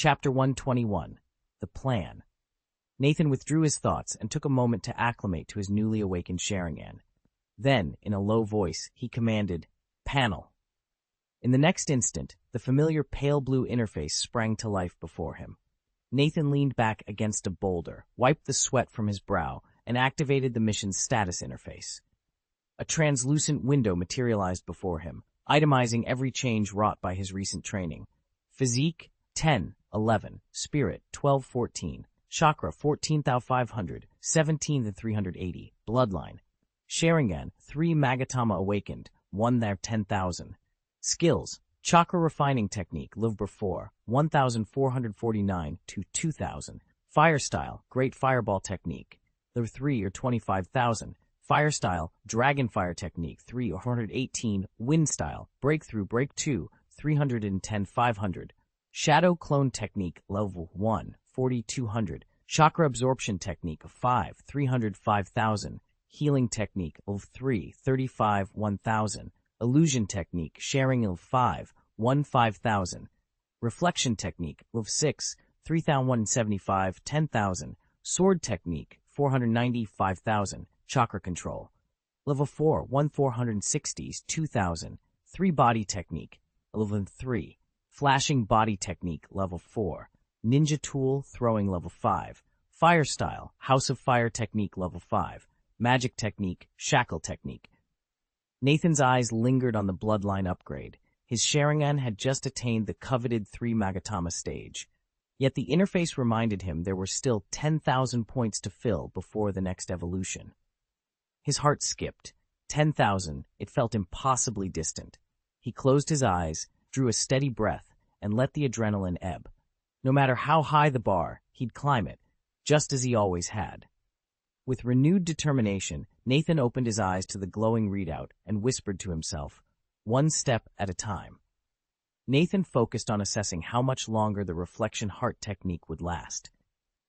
Chapter 121. The Plan. Nathan withdrew his thoughts and took a moment to acclimate to his newly awakened Sharingan. Then, in a low voice, he commanded, "Panel." In the next instant, the familiar pale blue interface sprang to life before him. Nathan leaned back against a boulder, wiped the sweat from his brow, and activated the mission's status interface. A translucent window materialized before him, itemizing every change wrought by his recent training. Physique, 10-11, Spirit, 12-14, Chakra, 14,500, 17,380, Bloodline. Sharingan, 3 Magatama awakened, 1/10,000. Skills, Chakra Refining Technique, Livre 4, 1,449 to 2,000. Fire Style, Great Fireball Technique, Livre 3 or 25,000. Fire Style, Dragon Fire Technique, 3 or 418. Wind Style, Breakthrough, Break 2, 310,500. Shadow Clone Technique, Level 1, 4,200. Chakra Absorption Technique, 5, 305,000. Healing Technique, Level 3, 35, 1,000. Illusion Technique, Sharing Level 5, 15,000. Reflection Technique, Level 6, 3,175, 10,000. Sword Technique, 495,000. Chakra Control. Level 4, 1,460s, 2,000. 3 Body Technique, Level 3. Flashing Body Technique, Level 4. Ninja Tool, Throwing, Level 5. Fire Style, House of Fire Technique, Level 5. Magic Technique, Shackle Technique. Nathan's eyes lingered on the Bloodline upgrade. His Sharingan had just attained the coveted 3 Magatama stage. Yet the interface reminded him there were still 10,000 points to fill before the next evolution. His heart skipped. 10,000, it felt impossibly distant. He closed his eyes, drew a steady breath, and let the adrenaline ebb. No matter how high the bar, he'd climb it, just as he always had. With renewed determination, Nathan opened his eyes to the glowing readout and whispered to himself, one step at a time. Nathan focused on assessing how much longer the reflection heart technique would last.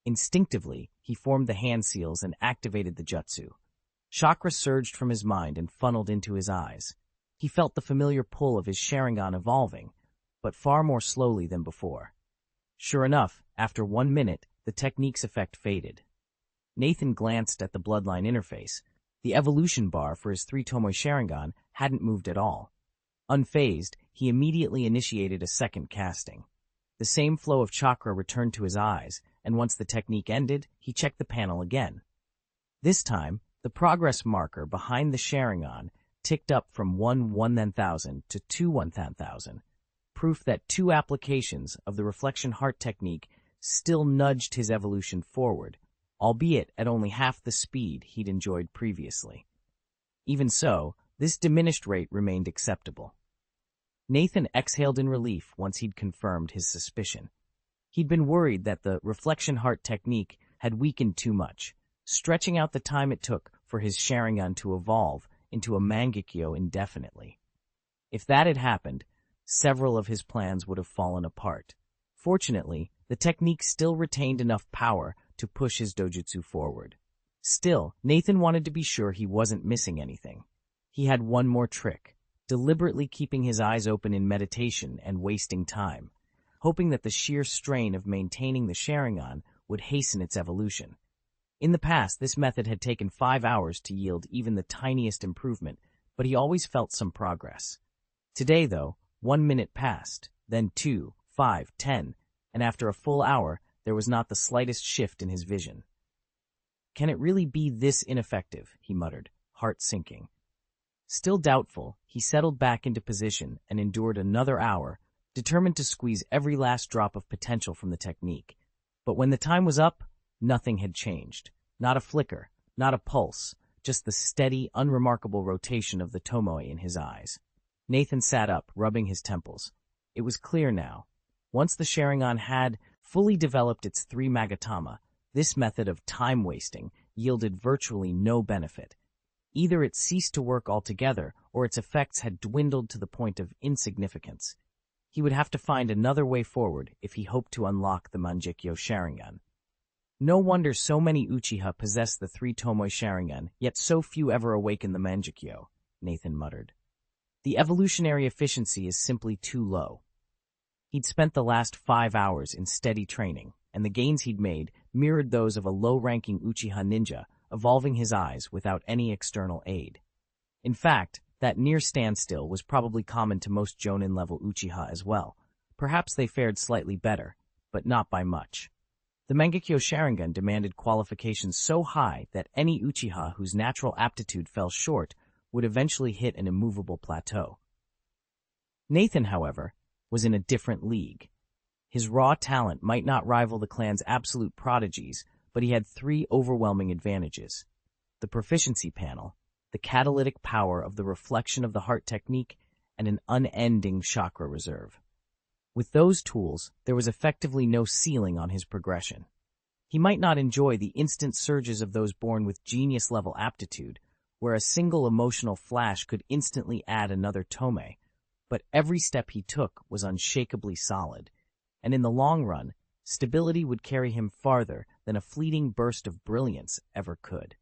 Instinctively, he formed the hand seals and activated the jutsu. Chakra surged from his mind and funneled into his eyes. He felt the familiar pull of his Sharingan evolving, but far more slowly than before. Sure enough, after 1 minute, the technique's effect faded. Nathan glanced at the Bloodline interface. The evolution bar for his 3 Tomoe Sharingan hadn't moved at all. Unfazed, he immediately initiated a second casting. The same flow of chakra returned to his eyes, and once the technique ended, he checked the panel again. This time, the progress marker behind the Sharingan ticked up from 1/1000 to 2/1000, proof that 2 applications of the reflection heart technique still nudged his evolution forward, albeit at only half the speed he'd enjoyed previously. Even so, this diminished rate remained acceptable. Nathan exhaled in relief once he'd confirmed his suspicion. He'd been worried that the reflection heart technique had weakened too much, stretching out the time it took for his Sharingan to evolve into a Mangekyo indefinitely. If that had happened, several of his plans would have fallen apart. Fortunately, the technique still retained enough power to push his dojutsu forward. Still, Nathan wanted to be sure he wasn't missing anything. He had one more trick, deliberately keeping his eyes open in meditation and wasting time, hoping that the sheer strain of maintaining the Sharingan would hasten its evolution. In the past, this method had taken 5 hours to yield even the tiniest improvement, but he always felt some progress. Today, though, 1 minute passed, then 2, 5, 10, and after a full hour, there was not the slightest shift in his vision. Can it really be this ineffective? He muttered, heart sinking. Still doubtful, he settled back into position and endured another hour, determined to squeeze every last drop of potential from the technique. But when the time was up, nothing had changed. Not a flicker, not a pulse, just the steady, unremarkable rotation of the tomoe in his eyes. Nathan sat up, rubbing his temples. It was clear now. Once the Sharingan had fully developed its 3 Magatama, this method of time-wasting yielded virtually no benefit. Either it ceased to work altogether, or its effects had dwindled to the point of insignificance. He would have to find another way forward if he hoped to unlock the Mangekyo Sharingan. No wonder so many Uchiha possess the 3 Tomoe Sharingan, yet so few ever awaken the Mangekyo, Nathan muttered. The evolutionary efficiency is simply too low. He'd spent the last 5 hours in steady training, and the gains he'd made mirrored those of a low-ranking Uchiha ninja, evolving his eyes without any external aid. In fact, that near standstill was probably common to most Jonin-level Uchiha as well. Perhaps they fared slightly better, but not by much. The Mangekyo Sharingan demanded qualifications so high that any Uchiha whose natural aptitude fell short would eventually hit an immovable plateau. Nathan, however, was in a different league. His raw talent might not rival the clan's absolute prodigies, but he had 3 overwhelming advantages: the proficiency panel, the catalytic power of the reflection of the heart technique, and an unending chakra reserve. With those tools, there was effectively no ceiling on his progression. He might not enjoy the instant surges of those born with genius-level aptitude, where a single emotional flash could instantly add another tome, but every step he took was unshakably solid, and in the long run, stability would carry him farther than a fleeting burst of brilliance ever could.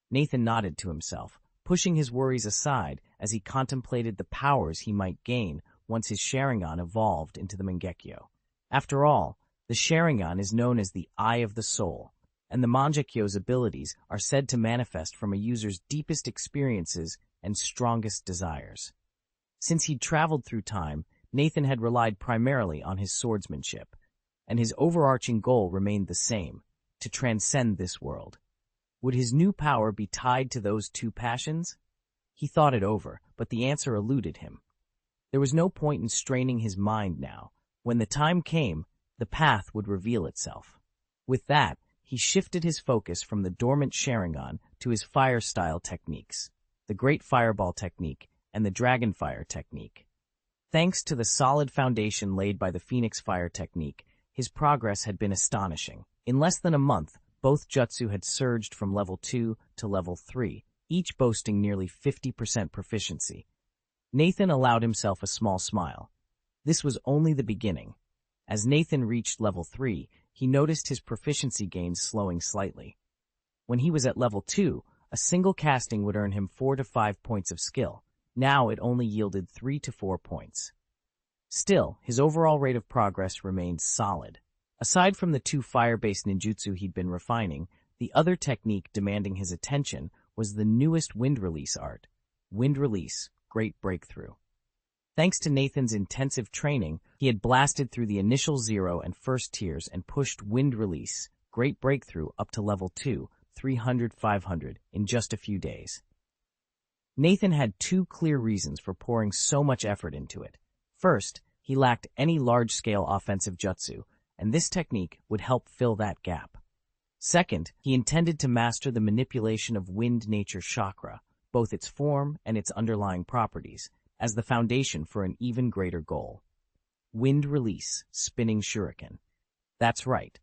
Nathan nodded to himself, pushing his worries aside as he contemplated the powers he might gain once his Sharingan evolved into the Mangekyo. After all, the Sharingan is known as the Eye of the Soul, and the Mangekyo's abilities are said to manifest from a user's deepest experiences and strongest desires. Since he'd traveled through time, Nathan had relied primarily on his swordsmanship, and his overarching goal remained the same: to transcend this world. Would his new power be tied to those 2 passions? He thought it over, but the answer eluded him. There was no point in straining his mind now. When the time came, the path would reveal itself. With that, he shifted his focus from the dormant Sharingan to his fire-style techniques, the Great Fireball technique and the Dragon Fire technique. Thanks to the solid foundation laid by the Phoenix Fire technique, his progress had been astonishing. In less than a month, both jutsu had surged from level 2 to level 3, each boasting nearly 50% proficiency. Nathan allowed himself a small smile. This was only the beginning. As Nathan reached level 3, he noticed his proficiency gains slowing slightly. When he was at level 2, a single casting would earn him 4 to 5 points of skill. Now it only yielded 3 to 4 points. Still, his overall rate of progress remained solid. Aside from the 2 fire-based ninjutsu he'd been refining, the other technique demanding his attention was the newest wind release art. Wind Release, Great Breakthrough. Thanks to Nathan's intensive training, he had blasted through the initial 0 and first tiers and pushed Wind Release, Great Breakthrough up to level 2, 300-500 in just a few days. Nathan had 2 clear reasons for pouring so much effort into it. First, he lacked any large-scale offensive jutsu, and this technique would help fill that gap. Second, he intended to master the manipulation of wind nature chakra, both its form and its underlying properties, as the foundation for an even greater goal. Wind Release, Spinning Shuriken. That's right.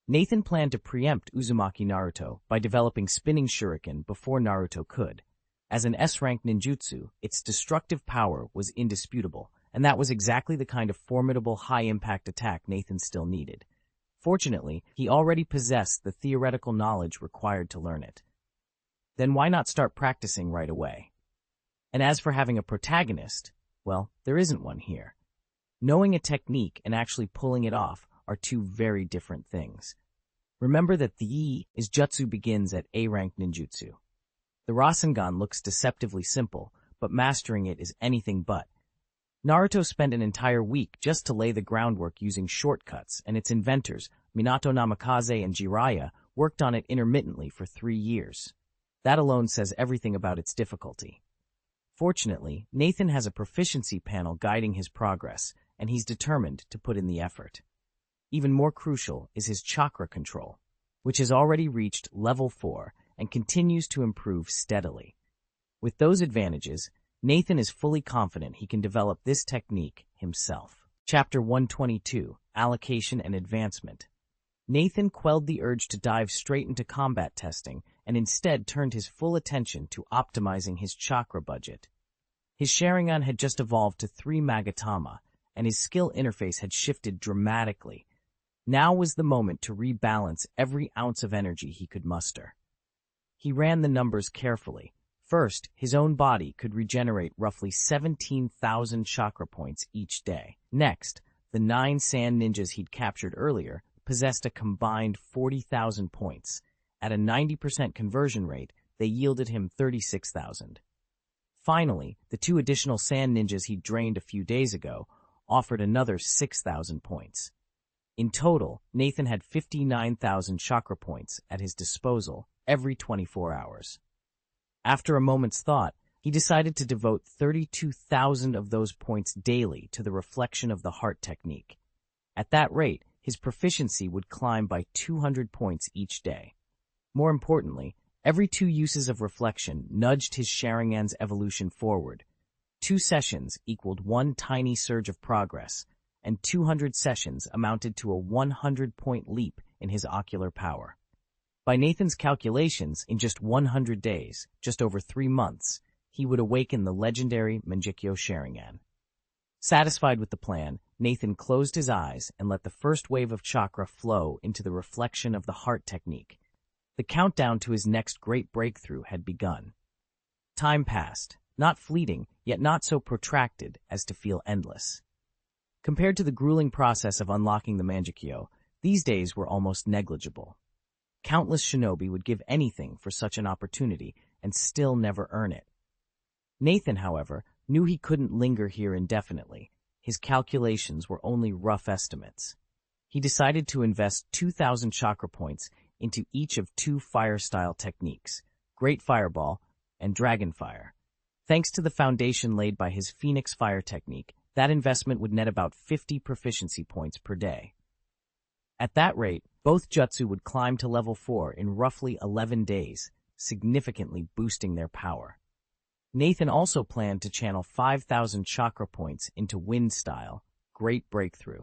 Nathan planned to preempt Uzumaki Naruto by developing Spinning Shuriken before Naruto could. As an S-rank ninjutsu, its destructive power was indisputable, and that was exactly the kind of formidable high-impact attack Nathan still needed. Fortunately, he already possessed the theoretical knowledge required to learn it. Then why not start practicing right away? And as for having a protagonist, well, there isn't one here. Knowing a technique and actually pulling it off are 2 very different things. Remember that the Yi is jutsu begins at A-rank ninjutsu. The Rasengan looks deceptively simple, but mastering it is anything but. Naruto spent an entire week just to lay the groundwork using shortcuts, and its inventors, Minato Namikaze and Jiraiya, worked on it intermittently for 3 years. That alone says everything about its difficulty. Fortunately, Nathan has a proficiency panel guiding his progress, and he's determined to put in the effort. Even more crucial is his chakra control, which has already reached level 4 and continues to improve steadily. With those advantages, Nathan is fully confident he can develop this technique himself. Chapter 122, Allocation and Advancement. Nathan quelled the urge to dive straight into combat testing and instead turned his full attention to optimizing his chakra budget. His Sharingan had just evolved to 3 Magatama, and his skill interface had shifted dramatically. Now was the moment to rebalance every ounce of energy he could muster. He ran the numbers carefully. First, his own body could regenerate roughly 17,000 chakra points each day. Next, The 9 sand ninjas he'd captured earlier possessed a combined 40,000 points. At a 90% conversion rate, they yielded him 36,000. Finally, the 2 additional sand ninjas he'd drained a few days ago offered another 6,000 points. In total, Nathan had 59,000 chakra points at his disposal every 24 hours. After a moment's thought, he decided to devote 32,000 of those points daily to the reflection of the heart technique. At that rate, his proficiency would climb by 200 points each day. More importantly, every 2 uses of reflection nudged his Sharingan's evolution forward. 2 sessions equaled 1 tiny surge of progress, and 200 sessions amounted to a 100-point leap in his ocular power. By Nathan's calculations, in just 100 days, just over 3 months, he would awaken the legendary Mangekyou Sharingan. Satisfied with the plan, Nathan closed his eyes and let the first wave of chakra flow into the reflection of the heart technique. The countdown to his next great breakthrough had begun. Time passed, not fleeting, yet not so protracted as to feel endless. Compared to the grueling process of unlocking the Mangekyou, these days were almost negligible. Countless shinobi would give anything for such an opportunity and still never earn it. Nathan, however, knew he couldn't linger here indefinitely. His calculations were only rough estimates. He decided to invest 2,000 chakra points into each of 2 fire-style techniques, Great Fireball and Dragon Fire. Thanks to the foundation laid by his Phoenix Fire technique, that investment would net about 50 proficiency points per day. At that rate, both jutsu would climb to level 4 in roughly 11 days, significantly boosting their power. Nathan also planned to channel 5,000 chakra points into Wind Style, Great Breakthrough.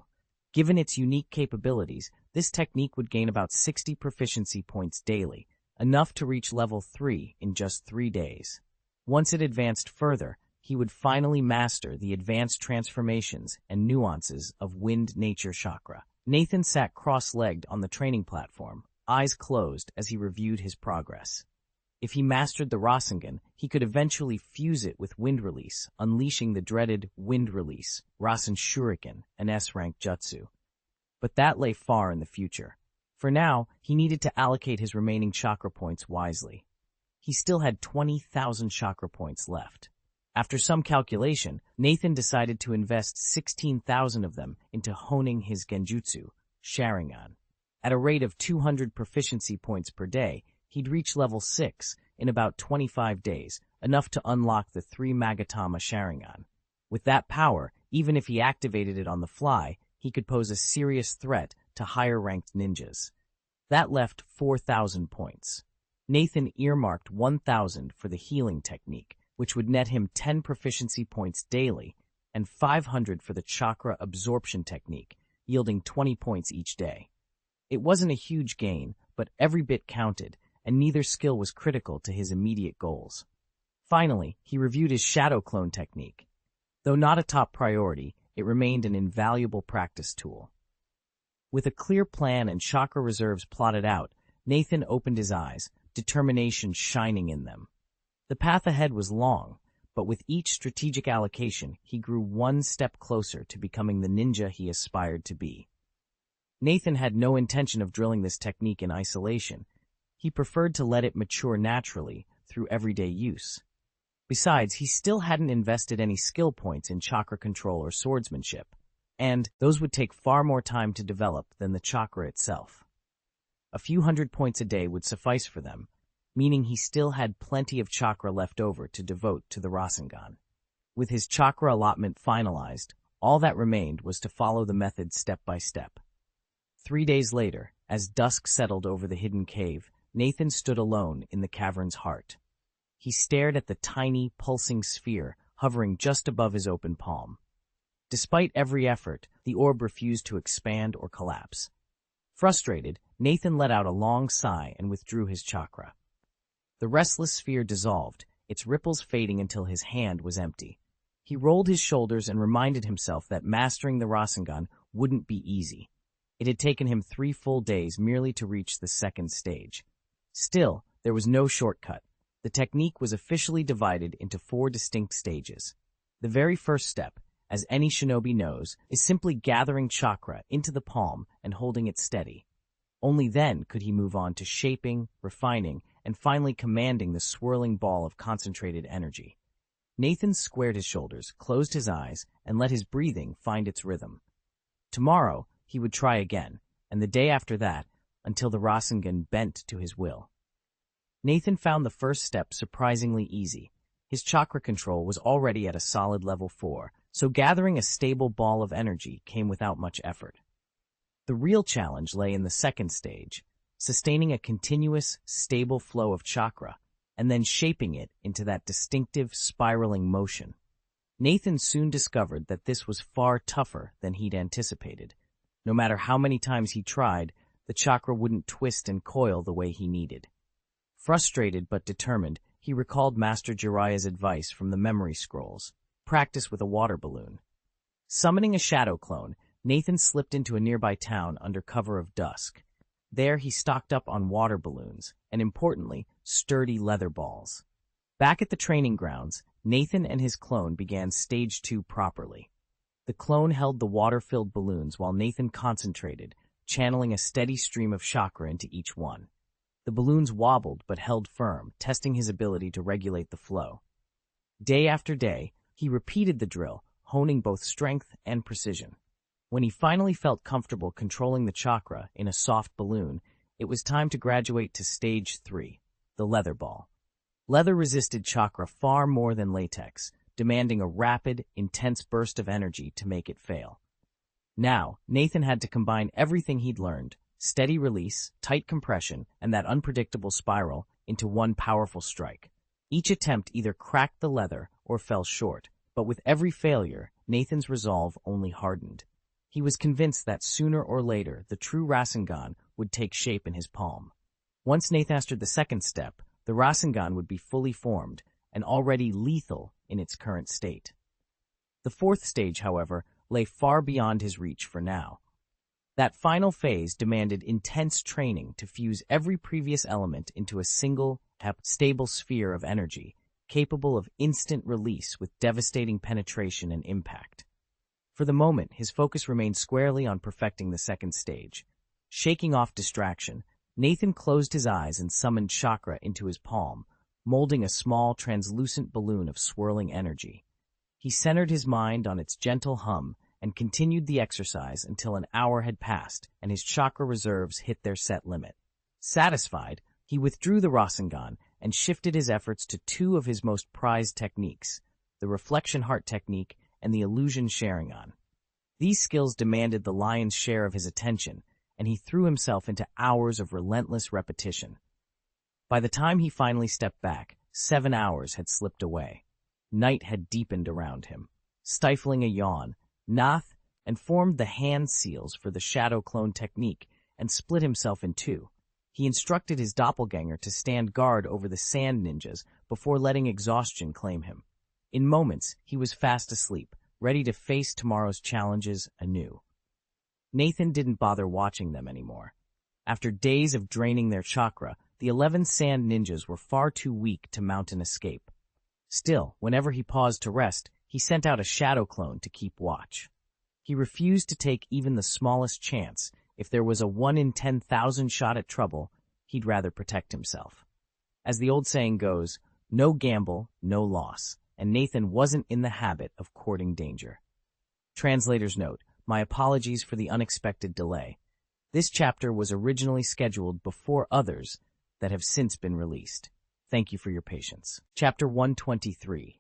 Given its unique capabilities, this technique would gain about 60 proficiency points daily, enough to reach level 3 in just 3 days. Once it advanced further, he would finally master the advanced transformations and nuances of Wind Nature Chakra. Nathan sat cross-legged on the training platform, eyes closed as he reviewed his progress. If he mastered the Rasengan, he could eventually fuse it with Wind Release, unleashing the dreaded Wind Release, Rasen Shuriken, an S-rank jutsu. But that lay far in the future. For now, he needed to allocate his remaining chakra points wisely. He still had 20,000 chakra points left. After some calculation, Nathan decided to invest 16,000 of them into honing his genjutsu, Sharingan. At a rate of 200 proficiency points per day, he'd reach level 6 in about 25 days, enough to unlock the 3 Magatama Sharingan. With that power, even if he activated it on the fly, he could pose a serious threat to higher-ranked ninjas. That left 4,000 points. Nathan earmarked 1,000 for the healing technique, which would net him 10 proficiency points daily, and 500 for the chakra absorption technique, yielding 20 points each day. It wasn't a huge gain, but every bit counted, and neither skill was critical to his immediate goals. Finally, he reviewed his shadow clone technique. Though not a top priority, it remained an invaluable practice tool. With a clear plan and chakra reserves plotted out, Nathan opened his eyes, determination shining in them. The path ahead was long, but with each strategic allocation, he grew one step closer to becoming the ninja he aspired to be. Nathan had no intention of drilling this technique in isolation. He preferred to let it mature naturally through everyday use. Besides, he still hadn't invested any skill points in chakra control or swordsmanship, and those would take far more time to develop than the chakra itself. A few hundred points a day would suffice for them, meaning he still had plenty of chakra left over to devote to the Rasengan. With his chakra allotment finalized, all that remained was to follow the method step by step. 3 days later, as dusk settled over the hidden cave, Nathan stood alone in the cavern's heart. He stared at the tiny, pulsing sphere hovering just above his open palm. Despite every effort, the orb refused to expand or collapse. Frustrated, Nathan let out a long sigh and withdrew his chakra. The restless sphere dissolved, its ripples fading until his hand was empty. He rolled his shoulders and reminded himself that mastering the Rasengan wouldn't be easy. It had taken him 3 full days merely to reach the second stage. Still, there was no shortcut. The technique was officially divided into 4 distinct stages. The very first step, as any shinobi knows, is simply gathering chakra into the palm and holding it steady. Only then could he move on to shaping, refining, and finally commanding the swirling ball of concentrated energy. Nathan squared his shoulders, closed his eyes, and let his breathing find its rhythm. Tomorrow, he would try again, and the day after that, until the Rasengan bent to his will. Nathan found the first step surprisingly easy. His chakra control was already at a solid level 4, so gathering a stable ball of energy came without much effort. The real challenge lay in the second stage, sustaining a continuous, stable flow of chakra, and then shaping it into that distinctive, spiraling motion. Nathan soon discovered that this was far tougher than he'd anticipated. No matter how many times he tried, the chakra wouldn't twist and coil the way he needed. Frustrated but determined, he recalled Master Jiraiya's advice from the memory scrolls: practice with a water balloon. Summoning a shadow clone, Nathan slipped into a nearby town under cover of dusk. There he stocked up on water balloons, and importantly, sturdy leather balls. Back at the training grounds, Nathan and his clone began Stage 2 properly. The clone held the water-filled balloons while Nathan concentrated, channeling a steady stream of chakra into each one. The balloons wobbled but held firm, testing his ability to regulate the flow. Day after day, he repeated the drill, honing both strength and precision. When he finally felt comfortable controlling the chakra in a soft balloon, it was time to graduate to Stage 3, the leather ball. Leather resisted chakra far more than latex, demanding a rapid, intense burst of energy to make it fail. Now, Nathan had to combine everything he'd learned, steady release, tight compression, and that unpredictable spiral, into one powerful strike. Each attempt either cracked the leather or fell short, but with every failure, Nathan's resolve only hardened. He was convinced that sooner or later the true Rasengan would take shape in his palm. Once Nathan mastered the second step, the Rasengan would be fully formed and already lethal in its current state. The fourth stage, however, lay far beyond his reach for now. That final phase demanded intense training to fuse every previous element into a single, stable sphere of energy, capable of instant release with devastating penetration and impact. For the moment, his focus remained squarely on perfecting the second stage. Shaking off distraction, Nathan closed his eyes and summoned chakra into his palm, molding a small, translucent balloon of swirling energy. He centered his mind on its gentle hum and continued the exercise until an hour had passed and his chakra reserves hit their set limit. Satisfied, he withdrew the Rasengan and shifted his efforts to two of his most prized techniques, the Reflection Heart technique and the Illusion Sharingan. These skills demanded the lion's share of his attention, and he threw himself into hours of relentless repetition. By the time he finally stepped back, 7 hours had slipped away. Night had deepened around him. Stifling a yawn, Nath and formed the hand seals for the shadow clone technique and split himself in two. He instructed his doppelganger to stand guard over the sand ninjas before letting exhaustion claim him. In moments, he was fast asleep, ready to face tomorrow's challenges anew. Nathan didn't bother watching them anymore. After days of draining their chakra, the 11 sand ninjas were far too weak to mount an escape. Still, whenever he paused to rest, he sent out a shadow clone to keep watch. He refused to take even the smallest chance. If there was a 1 in 10,000 shot at trouble, he'd rather protect himself. As the old saying goes, no gamble, no loss, and Nathan wasn't in the habit of courting danger. Translator's note: my apologies for the unexpected delay. This chapter was originally scheduled before others that have since been released. Thank you for your patience. Chapter 123.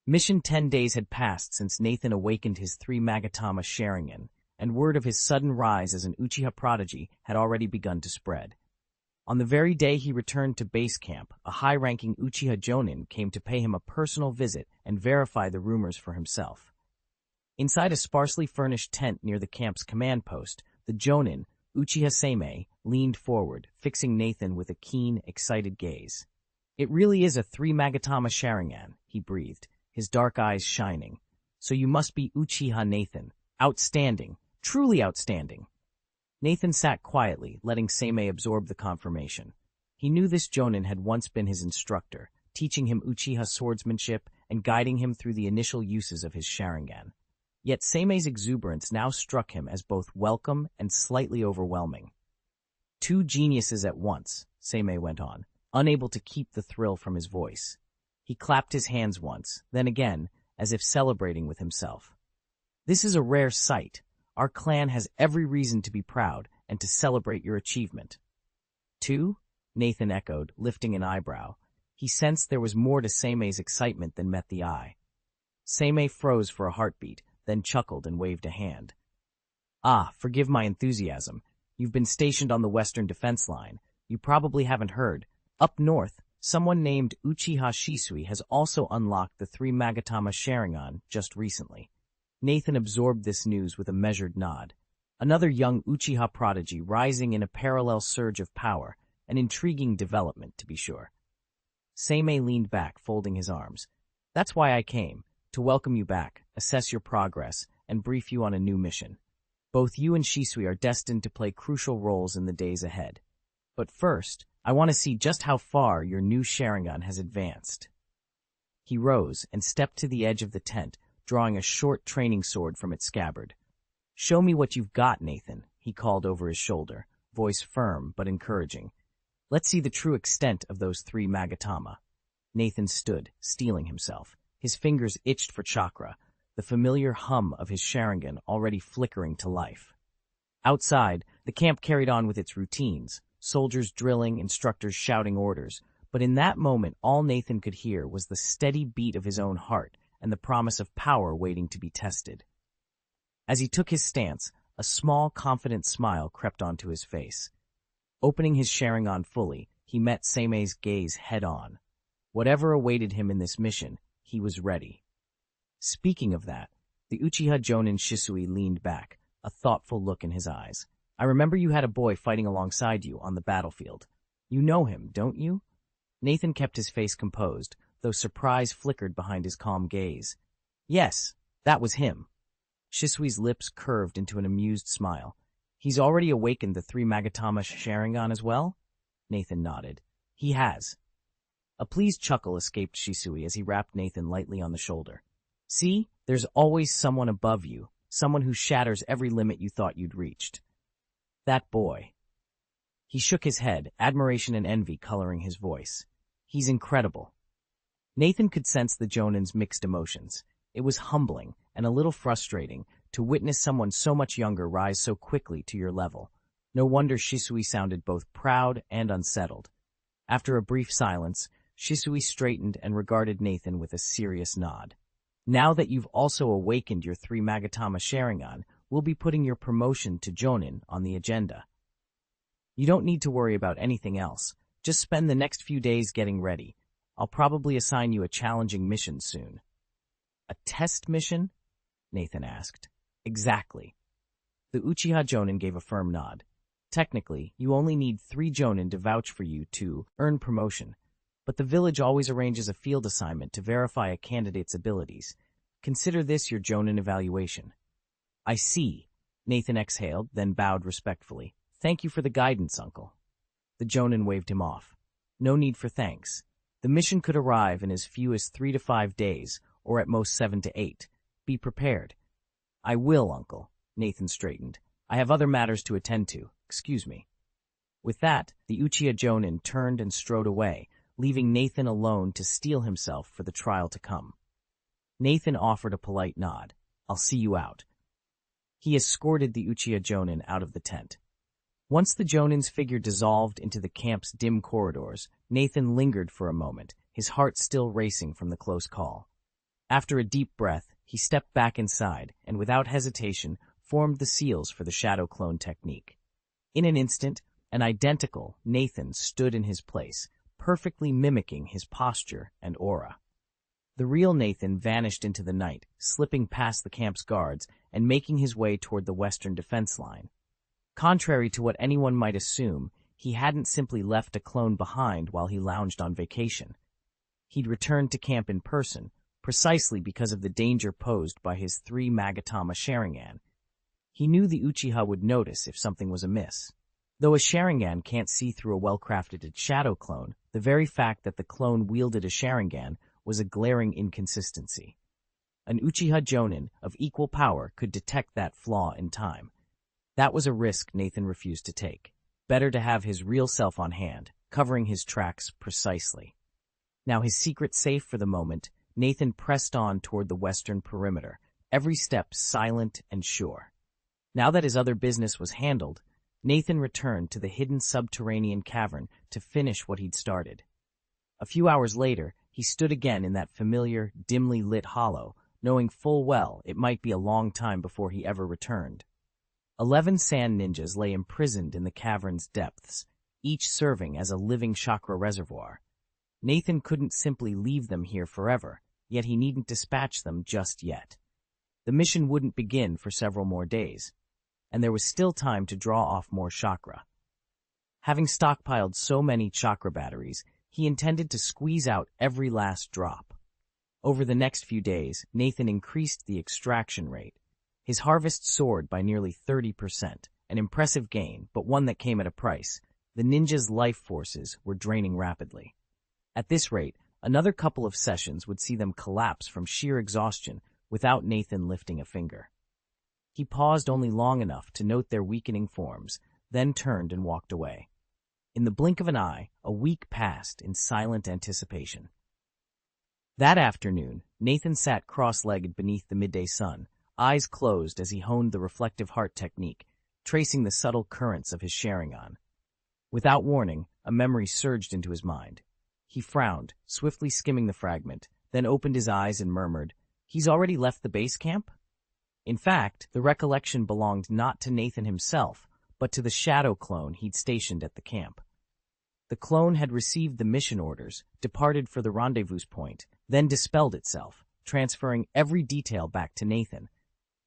Mission 10 days had passed since Nathan awakened his 3 Magatama Sharingan, and word of his sudden rise as an Uchiha prodigy had already begun to spread. On the very day he returned to base camp, a high-ranking Uchiha Jonin came to pay him a personal visit and verify the rumors for himself. Inside a sparsely furnished tent near the camp's command post, the Jonin, Uchiha Seimei, leaned forward, fixing Nathan with a keen, excited gaze. "It really is a 3 Magatama Sharingan," he breathed, his dark eyes shining. "So you must be Uchiha Nathan. Outstanding. Truly outstanding." Nathan sat quietly, letting Seimei absorb the confirmation. He knew this Jonin had once been his instructor, teaching him Uchiha swordsmanship and guiding him through the initial uses of his Sharingan. Yet Seimei's exuberance now struck him as both welcome and slightly overwhelming. Two geniuses at once, Seimei went on, unable to keep the thrill from his voice. He clapped his hands once, then again, as if celebrating with himself. This is a rare sight. Our clan has every reason to be proud and to celebrate your achievement. Two? Nathan echoed, lifting an eyebrow. He sensed there was more to Seimei's excitement than met the eye. Seimei froze for a heartbeat, then chuckled and waved a hand. Ah, forgive my enthusiasm. You've been stationed on the Western Defense Line. You probably haven't heard. Up north, someone named Uchiha Shisui has also unlocked the 3 Magatama Sharingan just recently. Nathan absorbed this news with a measured nod. Another young Uchiha prodigy rising in a parallel surge of power, an intriguing development, to be sure. Seimei leaned back, folding his arms. That's why I came, to welcome you back, assess your progress, and brief you on a new mission. Both you and Shisui are destined to play crucial roles in the days ahead. But first, I want to see just how far your new Sharingan has advanced. He rose and stepped to the edge of the tent, drawing a short training sword from its scabbard. Show me what you've got, Nathan, he called over his shoulder, voice firm but encouraging. Let's see the true extent of those 3 Magatama. Nathan stood, steeling himself. His fingers itched for chakra, the familiar hum of his Sharingan already flickering to life. Outside, the camp carried on with its routines, soldiers drilling, instructors shouting orders, but in that moment all Nathan could hear was the steady beat of his own heart and the promise of power waiting to be tested. As he took his stance, a small, confident smile crept onto his face. Opening his Sharingan fully, he met Seimei's gaze head-on. Whatever awaited him in this mission, he was ready. Speaking of that, the Uchiha Jonin Shisui leaned back, a thoughtful look in his eyes. I remember you had a boy fighting alongside you on the battlefield. You know him, don't you? Nathan kept his face composed, though surprise flickered behind his calm gaze. Yes, that was him. Shisui's lips curved into an amused smile. He's already awakened the 3 Magatama Sharingan as well? Nathan nodded. He has. A pleased chuckle escaped Shisui as he rapped Nathan lightly on the shoulder. See, there's always someone above you, someone who shatters every limit you thought you'd reached. That boy. He shook his head, admiration and envy coloring his voice. He's incredible. Nathan could sense the Jonin's mixed emotions. It was humbling and a little frustrating to witness someone so much younger rise so quickly to your level. No wonder Shisui sounded both proud and unsettled. After a brief silence, Shisui straightened and regarded Nathan with a serious nod. Now that you've also awakened your 3 Magatama Sharingan, we'll be putting your promotion to Jonin on the agenda. You don't need to worry about anything else. Just spend the next few days getting ready. I'll probably assign you a challenging mission soon. A test mission? Nathan asked. Exactly. The Uchiha Jonin gave a firm nod. Technically, you only need 3 Jonin to vouch for you to earn promotion, but the village always arranges a field assignment to verify a candidate's abilities. Consider this your Jonin evaluation. I see. Nathan exhaled, then bowed respectfully. Thank you for the guidance, Uncle. The Jonin waved him off. No need for thanks. The mission could arrive in as few as 3 to 5 days, or at most 7 to 8. Be prepared. I will, Uncle. Nathan straightened. I have other matters to attend to. Excuse me. With that, the Uchiha Jonin turned and strode away, leaving Nathan alone to steel himself for the trial to come. Nathan offered a polite nod. I'll see you out. He escorted the Uchiha Jonin out of the tent. Once the Jonin's figure dissolved into the camp's dim corridors, Nathan lingered for a moment, his heart still racing from the close call. After a deep breath, he stepped back inside and without hesitation formed the seals for the shadow clone technique. In an instant, an identical Nathan stood in his place, perfectly mimicking his posture and aura. The real Nathan vanished into the night, slipping past the camp's guards and making his way toward the Western Defense Line. Contrary to what anyone might assume, he hadn't simply left a clone behind while he lounged on vacation. He'd returned to camp in person, precisely because of the danger posed by his 3 Magatama Sharingan. He knew the Uchiha would notice if something was amiss. Though a Sharingan can't see through a well-crafted shadow clone, the very fact that the clone wielded a Sharingan was a glaring inconsistency. An Uchiha Jonin of equal power could detect that flaw in time. That was a risk Nathan refused to take. Better to have his real self on hand, covering his tracks precisely. Now his secret safe for the moment, Nathan pressed on toward the western perimeter, every step silent and sure. Now that his other business was handled, Nathan returned to the hidden subterranean cavern to finish what he'd started. A few hours later, he stood again in that familiar, dimly lit hollow, knowing full well it might be a long time before he ever returned. 11 sand ninjas lay imprisoned in the cavern's depths, each serving as a living chakra reservoir. Nathan couldn't simply leave them here forever, yet he needn't dispatch them just yet. The mission wouldn't begin for several more days, and there was still time to draw off more chakra. Having stockpiled so many chakra batteries, he intended to squeeze out every last drop. Over the next few days, Nathan increased the extraction rate. His harvest soared by nearly 30%, an impressive gain, but one that came at a price. The ninjas' life forces were draining rapidly. At this rate, another couple of sessions would see them collapse from sheer exhaustion without Nathan lifting a finger. He paused only long enough to note their weakening forms, then turned and walked away. In the blink of an eye, a week passed in silent anticipation. That afternoon, Nathan sat cross-legged beneath the midday sun, eyes closed as he honed the reflective heart technique, tracing the subtle currents of his Sharingan. Without warning, a memory surged into his mind. He frowned, swiftly skimming the fragment, then opened his eyes and murmured, "He's already left the base camp?" In fact, the recollection belonged not to Nathan himself, but to the shadow clone he'd stationed at the camp. The clone had received the mission orders, departed for the rendezvous point, then dispelled itself, transferring every detail back to Nathan.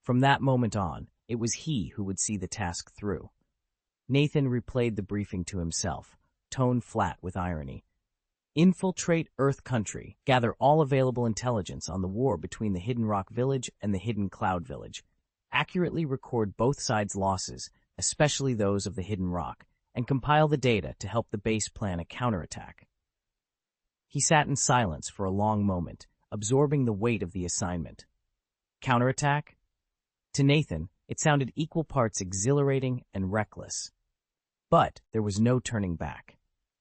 From that moment on, it was he who would see the task through. Nathan replayed the briefing to himself, tone flat with irony. Infiltrate Earth Country, gather all available intelligence on the war between the Hidden Rock Village and the Hidden Cloud Village. Accurately record both sides' losses, especially those of the Hidden Rock, and compile the data to help the base plan a counterattack. He sat in silence for a long moment, absorbing the weight of the assignment. Counterattack? To Nathan, it sounded equal parts exhilarating and reckless. But there was no turning back.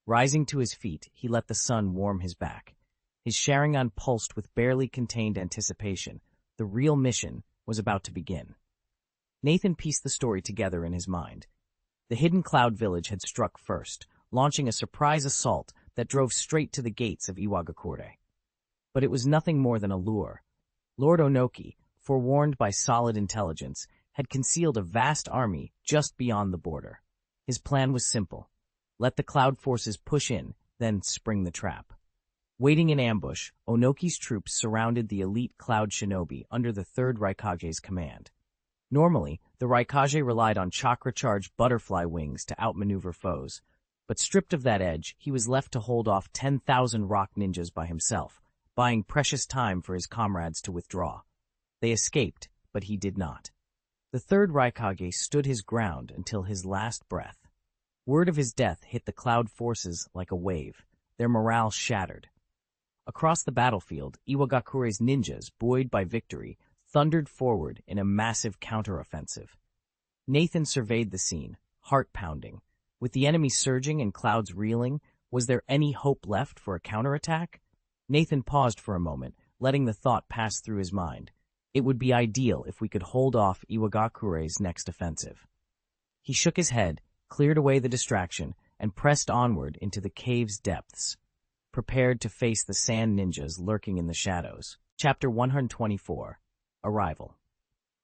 Rising to his feet, he let the sun warm his back. His Sharingan pulsed with barely contained anticipation. The real mission was about to begin. Nathan pieced the story together in his mind. The Hidden Cloud Village had struck first, launching a surprise assault that drove straight to the gates of Iwagakure. But it was nothing more than a lure. Lord Onoki, forewarned by solid intelligence, had concealed a vast army just beyond the border. His plan was simple. Let the cloud forces push in, then spring the trap. Waiting in ambush, Onoki's troops surrounded the elite cloud shinobi under the 3rd Raikage's command. Normally, the Raikage relied on chakra-charged butterfly wings to outmaneuver foes, but stripped of that edge, he was left to hold off 10,000 rock ninjas by himself, buying precious time for his comrades to withdraw. They escaped, but he did not. The 3rd Raikage stood his ground until his last breath. Word of his death hit the cloud forces like a wave, their morale shattered. Across the battlefield, Iwagakure's ninjas, buoyed by victory, thundered forward in a massive counteroffensive. Nathan surveyed the scene, heart pounding. With the enemy surging and clouds reeling, was there any hope left for a counterattack? Nathan paused for a moment, letting the thought pass through his mind. It would be ideal if we could hold off Iwagakure's next offensive. He shook his head, cleared away the distraction, and pressed onward into the cave's depths, prepared to face the sand ninjas lurking in the shadows. Chapter 124. Arrival.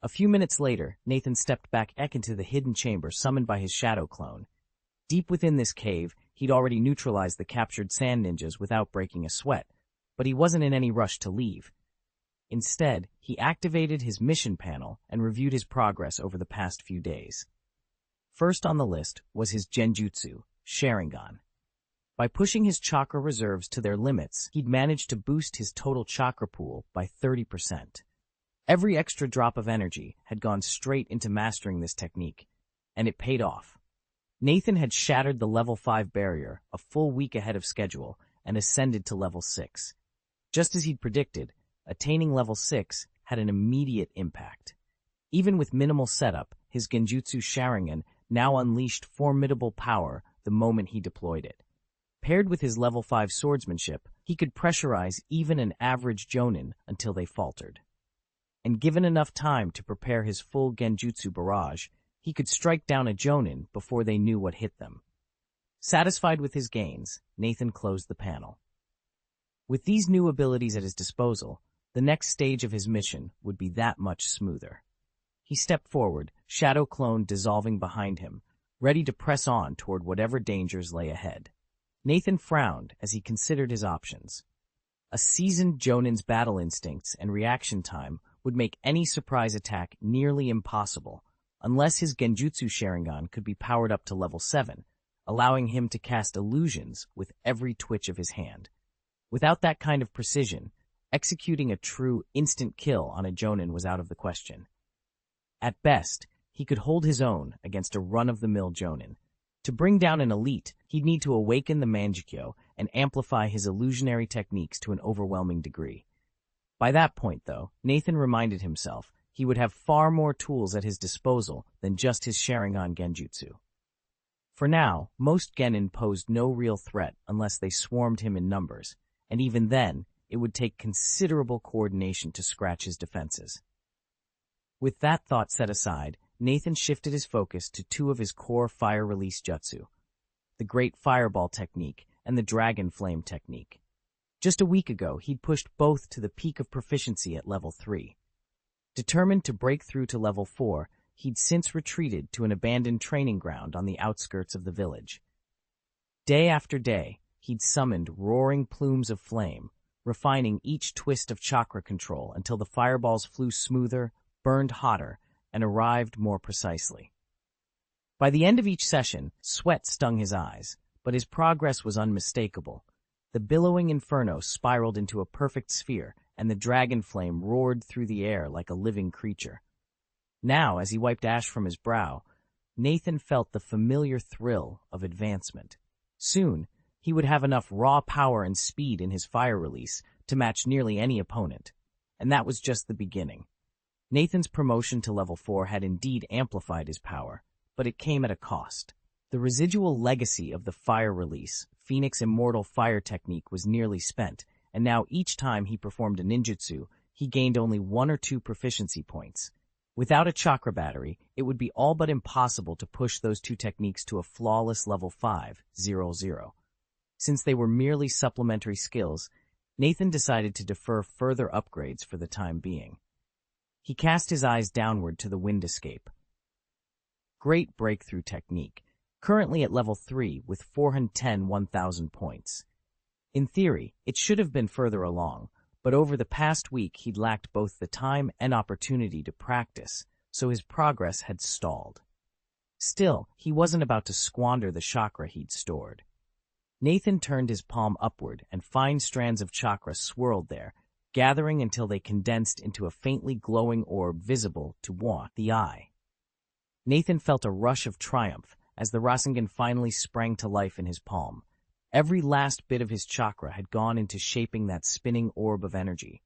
A few minutes later, Nathan stepped back into the hidden chamber summoned by his shadow clone. Deep within this cave, he'd already neutralized the captured sand ninjas without breaking a sweat, but he wasn't in any rush to leave. Instead, he activated his mission panel and reviewed his progress over the past few days. First on the list was his genjutsu, Sharingan. By pushing his chakra reserves to their limits, he'd managed to boost his total chakra pool by 30%. Every extra drop of energy had gone straight into mastering this technique, and it paid off. Nathan had shattered the level 5 barrier a full week ahead of schedule and ascended to level 6. Just as he'd predicted, attaining level 6 had an immediate impact. Even with minimal setup, his Genjutsu Sharingan now unleashed formidable power the moment he deployed it. Paired with his level 5 swordsmanship, he could pressurize even an average Jonin until they faltered. And given enough time to prepare his full Genjutsu barrage, he could strike down a Jonin before they knew what hit them. Satisfied with his gains, Nathan closed the panel. With these new abilities at his disposal, the next stage of his mission would be that much smoother. He stepped forward, shadow clone dissolving behind him, ready to press on toward whatever dangers lay ahead. Nathan frowned as he considered his options. A seasoned Jonin's battle instincts and reaction time would make any surprise attack nearly impossible, unless his Genjutsu Sharingan could be powered up to level 7, allowing him to cast illusions with every twitch of his hand. Without that kind of precision, executing a true instant kill on a Jonin was out of the question. At best, he could hold his own against a run-of-the-mill Jonin. To bring down an elite, he'd need to awaken the Manjikyo and amplify his illusionary techniques to an overwhelming degree. By that point, though, Nathan reminded himself he would have far more tools at his disposal than just his Sharingan Genjutsu. For now, most Genin posed no real threat unless they swarmed him in numbers, and even then, it would take considerable coordination to scratch his defenses. With that thought set aside, Nathan shifted his focus to two of his core fire release jutsu, the Great Fireball technique and the Dragon Flame technique. Just a week ago, he'd pushed both to the peak of proficiency at level 3. Determined to break through to level 4, he'd since retreated to an abandoned training ground on the outskirts of the village. Day after day, he'd summoned roaring plumes of flame, refining each twist of chakra control until the fireballs flew smoother, burned hotter, and arrived more precisely. By the end of each session, sweat stung his eyes, but his progress was unmistakable. The billowing inferno spiraled into a perfect sphere, and the dragon flame roared through the air like a living creature. Now, as he wiped ash from his brow, Nathan felt the familiar thrill of advancement. Soon, he would have enough raw power and speed in his fire release to match nearly any opponent, and that was just the beginning. Nathan's promotion to level 4 had indeed amplified his power, but it came at a cost. The residual legacy of the fire release, Phoenix Immortal Fire technique, was nearly spent, and now each time he performed a ninjutsu, he gained only 1 or 2 proficiency points. Without a chakra battery, it would be all but impossible to push those 2 techniques to a flawless level 500. Since they were merely supplementary skills, Nathan decided to defer further upgrades for the time being. He cast his eyes downward to the wind escape. Great breakthrough technique, currently at level 3 with 410,000 points. In theory, it should have been further along, but over the past week he'd lacked both the time and opportunity to practice, so his progress had stalled. Still, he wasn't about to squander the chakra he'd stored. Nathan turned his palm upward, and fine strands of chakra swirled there, gathering until they condensed into a faintly glowing orb visible to the eye. Nathan felt a rush of triumph as the Rasengan finally sprang to life in his palm. Every last bit of his chakra had gone into shaping that spinning orb of energy.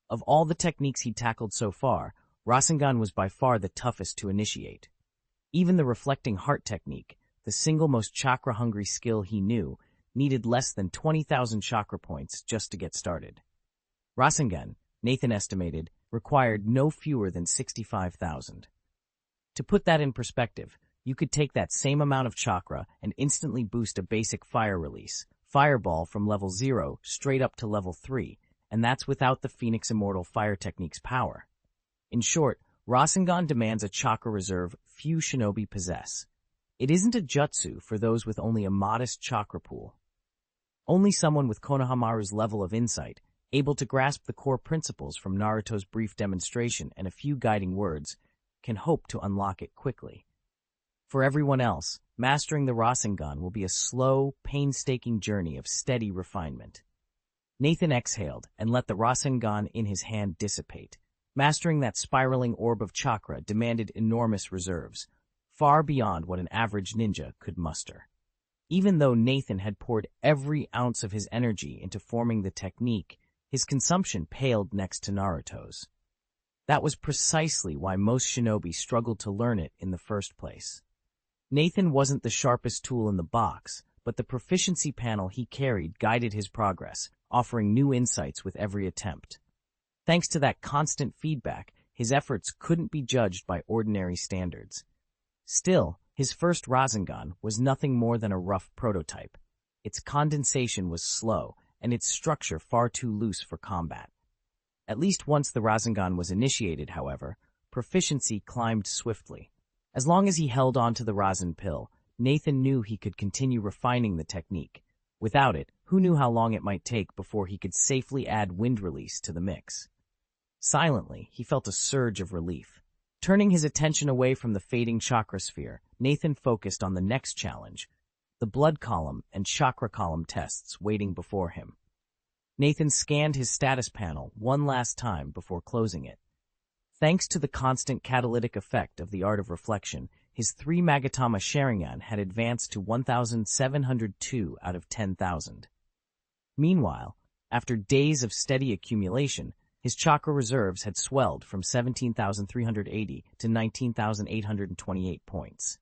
Of all the techniques he'd tackled so far, Rasengan was by far the toughest to initiate. Even the reflecting heart technique, the single most chakra-hungry skill he knew, needed less than 20,000 chakra points just to get started. Rasengan, Nathan estimated, required no fewer than 65,000. To put that in perspective, you could take that same amount of chakra and instantly boost a basic fire release, Fireball, from level 0 straight up to level 3, and that's without the Phoenix Immortal Fire technique's power. In short, Rasengan demands a chakra reserve few shinobi possess. It isn't a jutsu for those with only a modest chakra pool. Only someone with Konohamaru's level of insight, able to grasp the core principles from Naruto's brief demonstration and a few guiding words, can hope to unlock it quickly. For everyone else, mastering the Rasengan will be a slow, painstaking journey of steady refinement. Nathan exhaled and let the Rasengan in his hand dissipate. Mastering that spiraling orb of chakra demanded enormous reserves, far beyond what an average ninja could muster. Even though Nathan had poured every ounce of his energy into forming the technique, his consumption paled next to Naruto's. That was precisely why most shinobi struggled to learn it in the first place. Nathan wasn't the sharpest tool in the box, but the proficiency panel he carried guided his progress, offering new insights with every attempt. Thanks to that constant feedback, his efforts couldn't be judged by ordinary standards. Still, his first Rasengan was nothing more than a rough prototype. Its condensation was slow, and its structure far too loose for combat. At least once the Rasengan was initiated, however, proficiency climbed swiftly. As long as he held on to the Rasen pill, Nathan knew he could continue refining the technique. Without it, who knew how long it might take before he could safely add wind release to the mix. Silently, he felt a surge of relief. Turning his attention away from the fading chakra sphere, Nathan focused on the next challenge, the blood column and chakra column tests waiting before him. Nathan scanned his status panel one last time before closing it. Thanks to the constant catalytic effect of the art of reflection, his 3 Magatama Sharingan had advanced to 1,702 out of 10,000. Meanwhile, after days of steady accumulation, his chakra reserves had swelled from 17,380 to 19,828 points.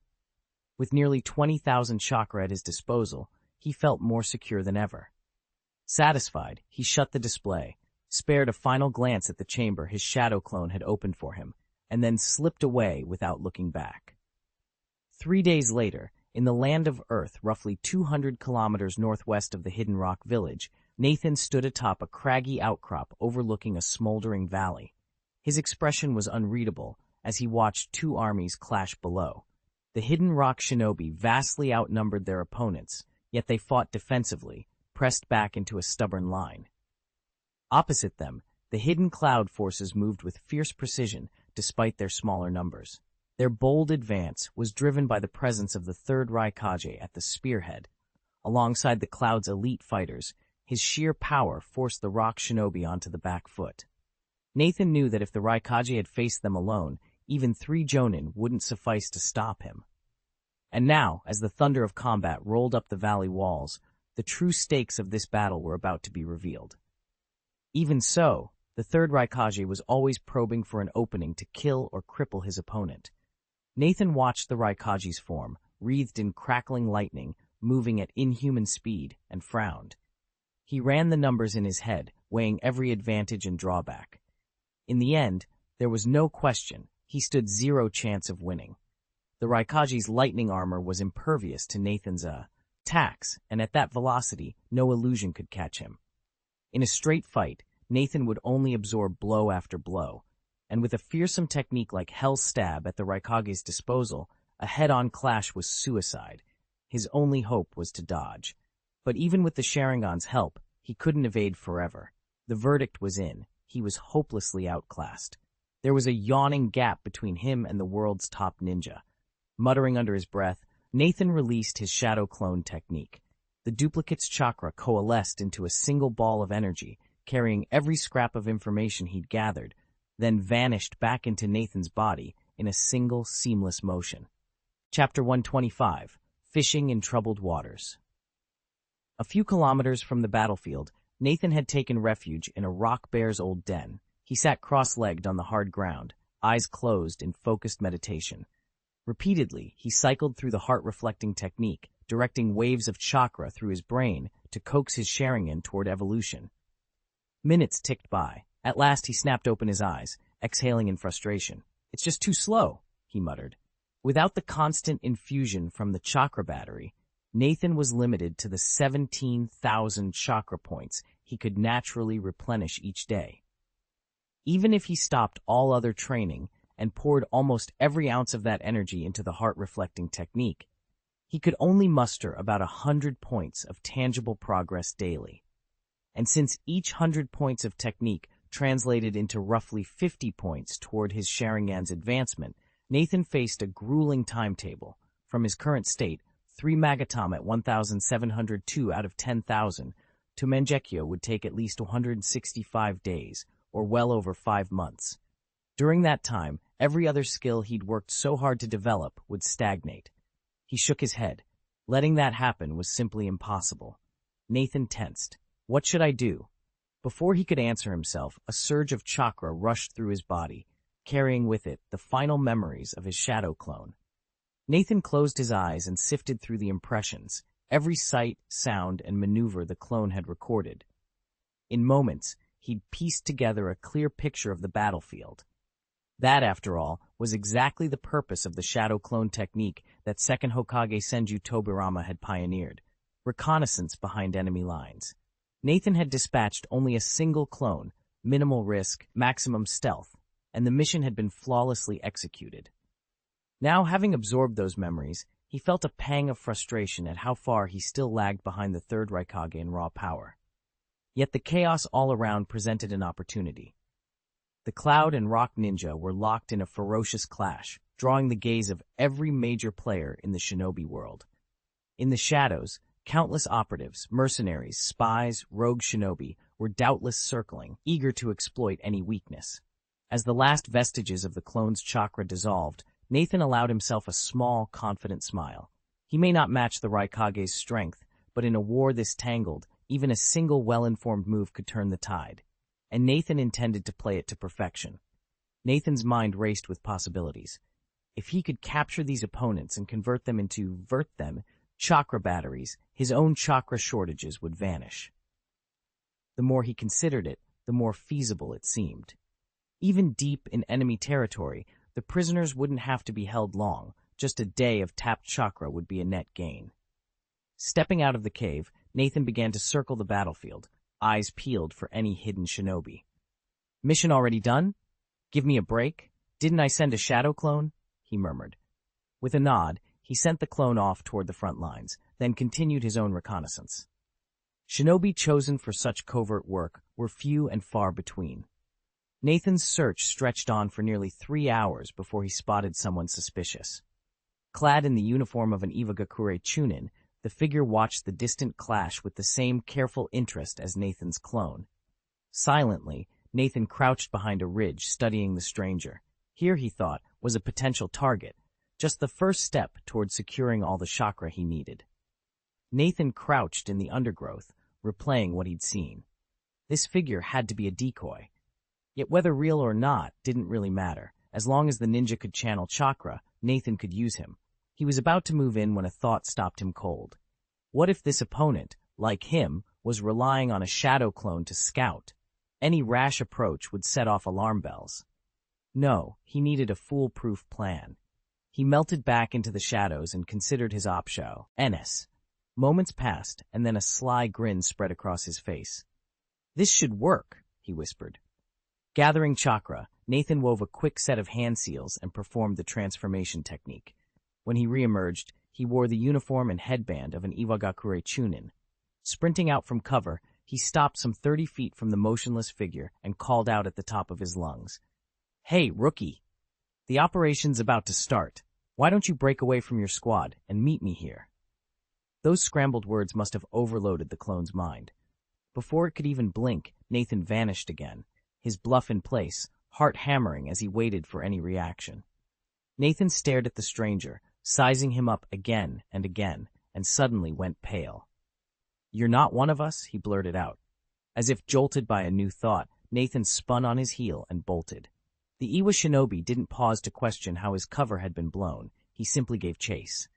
With nearly 20,000 chakra at his disposal, he felt more secure than ever. Satisfied, he shut the display, spared a final glance at the chamber his shadow clone had opened for him, and then slipped away without looking back. 3 days later, in the land of Earth roughly 200 kilometers northwest of the Hidden Rock village, Nathan stood atop a craggy outcrop overlooking a smoldering valley. His expression was unreadable as he watched 2 armies clash below. The Hidden Rock shinobi vastly outnumbered their opponents, yet they fought defensively, pressed back into a stubborn line. Opposite them, the Hidden Cloud forces moved with fierce precision despite their smaller numbers. Their bold advance was driven by the presence of the 3rd Raikage at the spearhead. Alongside the Cloud's elite fighters, his sheer power forced the Rock shinobi onto the back foot. Nathan knew that if the Raikage had faced them alone, even 3 Jonin wouldn't suffice to stop him. And now, as the thunder of combat rolled up the valley walls, the true stakes of this battle were about to be revealed. Even so, the 3rd Raikage was always probing for an opening to kill or cripple his opponent. Nathan watched the Raikage's form, wreathed in crackling lightning, moving at inhuman speed, and frowned. He ran the numbers in his head, weighing every advantage and drawback. In the end, there was no question, he stood 0 chance of winning. The Raikage's lightning armor was impervious to Nathan's attacks, and at that velocity, no illusion could catch him. In a straight fight, Nathan would only absorb blow after blow, and with a fearsome technique like Hell's Stab at the Raikage's disposal, a head-on clash was suicide. His only hope was to dodge. But even with the Sharingan's help, he couldn't evade forever. The verdict was in. He was hopelessly outclassed. There was a yawning gap between him and the world's top ninja. Muttering under his breath, Nathan released his shadow clone technique. The duplicate's chakra coalesced into a single ball of energy, carrying every scrap of information he'd gathered, then vanished back into Nathan's body in a single seamless motion. Chapter 125, Fishing in Troubled Waters. A few kilometers from the battlefield, Nathan had taken refuge in a rock bear's old den. He sat cross-legged on the hard ground, eyes closed in focused meditation. Repeatedly, he cycled through the heart-reflecting technique, directing waves of chakra through his brain to coax his Sharingan toward evolution. Minutes ticked by. At last he snapped open his eyes, exhaling in frustration. "It's just too slow," he muttered. Without the constant infusion from the chakra battery, Nathan was limited to the 17,000 chakra points he could naturally replenish each day. Even if he stopped all other training and poured almost every ounce of that energy into the heart-reflecting technique, he could only muster about 100 points of tangible progress daily. And since each 100 points of technique translated into roughly 50 points toward his Sharingan's advancement, Nathan faced a grueling timetable. From his current state, 3 Magatama at 1,702 out of 10,000, to Mangekyo would take at least 165 days, or well over 5 months. During that time, every other skill he'd worked so hard to develop would stagnate. He shook his head. Letting that happen was simply impossible. Nathan tensed. What should I do? Before he could answer himself, a surge of chakra rushed through his body. carrying with it the final memories of his shadow clone. Nathan closed his eyes and sifted through the impressions, every sight, sound, and maneuver the clone had recorded. In moments, he'd pieced together a clear picture of the battlefield. That, after all, was exactly the purpose of the shadow clone technique that Second Hokage Senju Tobirama had pioneered: reconnaissance behind enemy lines. Nathan had dispatched only a single clone, minimal risk, maximum stealth, and the mission had been flawlessly executed. Now, having absorbed those memories, he felt a pang of frustration at how far he still lagged behind the third Raikage in raw power. Yet the chaos all around presented an opportunity. The Cloud and Rock Ninja were locked in a ferocious clash, drawing the gaze of every major player in the Shinobi world. In the shadows, countless operatives, mercenaries, spies, rogue shinobi were doubtless circling, eager to exploit any weakness. As the last vestiges of the clone's chakra dissolved, Nathan allowed himself a small, confident smile. He may not match the Raikage's strength, but in a war this tangled, even a single well-informed move could turn the tide. And Nathan intended to play it to perfection. Nathan's mind raced with possibilities. If he could capture these opponents and convert them into chakra batteries, his own chakra shortages would vanish. The more he considered it, the more feasible it seemed. Even deep in enemy territory, the prisoners wouldn't have to be held long. Just a day of tapped chakra would be a net gain. Stepping out of the cave, Nathan began to circle the battlefield, eyes peeled for any hidden shinobi. "Mission already done? Give me a break? Didn't I send a shadow clone?" he murmured. With a nod, he sent the clone off toward the front lines, then continued his own reconnaissance. Shinobi chosen for such covert work were few and far between. Nathan's search stretched on for nearly 3 hours before he spotted someone suspicious. Clad in the uniform of an Iwagakure Chunin, the figure watched the distant clash with the same careful interest as Nathan's clone. Silently, Nathan crouched behind a ridge studying the stranger. Here, he thought, was a potential target, just the first step toward securing all the chakra he needed. Nathan crouched in the undergrowth, replaying what he'd seen. This figure had to be a decoy. Yet whether real or not didn't really matter. As long as the ninja could channel chakra, Nathan could use him. He was about to move in when a thought stopped him cold. What if this opponent, like him, was relying on a shadow clone to scout? Any rash approach would set off alarm bells. No, he needed a foolproof plan. He melted back into the shadows and considered his option. Moments passed, and then a sly grin spread across his face. "This should work," he whispered. Gathering chakra, Nathan wove a quick set of hand seals and performed the transformation technique. When he reemerged, he wore the uniform and headband of an Iwagakure Chunin. Sprinting out from cover, he stopped some 30 feet from the motionless figure and called out at the top of his lungs. "Hey, rookie! The operation's about to start. Why don't you break away from your squad and meet me here?" Those scrambled words must have overloaded the clone's mind. Before it could even blink, Nathan vanished again, his bluff in place, heart hammering as he waited for any reaction. Nathan stared at the stranger, sizing him up again, and suddenly went pale. "You're not one of us?" he blurted out. As if jolted by a new thought, Nathan spun on his heel and bolted. The Iwa shinobi didn't pause to question how his cover had been blown. He simply gave chase.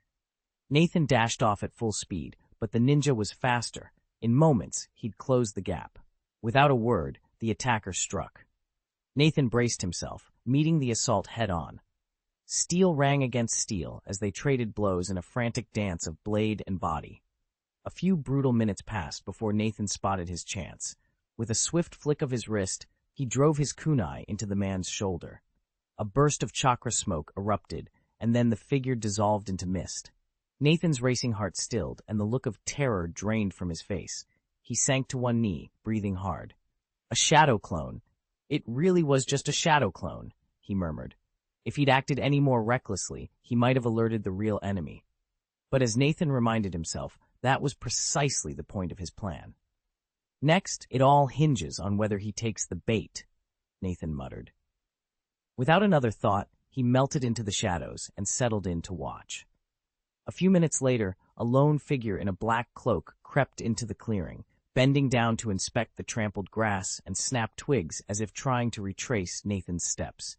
Nathan dashed off at full speed, but the ninja was faster. In moments, he'd closed the gap. Without a word, the attacker struck. Nathan braced himself, meeting the assault head-on. Steel rang against steel as they traded blows in a frantic dance of blade and body. A few brutal minutes passed before Nathan spotted his chance. With a swift flick of his wrist, he drove his kunai into the man's shoulder. A burst of chakra smoke erupted, and then the figure dissolved into mist. Nathan's racing heart stilled, and the look of terror drained from his face. He sank to one knee, breathing hard. "A shadow clone. It really was just a shadow clone," he murmured. If he'd acted any more recklessly, he might have alerted the real enemy. But as Nathan reminded himself, that was precisely the point of his plan. "Next, it all hinges on whether he takes the bait," Nathan muttered. Without another thought, he melted into the shadows and settled in to watch. A few minutes later, a lone figure in a black cloak crept into the clearing, bending down to inspect the trampled grass and snap twigs as if trying to retrace Nathan's steps.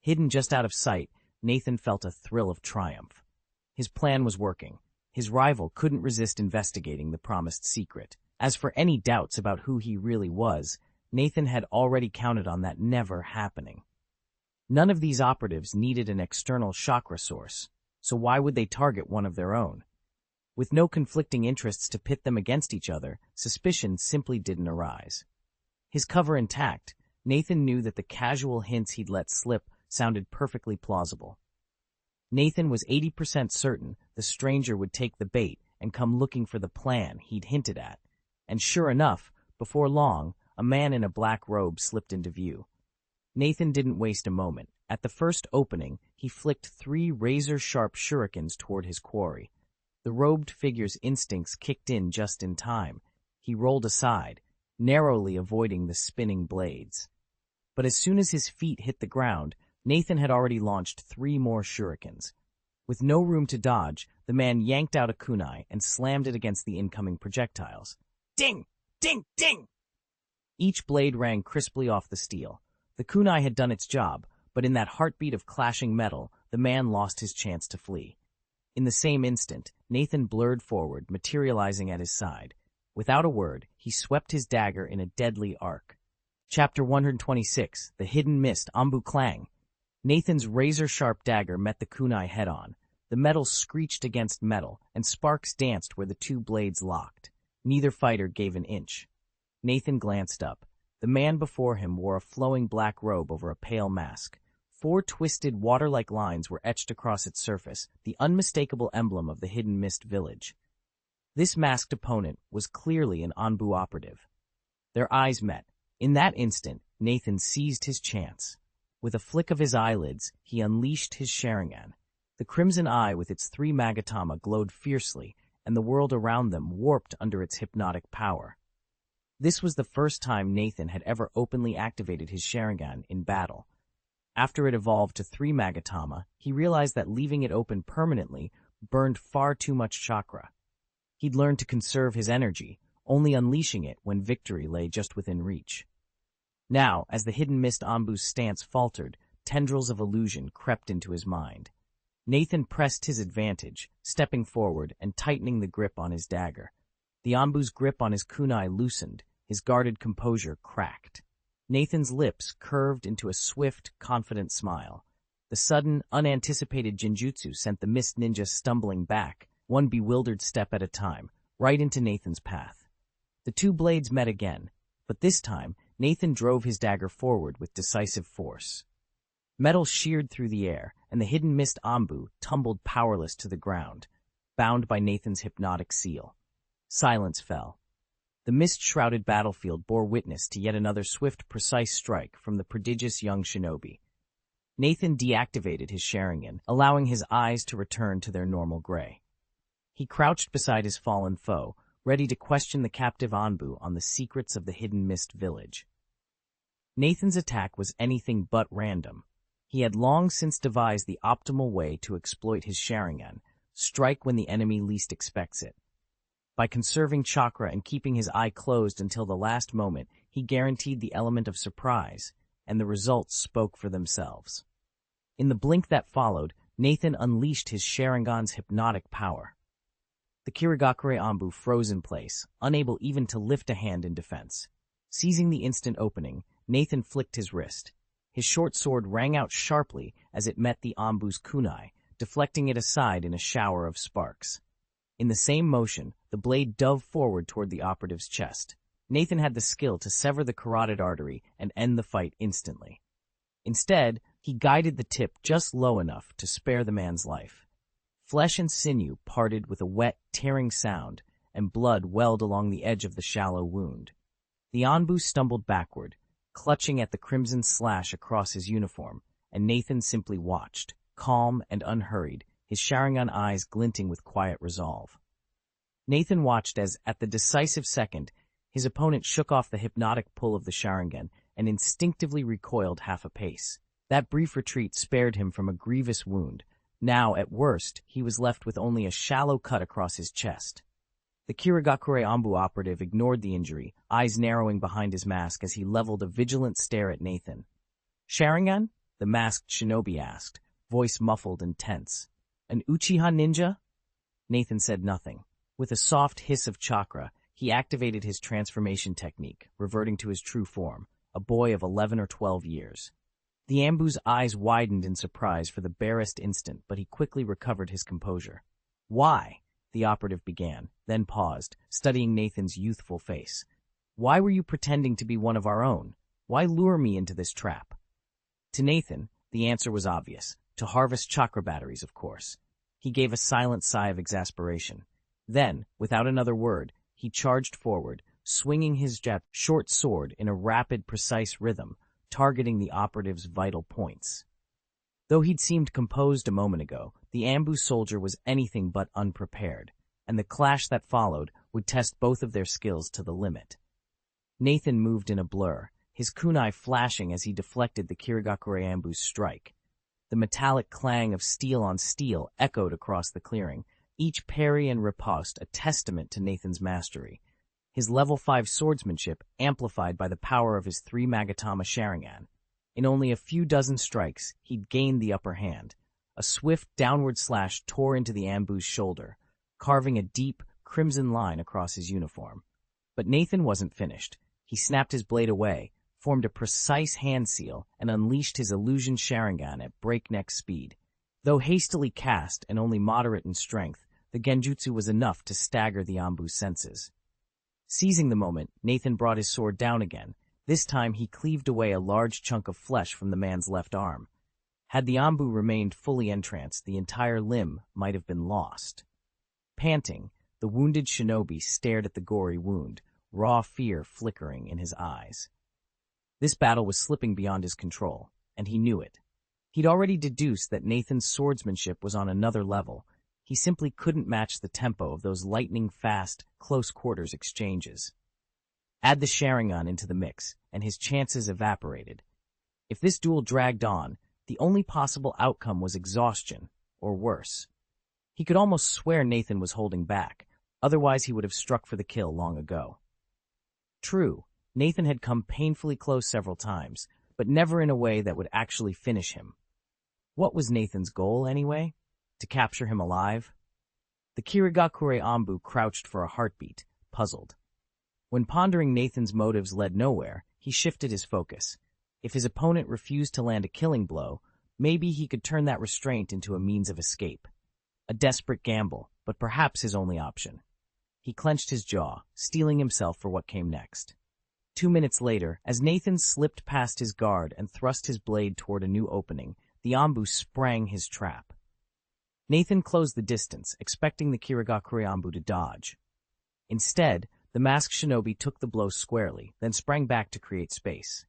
Hidden just out of sight, Nathan felt a thrill of triumph. His plan was working. His rival couldn't resist investigating the promised secret. As for any doubts about who he really was, Nathan had already counted on that never happening. None of these operatives needed an external chakra source, so why would they target one of their own? With no conflicting interests to pit them against each other, suspicion simply didn't arise. His cover intact, Nathan knew that the casual hints he'd let slip sounded perfectly plausible. Nathan was 80% certain the stranger would take the bait and come looking for the plan he'd hinted at. And sure enough, before long, a man in a black robe slipped into view. Nathan didn't waste a moment. At the first opening, he flicked 3 razor-sharp shurikens toward his quarry. The robed figure's instincts kicked in just in time. He rolled aside, narrowly avoiding the spinning blades. But as soon as his feet hit the ground, Nathan had already launched 3 more shurikens. With no room to dodge, the man yanked out a kunai and slammed it against the incoming projectiles. Ding! Ding! Ding! Each blade rang crisply off the steel. The kunai had done its job, but in that heartbeat of clashing metal, the man lost his chance to flee. In the same instant, Nathan blurred forward, materializing at his side. Without a word, he swept his dagger in a deadly arc. Chapter 126, The Hidden Mist, Ambu Clang. Nathan's razor-sharp dagger met the kunai head-on. The metal screeched against metal, and sparks danced where the 2 blades locked. Neither fighter gave an inch. Nathan glanced up. The man before him wore a flowing black robe over a pale mask. 4 twisted, water-like lines were etched across its surface, the unmistakable emblem of the Hidden Mist village. This masked opponent was clearly an Anbu operative. Their eyes met. In that instant, Nathan seized his chance. With a flick of his eyelids, he unleashed his Sharingan. The crimson eye with its 3 magatama glowed fiercely, and the world around them warped under its hypnotic power. This was the first time Nathan had ever openly activated his Sharingan in battle. After it evolved to 3 magatama, he realized that leaving it open permanently burned far too much chakra. He'd learned to conserve his energy, only unleashing it when victory lay just within reach. Now, as the Hidden Mist Ambu's stance faltered, tendrils of illusion crept into his mind. Nathan pressed his advantage, stepping forward and tightening the grip on his dagger. The Ambu's grip on his kunai loosened, his guarded composure cracked. Nathan's lips curved into a swift, confident smile. The sudden, unanticipated genjutsu sent the Mist Ninja stumbling back, one bewildered step at a time, right into Nathan's path. The 2 blades met again, but this time, Nathan drove his dagger forward with decisive force. Metal sheared through the air, and the Hidden Mist Ambu tumbled powerless to the ground, bound by Nathan's hypnotic seal. Silence fell. The mist-shrouded battlefield bore witness to yet another swift, precise strike from the prodigious young shinobi. Nathan deactivated his Sharingan, allowing his eyes to return to their normal gray. He crouched beside his fallen foe, ready to question the captive Anbu on the secrets of the Hidden Mist village. Nathan's attack was anything but random. He had long since devised the optimal way to exploit his Sharingan, strike when the enemy least expects it. By conserving chakra and keeping his eye closed until the last moment, he guaranteed the element of surprise, and the results spoke for themselves. In the blink that followed, Nathan unleashed his Sharingan's hypnotic power. The Kirigakure Anbu froze in place, unable even to lift a hand in defense. Seizing the instant opening, Nathan flicked his wrist. His short sword rang out sharply as it met the Anbu's kunai, deflecting it aside in a shower of sparks. In the same motion, the blade dove forward toward the operative's chest. Nathan had the skill to sever the carotid artery and end the fight instantly. Instead, he guided the tip just low enough to spare the man's life. Flesh and sinew parted with a wet, tearing sound, and blood welled along the edge of the shallow wound. The Anbu stumbled backward, clutching at the crimson slash across his uniform, and Nathan simply watched, calm and unhurried, his Sharingan eyes glinting with quiet resolve. Nathan watched as, at the decisive second, his opponent shook off the hypnotic pull of the Sharingan and instinctively recoiled half a pace. That brief retreat spared him from a grievous wound. Now, at worst, he was left with only a shallow cut across his chest. The Kirigakure Anbu operative ignored the injury, eyes narrowing behind his mask as he leveled a vigilant stare at Nathan. Sharingan? the masked shinobi asked, voice muffled and tense. An Uchiha ninja? Nathan said nothing. With a soft hiss of chakra, he activated his transformation technique, reverting to his true form, a boy of 11 or 12 years. The Ambu's eyes widened in surprise for the barest instant, but he quickly recovered his composure. Why? The operative began, then paused, studying Nathan's youthful face. Why were you pretending to be one of our own? Why lure me into this trap? To Nathan, the answer was obvious. To harvest chakra batteries, of course. He gave a silent sigh of exasperation. Then, without another word, he charged forward, swinging his short sword in a rapid, precise rhythm, targeting the operative's vital points. Though he'd seemed composed a moment ago, the Ambu soldier was anything but unprepared, and the clash that followed would test both of their skills to the limit. Nathan moved in a blur, his kunai flashing as he deflected the Kirigakure Ambu's strike. The metallic clang of steel on steel echoed across the clearing, each parry and riposte a testament to Nathan's mastery. His level 5 swordsmanship amplified by the power of his 3 Magatama Sharingan. In only a few dozen strikes, he'd gained the upper hand. A swift downward slash tore into the Ambu's shoulder, carving a deep, crimson line across his uniform. But Nathan wasn't finished. He snapped his blade away, formed a precise hand seal, and unleashed his illusion Sharingan at breakneck speed. Though hastily cast and only moderate in strength, the genjutsu was enough to stagger the Ambu's senses. Seizing the moment, Nathan brought his sword down again. This time he cleaved away a large chunk of flesh from the man's left arm. Had the Ambu remained fully entranced, the entire limb might have been lost. Panting, the wounded shinobi stared at the gory wound, raw fear flickering in his eyes. This battle was slipping beyond his control, and he knew it. He'd already deduced that Nathan's swordsmanship was on another level. He simply couldn't match the tempo of those lightning-fast, close-quarters exchanges. Add the Sharingan into the mix, and his chances evaporated. If this duel dragged on, the only possible outcome was exhaustion, or worse. He could almost swear Nathan was holding back, otherwise he would have struck for the kill long ago. True, Nathan had come painfully close several times, but never in a way that would actually finish him. What was Nathan's goal, anyway? To capture him alive? The Kirigakure Ambu crouched for a heartbeat, puzzled. When pondering Nathan's motives led nowhere, he shifted his focus. If his opponent refused to land a killing blow, maybe he could turn that restraint into a means of escape. A desperate gamble, but perhaps his only option. He clenched his jaw, steeling himself for what came next. 2 minutes later, as Nathan slipped past his guard and thrust his blade toward a new opening, the Ambu sprang his trap. Nathan closed the distance, expecting the Kirigakure Ambu to dodge. Instead, the masked shinobi took the blow squarely, then sprang back to create space.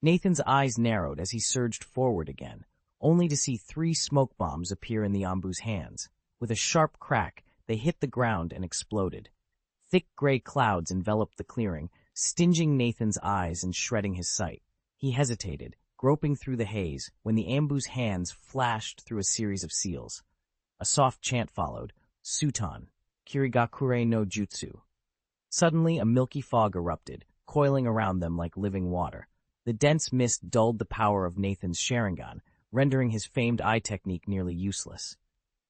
Nathan's eyes narrowed as he surged forward again, only to see 3 smoke bombs appear in the Ambu's hands. With a sharp crack, they hit the ground and exploded. Thick gray clouds enveloped the clearing, stinging Nathan's eyes and shredding his sight. He hesitated, groping through the haze, when the Ambu's hands flashed through a series of seals. A soft chant followed, Sutan, Kirigakure no Jutsu. Suddenly, a milky fog erupted, coiling around them like living water. The dense mist dulled the power of Nathan's Sharingan, rendering his famed eye technique nearly useless.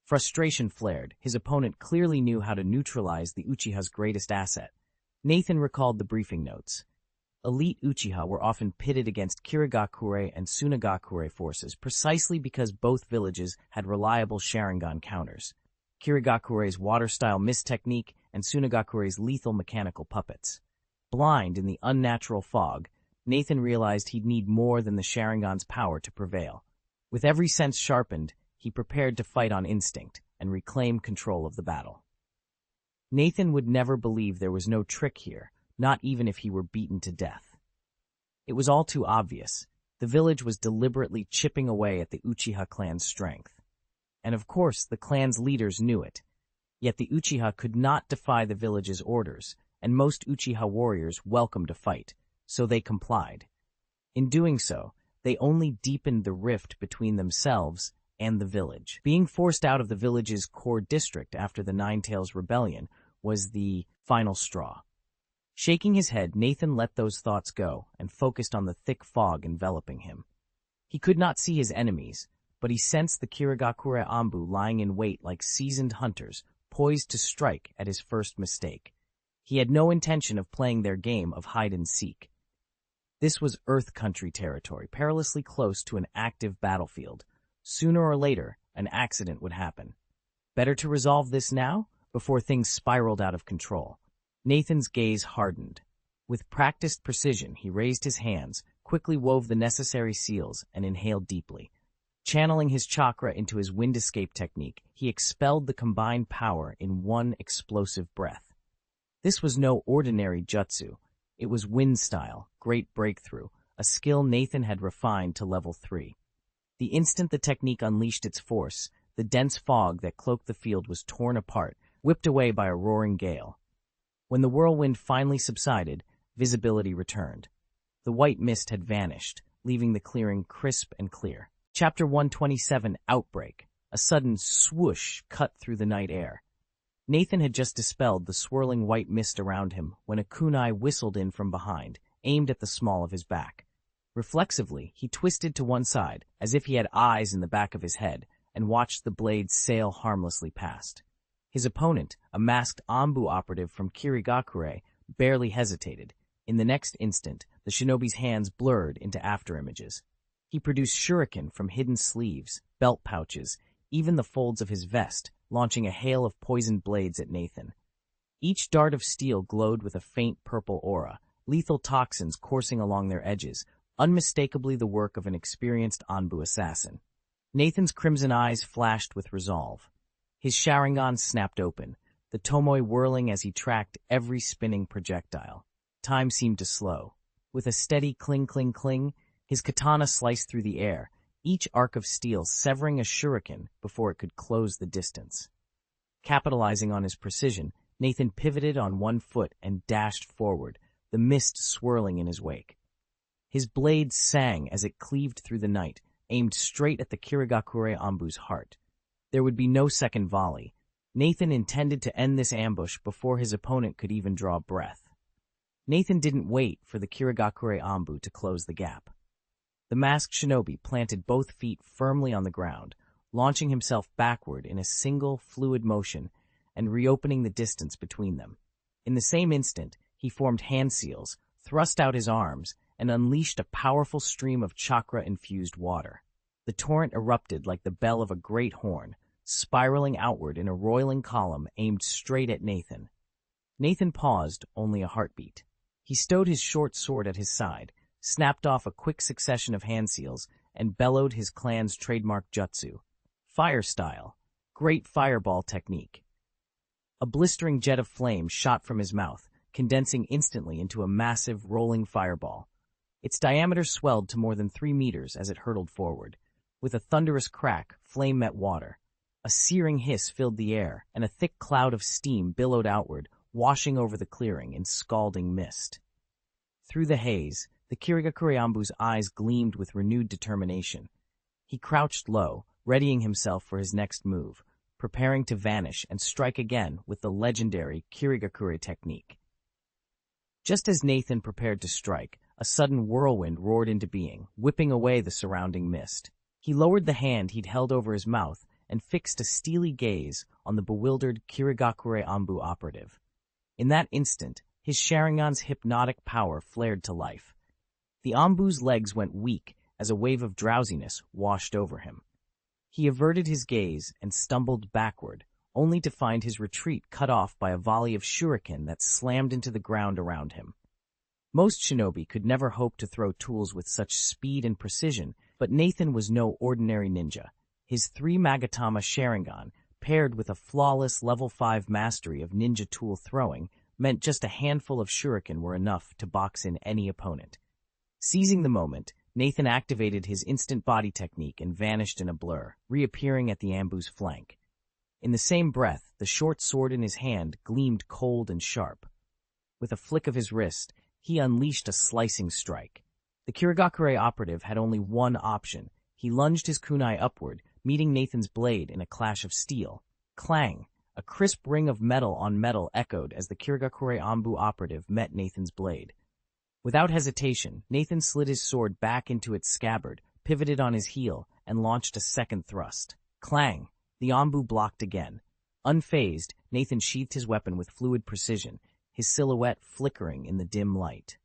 Frustration flared. His opponent clearly knew how to neutralize the Uchiha's greatest asset. Nathan recalled the briefing notes. Elite Uchiha were often pitted against Kirigakure and Tsunagakure forces precisely because both villages had reliable Sharingan counters. Kirigakure's water-style mist technique and Tsunagakure's lethal mechanical puppets. Blind in the unnatural fog, Nathan realized he'd need more than the Sharingan's power to prevail. With every sense sharpened, he prepared to fight on instinct and reclaim control of the battle. Nathan would never believe there was no trick here, not even if he were beaten to death. It was all too obvious. The village was deliberately chipping away at the Uchiha clan's strength. And of course, the clan's leaders knew it. Yet the Uchiha could not defy the village's orders, and most Uchiha warriors welcomed a fight, so they complied. In doing so, they only deepened the rift between themselves and the village. Being forced out of the village's core district after the Ninetales Rebellion was the final straw. Shaking his head, Nathan let those thoughts go and focused on the thick fog enveloping him. He could not see his enemies, but he sensed the Kirigakure Anbu lying in wait like seasoned hunters, poised to strike at his first mistake. He had no intention of playing their game of hide-and-seek. This was Earth Country territory, perilously close to an active battlefield. Sooner or later, an accident would happen. Better to resolve this now, before things spiraled out of control. Nathan's gaze hardened. With practiced precision, he raised his hands, quickly wove the necessary seals, and inhaled deeply. Channeling his chakra into his wind escape technique, he expelled the combined power in one explosive breath. This was no ordinary jutsu. It was wind style, great breakthrough, a skill Nathan had refined to level 3. The instant the technique unleashed its force, the dense fog that cloaked the field was torn apart, whipped away by a roaring gale. When the whirlwind finally subsided, visibility returned. The white mist had vanished, leaving the clearing crisp and clear. Chapter 127, Outbreak. A sudden swoosh cut through the night air. Nathan had just dispelled the swirling white mist around him when a kunai whistled in from behind, aimed at the small of his back. Reflexively, he twisted to one side, as if he had eyes in the back of his head, and watched the blade sail harmlessly past. His opponent, a masked Anbu operative from Kirigakure, barely hesitated. In the next instant, the shinobi's hands blurred into afterimages. He produced shuriken from hidden sleeves, belt pouches, even the folds of his vest, launching a hail of poisoned blades at Nathan. Each dart of steel glowed with a faint purple aura, lethal toxins coursing along their edges, unmistakably the work of an experienced Anbu assassin. Nathan's crimson eyes flashed with resolve. His Sharingan snapped open, the Tomoe whirling as he tracked every spinning projectile. Time seemed to slow. With a steady cling, cling, cling, his katana sliced through the air, each arc of steel severing a shuriken before it could close the distance. Capitalizing on his precision, Nathan pivoted on one foot and dashed forward, the mist swirling in his wake. His blade sang as it cleaved through the night, aimed straight at the Kirigakure Anbu's heart. There would be no second volley. Nathan intended to end this ambush before his opponent could even draw breath. Nathan didn't wait for the Kirigakure Anbu to close the gap. The masked shinobi planted both feet firmly on the ground, launching himself backward in a single, fluid motion and reopening the distance between them. In the same instant, he formed hand seals, thrust out his arms, and unleashed a powerful stream of chakra-infused water. The torrent erupted like the bell of a great horn, spiraling outward in a roiling column aimed straight at Nathan. Nathan paused only a heartbeat. He stowed his short sword at his side, snapped off a quick succession of hand seals, and bellowed his clan's trademark jutsu. Fire style. Great fireball technique. A blistering jet of flame shot from his mouth, condensing instantly into a massive, rolling fireball. Its diameter swelled to more than 3 meters as it hurtled forward. With a thunderous crack, flame met water. A searing hiss filled the air, and a thick cloud of steam billowed outward, washing over the clearing in scalding mist. Through the haze, the Kirigakure Anbu's eyes gleamed with renewed determination. He crouched low, readying himself for his next move, preparing to vanish and strike again with the legendary Kirigakure technique. Just as Nathan prepared to strike, a sudden whirlwind roared into being, whipping away the surrounding mist. He lowered the hand he'd held over his mouth and fixed a steely gaze on the bewildered Kirigakure Anbu operative. In that instant, his Sharingan's hypnotic power flared to life. The Anbu's legs went weak as a wave of drowsiness washed over him. He averted his gaze and stumbled backward, only to find his retreat cut off by a volley of shuriken that slammed into the ground around him. Most shinobi could never hope to throw tools with such speed and precision, but Nathan was no ordinary ninja. His 3 Magatama Sharingan, paired with a flawless level 5 mastery of ninja tool throwing, meant just a handful of shuriken were enough to box in any opponent. Seizing the moment, Nathan activated his instant body technique and vanished in a blur, reappearing at the Anbu's flank. In the same breath, the short sword in his hand gleamed cold and sharp. With a flick of his wrist, he unleashed a slicing strike. The Kirigakure operative had only one option. He lunged his kunai upward, meeting Nathan's blade in a clash of steel. Clang! A crisp ring of metal on metal echoed as the Kirigakure Anbu operative met Nathan's blade. Without hesitation, Nathan slid his sword back into its scabbard, pivoted on his heel, and launched a second thrust. Clang! The Anbu blocked again. Unfazed, Nathan sheathed his weapon with fluid precision, his silhouette flickering in the dim light.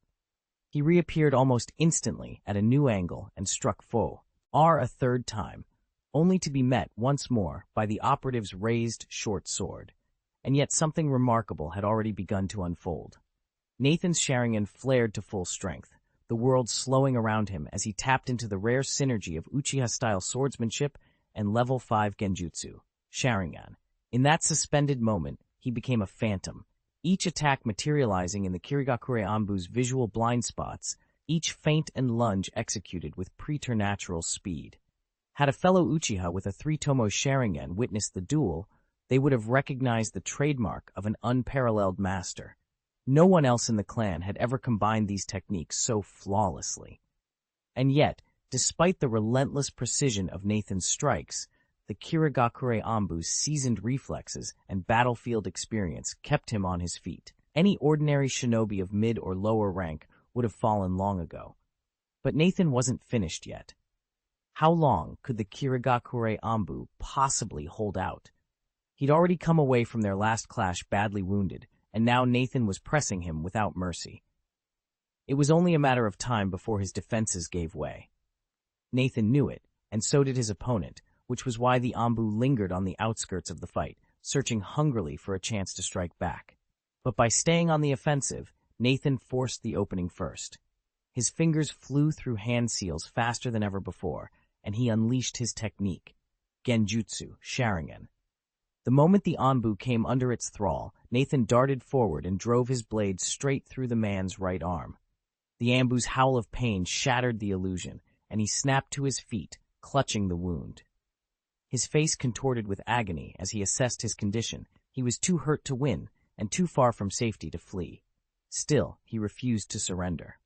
He reappeared almost instantly at a new angle and struck foe, R a third time, only to be met once more by the operative's raised short sword. And yet something remarkable had already begun to unfold. Nathan's Sharingan flared to full strength, the world slowing around him as he tapped into the rare synergy of Uchiha-style swordsmanship and level 5 genjutsu, Sharingan. In that suspended moment, he became a phantom, each attack materializing in the Kirigakure Anbu's visual blind spots, each feint and lunge executed with preternatural speed. Had a fellow Uchiha with a 3-tomo Sharingan witnessed the duel, they would have recognized the trademark of an unparalleled master. No one else in the clan had ever combined these techniques so flawlessly. And yet, despite the relentless precision of Nathan's strikes, the Kirigakure Anbu's seasoned reflexes and battlefield experience kept him on his feet. Any ordinary shinobi of mid or lower rank would have fallen long ago. But Nathan wasn't finished yet. How long could the Kirigakure Anbu possibly hold out? He'd already come away from their last clash badly wounded, and now Nathan was pressing him without mercy. It was only a matter of time before his defenses gave way. Nathan knew it, and so did his opponent, which was why the Anbu lingered on the outskirts of the fight, searching hungrily for a chance to strike back. But by staying on the offensive, Nathan forced the opening first. His fingers flew through hand seals faster than ever before, and he unleashed his technique, Genjutsu, Sharingan. The moment the Anbu came under its thrall, Nathan darted forward and drove his blade straight through the man's right arm. The Anbu's howl of pain shattered the illusion, and he snapped to his feet, clutching the wound. His face contorted with agony as he assessed his condition. He was too hurt to win, and too far from safety to flee. Still, he refused to surrender.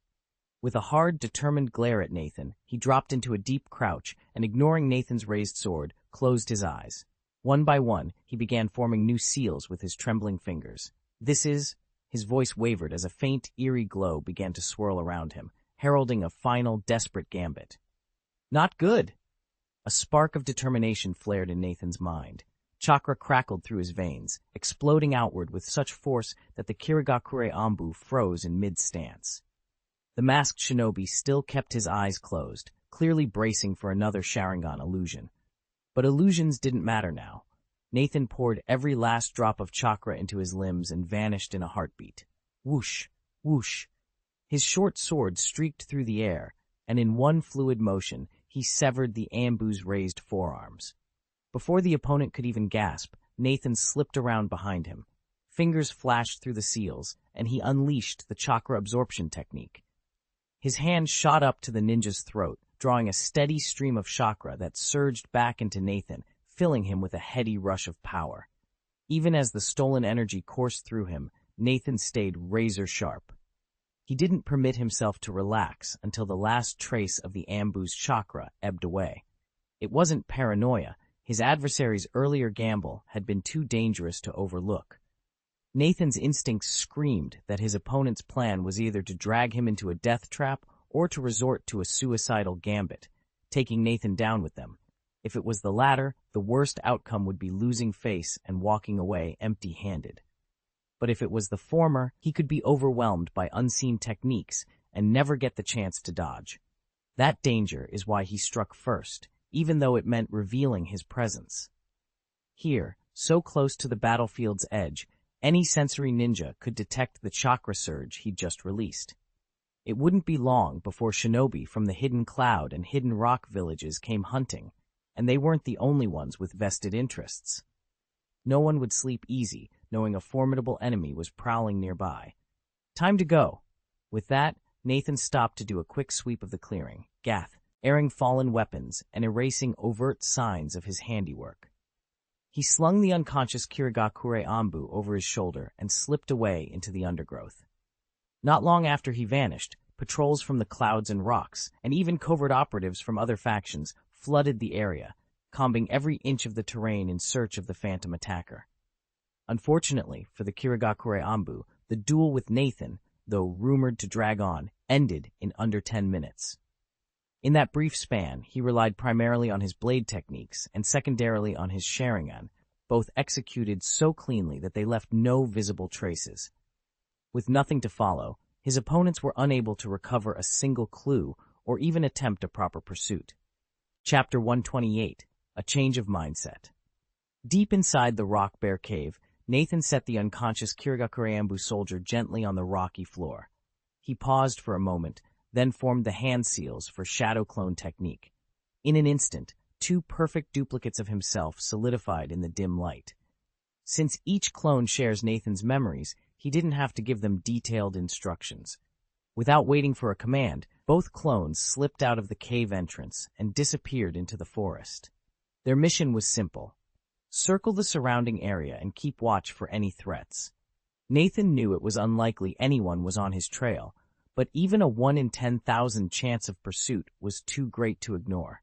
With a hard, determined glare at Nathan, he dropped into a deep crouch and, ignoring Nathan's raised sword, closed his eyes. One by one, he began forming new seals with his trembling fingers. His voice wavered as a faint, eerie glow began to swirl around him, heralding a final, desperate gambit. Not good! A spark of determination flared in Nathan's mind. Chakra crackled through his veins, exploding outward with such force that the Kirigakure Anbu froze in mid-stance. The masked shinobi still kept his eyes closed, clearly bracing for another Sharingan illusion. But illusions didn't matter now. Nathan poured every last drop of chakra into his limbs and vanished in a heartbeat. Whoosh, whoosh. His short sword streaked through the air, and in one fluid motion, he severed the Anbu's raised forearms. Before the opponent could even gasp, Nathan slipped around behind him. Fingers flashed through the seals, and he unleashed the chakra absorption technique. His hand shot up to the ninja's throat, drawing a steady stream of chakra that surged back into Nathan, filling him with a heady rush of power. Even as the stolen energy coursed through him, Nathan stayed razor sharp. He didn't permit himself to relax until the last trace of the Anbu's chakra ebbed away. It wasn't paranoia. His adversary's earlier gamble had been too dangerous to overlook. Nathan's instincts screamed that his opponent's plan was either to drag him into a death trap or to resort to a suicidal gambit, taking Nathan down with them. If it was the latter, the worst outcome would be losing face and walking away empty-handed. But if it was the former, he could be overwhelmed by unseen techniques and never get the chance to dodge. That danger is why he struck first, even though it meant revealing his presence. Here, so close to the battlefield's edge, any sensory ninja could detect the chakra surge he'd just released. It wouldn't be long before shinobi from the Hidden Cloud and Hidden Rock villages came hunting, and they weren't the only ones with vested interests. No one would sleep easy, knowing a formidable enemy was prowling nearby. Time to go. With that, Nathan stopped to do a quick sweep of the clearing, airing fallen weapons and erasing overt signs of his handiwork. He slung the unconscious Kirigakure Anbu over his shoulder and slipped away into the undergrowth. Not long after he vanished, patrols from the clouds and rocks, and even covert operatives from other factions, flooded the area, combing every inch of the terrain in search of the phantom attacker. Unfortunately for the Kirigakure Anbu, the duel with Nathan, though rumored to drag on, ended in under 10 minutes. In that brief span, he relied primarily on his blade techniques and secondarily on his Sharingan, both executed so cleanly that they left no visible traces. With nothing to follow, his opponents were unable to recover a single clue or even attempt a proper pursuit. Chapter 128, A Change of Mindset. Deep inside the rock bear cave, Nathan set the unconscious Kirigakure Ambu soldier gently on the rocky floor. He paused for a moment, then formed the hand seals for shadow clone technique. In an instant, two perfect duplicates of himself solidified in the dim light. Since each clone shares Nathan's memories, he didn't have to give them detailed instructions. Without waiting for a command, both clones slipped out of the cave entrance and disappeared into the forest. Their mission was simple: circle the surrounding area and keep watch for any threats. Nathan knew it was unlikely anyone was on his trail, but even a 1 in 10,000 chance of pursuit was too great to ignore.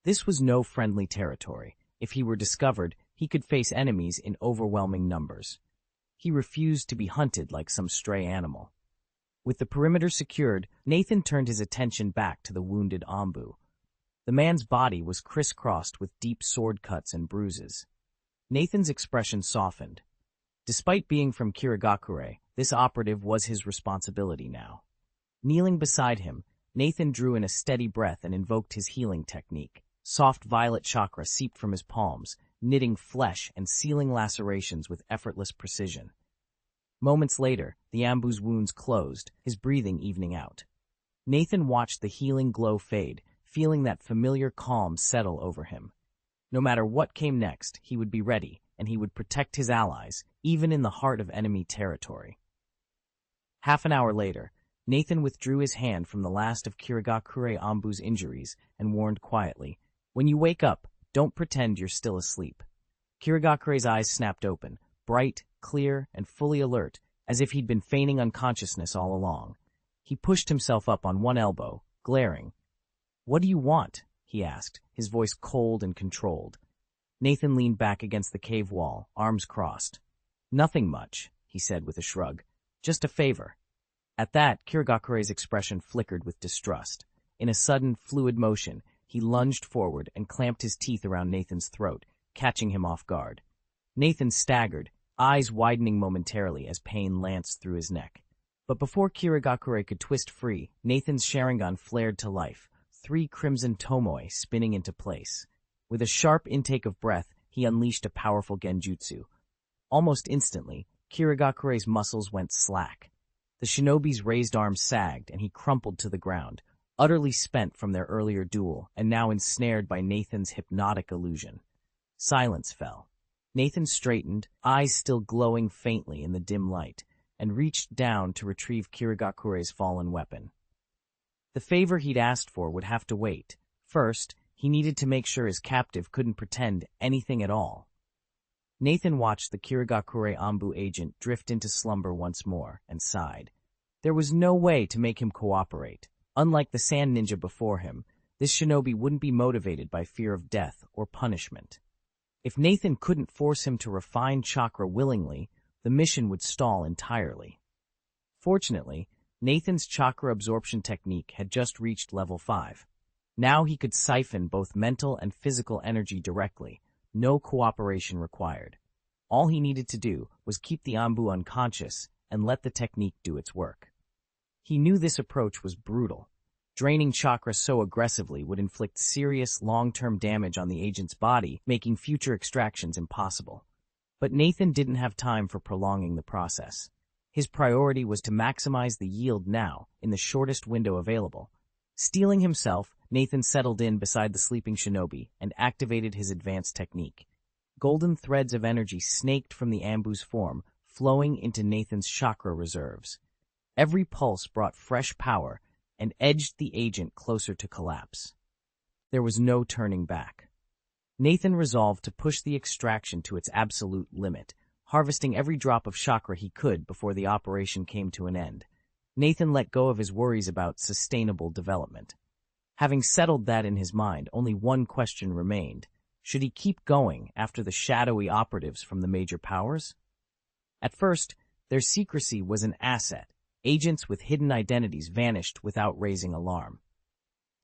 This was no friendly territory. If he were discovered, he could face enemies in overwhelming numbers. He refused to be hunted like some stray animal. With the perimeter secured, Nathan turned his attention back to the wounded Ambu. The man's body was crisscrossed with deep sword cuts and bruises. Nathan's expression softened. Despite being from Kirigakure, this operative was his responsibility now. Kneeling beside him, Nathan drew in a steady breath and invoked his healing technique. Soft violet chakra seeped from his palms, knitting flesh and sealing lacerations with effortless precision. Moments later, the Ambu's wounds closed, his breathing evening out. Nathan watched the healing glow fade, feeling that familiar calm settle over him. No matter what came next, he would be ready, and he would protect his allies, even in the heart of enemy territory. Half an hour later, Nathan withdrew his hand from the last of Kirigakure Ambu's injuries and warned quietly, "When you wake up, don't pretend you're still asleep." Kirigakure's eyes snapped open, bright, clear, and fully alert, as if he'd been feigning unconsciousness all along. He pushed himself up on one elbow, glaring. "What do you want?" he asked, his voice cold and controlled. Nathan leaned back against the cave wall, arms crossed. "Nothing much," he said with a shrug. "Just a favor." At that, Kirigakure's expression flickered with distrust. In a sudden, fluid motion, he lunged forward and clamped his teeth around Nathan's throat, catching him off guard. Nathan staggered, eyes widening momentarily as pain lanced through his neck. But before Kirigakure could twist free, Nathan's Sharingan flared to life, 3 crimson tomoi spinning into place. With a sharp intake of breath, he unleashed a powerful genjutsu. Almost instantly, Kirigakure's muscles went slack. The shinobi's raised arms sagged, and he crumpled to the ground, utterly spent from their earlier duel and now ensnared by Nathan's hypnotic illusion. Silence fell. Nathan straightened, eyes still glowing faintly in the dim light, and reached down to retrieve Kirigakure's fallen weapon. The favor he'd asked for would have to wait. First, he needed to make sure his captive couldn't pretend anything at all. Nathan watched the Kirigakure Ambu agent drift into slumber once more and sighed. There was no way to make him cooperate. Unlike the sand ninja before him, this shinobi wouldn't be motivated by fear of death or punishment. If Nathan couldn't force him to refine chakra willingly, the mission would stall entirely. Fortunately, Nathan's chakra absorption technique had just reached level 5. Now he could siphon both mental and physical energy directly, no cooperation required. All he needed to do was keep the Ambu unconscious and let the technique do its work. He knew this approach was brutal. Draining chakra so aggressively would inflict serious long-term damage on the agent's body, making future extractions impossible. But Nathan didn't have time for prolonging the process. His priority was to maximize the yield now, in the shortest window available. Steeling himself, Nathan settled in beside the sleeping shinobi and activated his advanced technique. Golden threads of energy snaked from the Ambu's form, flowing into Nathan's chakra reserves. Every pulse brought fresh power and edged the agent closer to collapse. There was no turning back. Nathan resolved to push the extraction to its absolute limit, harvesting every drop of chakra he could before the operation came to an end. Nathan let go of his worries about sustainable development. Having settled that in his mind, only one question remained. Should he keep going after the shadowy operatives from the major powers? At first, their secrecy was an asset. Agents with hidden identities vanished without raising alarm.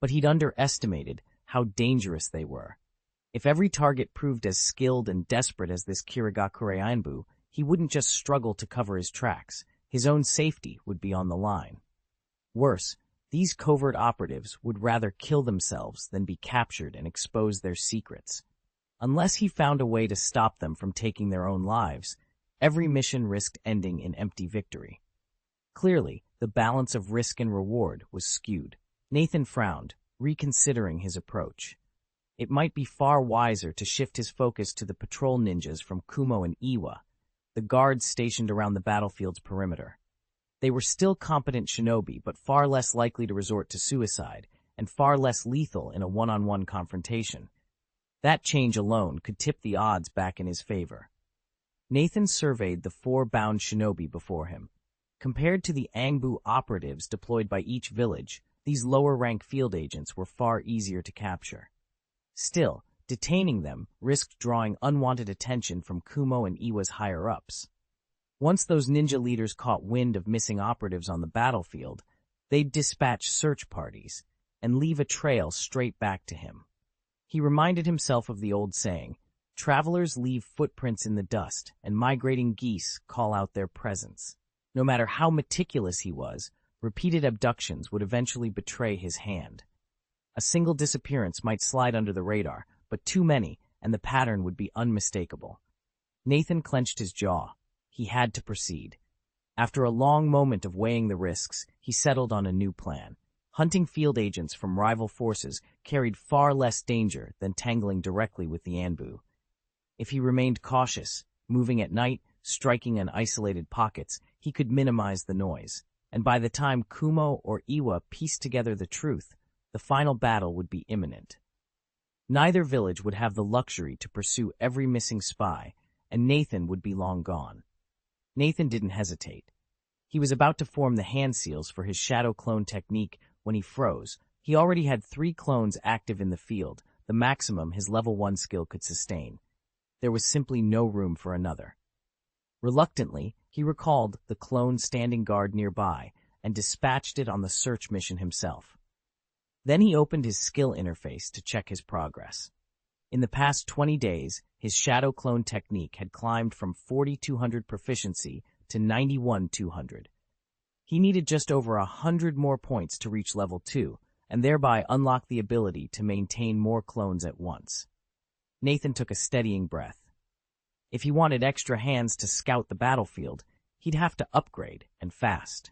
but he'd underestimated how dangerous they were. If every target proved as skilled and desperate as this Kirigakure Ainbu, he wouldn't just struggle to cover his tracks, his own safety would be on the line. Worse, these covert operatives would rather kill themselves than be captured and expose their secrets. Unless he found a way to stop them from taking their own lives, every mission risked ending in empty victory. Clearly, the balance of risk and reward was skewed. Nathan frowned, reconsidering his approach. It might be far wiser to shift his focus to the patrol ninjas from Kumo and Iwa, the guards stationed around the battlefield's perimeter. They were still competent shinobi, but far less likely to resort to suicide, and far less lethal in a one-on-one confrontation. That change alone could tip the odds back in his favor. Nathan surveyed the 4 bound shinobi before him. Compared to the Angbu operatives deployed by each village, these lower-rank field agents were far easier to capture. Still, detaining them risked drawing unwanted attention from Kumo and Iwa's higher-ups. Once those ninja leaders caught wind of missing operatives on the battlefield, they'd dispatch search parties and leave a trail straight back to him. He reminded himself of the old saying, "Travelers leave footprints in the dust, and migrating geese call out their presence." No matter how meticulous he was, repeated abductions would eventually betray his hand. A single disappearance might slide under the radar, but too many, and the pattern would be unmistakable. Nathan clenched his jaw. He had to proceed. After a long moment of weighing the risks, he settled on a new plan. Hunting field agents from rival forces carried far less danger than tangling directly with the Anbu. If he remained cautious, moving at night, striking in isolated pockets, he could minimize the noise. And by the time Kumo or Iwa pieced together the truth, the final battle would be imminent. Neither village would have the luxury to pursue every missing spy, and Nathan would be long gone. Nathan didn't hesitate. He was about to form the hand seals for his shadow clone technique when he froze. He already had 3 clones active in the field, the maximum his level 1 skill could sustain. There was simply no room for another. Reluctantly, he recalled the clone standing guard nearby and dispatched it on the search mission himself. Then he opened his skill interface to check his progress. In the past 20 days, his shadow clone technique had climbed from 4,200 proficiency to 91,200. He needed just over 100 more points to reach level 2, and thereby unlock the ability to maintain more clones at once. Nathan took a steadying breath. If he wanted extra hands to scout the battlefield, he'd have to upgrade, and fast.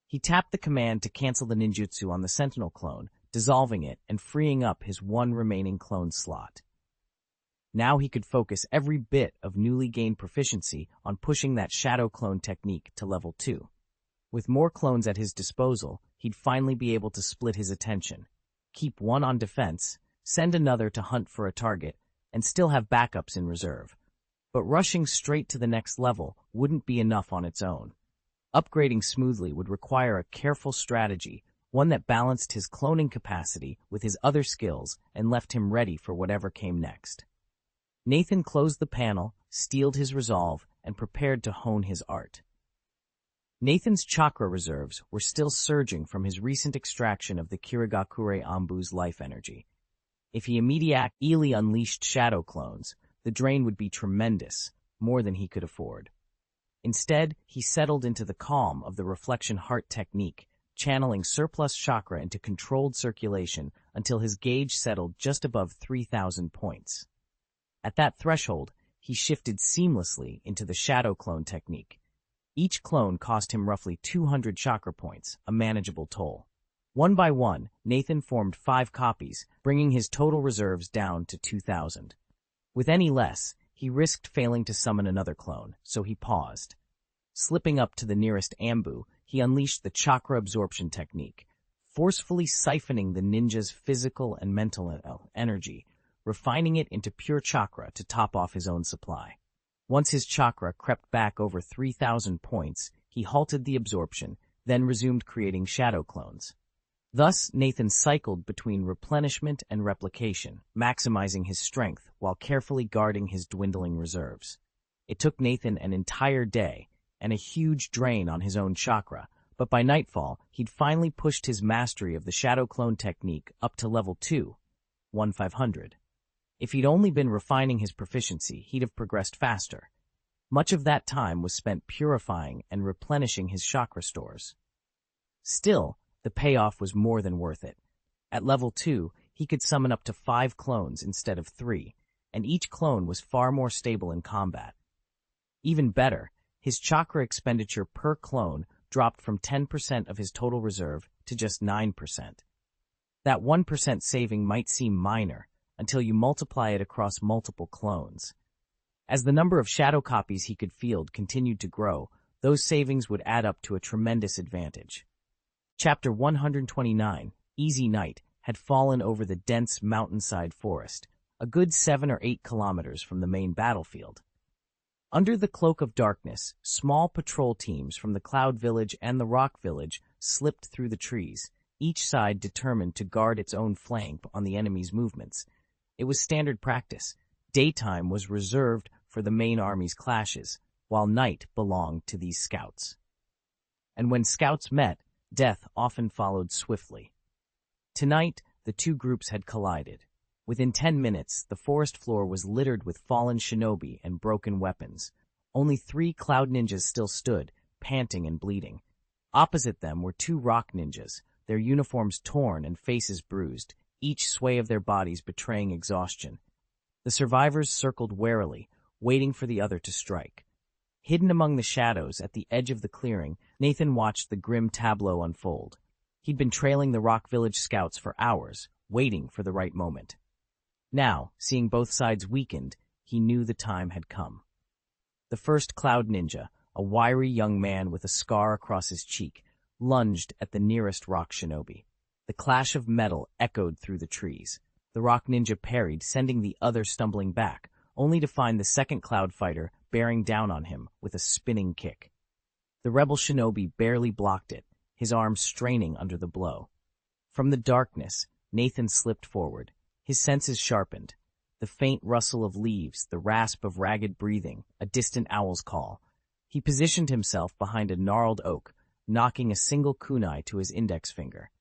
He tapped the command to cancel the ninjutsu on the Sentinel clone, dissolving it and freeing up his 1 remaining clone slot. Now he could focus every bit of newly gained proficiency on pushing that shadow clone technique to level 2. With more clones at his disposal, he'd finally be able to split his attention, keep 1 on defense, send another to hunt for a target, and still have backups in reserve. But rushing straight to the next level wouldn't be enough on its own. Upgrading smoothly would require a careful strategy, one that balanced his cloning capacity with his other skills and left him ready for whatever came next. Nathan closed the panel, steeled his resolve, and prepared to hone his art. Nathan's chakra reserves were still surging from his recent extraction of the Kirigakure Anbu's life energy. If he immediately unleashed shadow clones, the drain would be tremendous, more than he could afford. Instead, he settled into the calm of the reflection heart technique, channeling surplus chakra into controlled circulation until his gauge settled just above 3,000 points. At that threshold, he shifted seamlessly into the shadow clone technique. Each clone cost him roughly 200 chakra points, a manageable toll. One by one, Nathan formed 5 copies, bringing his total reserves down to 2,000. With any less, he risked failing to summon another clone, so he paused. Slipping up to the nearest Anbu, he unleashed the chakra absorption technique, forcefully siphoning the ninja's physical and mental energy, refining it into pure chakra to top off his own supply. Once his chakra crept back over 3,000 points, he halted the absorption, then resumed creating shadow clones. Thus, Nathan cycled between replenishment and replication, maximizing his strength while carefully guarding his dwindling reserves. It took Nathan an entire day and a huge drain on his own chakra, But by nightfall, he'd finally pushed his mastery of the shadow clone technique up to level 2, 1/500. If he'd only been refining his proficiency, he'd have progressed faster. Much of that time was spent purifying and replenishing his chakra stores. Still, the payoff was more than worth it. At level 2, he could summon up to 5 clones instead of 3, and each clone was far more stable in combat. Even better, his chakra expenditure per clone dropped from 10% of his total reserve to just 9%. That 1% saving might seem minor until you multiply it across multiple clones. As the number of shadow copies he could field continued to grow, those savings would add up to a tremendous advantage. Chapter 129, Easy Night, had fallen over the dense mountainside forest, a good 7 or 8 kilometers from the main battlefield. Under the cloak of darkness, small patrol teams from the Cloud Village and the Rock Village slipped through the trees, each side determined to guard its own flank on the enemy's movements. It was standard practice. Daytime was reserved for the main army's clashes, while night belonged to these scouts. And when scouts met, death often followed swiftly. Tonight, the two groups had collided. Within 10 minutes, the forest floor was littered with fallen shinobi and broken weapons. Only 3 cloud ninjas still stood, panting and bleeding. Opposite them were 2 rock ninjas, their uniforms torn and faces bruised, each sway of their bodies betraying exhaustion. The survivors circled warily, waiting for the other to strike. Hidden among the shadows at the edge of the clearing, Nathan watched the grim tableau unfold. He'd been trailing the Rock Village scouts for hours, waiting for the right moment. Now, seeing both sides weakened, he knew the time had come. The first Cloud Ninja, a wiry young man with a scar across his cheek, lunged at the nearest rock shinobi. The clash of metal echoed through the trees. The rock ninja parried, sending the other stumbling back, only to find the second Cloud fighter bearing down on him with a spinning kick. The rebel shinobi barely blocked it, his arms straining under the blow. From the darkness, Nathan slipped forward. His senses sharpened. The faint rustle of leaves, the rasp of ragged breathing, a distant owl's call. He positioned himself behind a gnarled oak, knocking a single kunai to his index finger.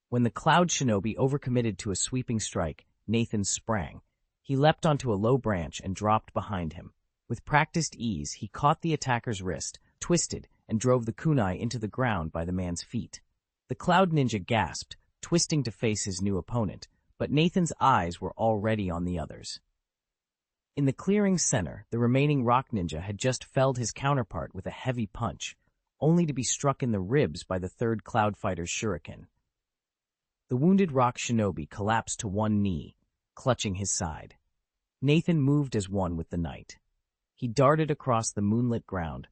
When the Cloud shinobi overcommitted to a sweeping strike, Nathan sprang. He leapt onto a low branch and dropped behind him. With practiced ease, he caught the attacker's wrist, twisted, and drove the kunai into the ground by the man's feet. The Cloud ninja gasped, twisting to face his new opponent, but Nathan's eyes were already on the others. In the clearing's center, the remaining rock ninja had just felled his counterpart with a heavy punch, only to be struck in the ribs by the third Cloud fighter's shuriken. The wounded rock shinobi collapsed to one knee, clutching his side. Nathan moved as one with the night. He darted across the moonlit ground,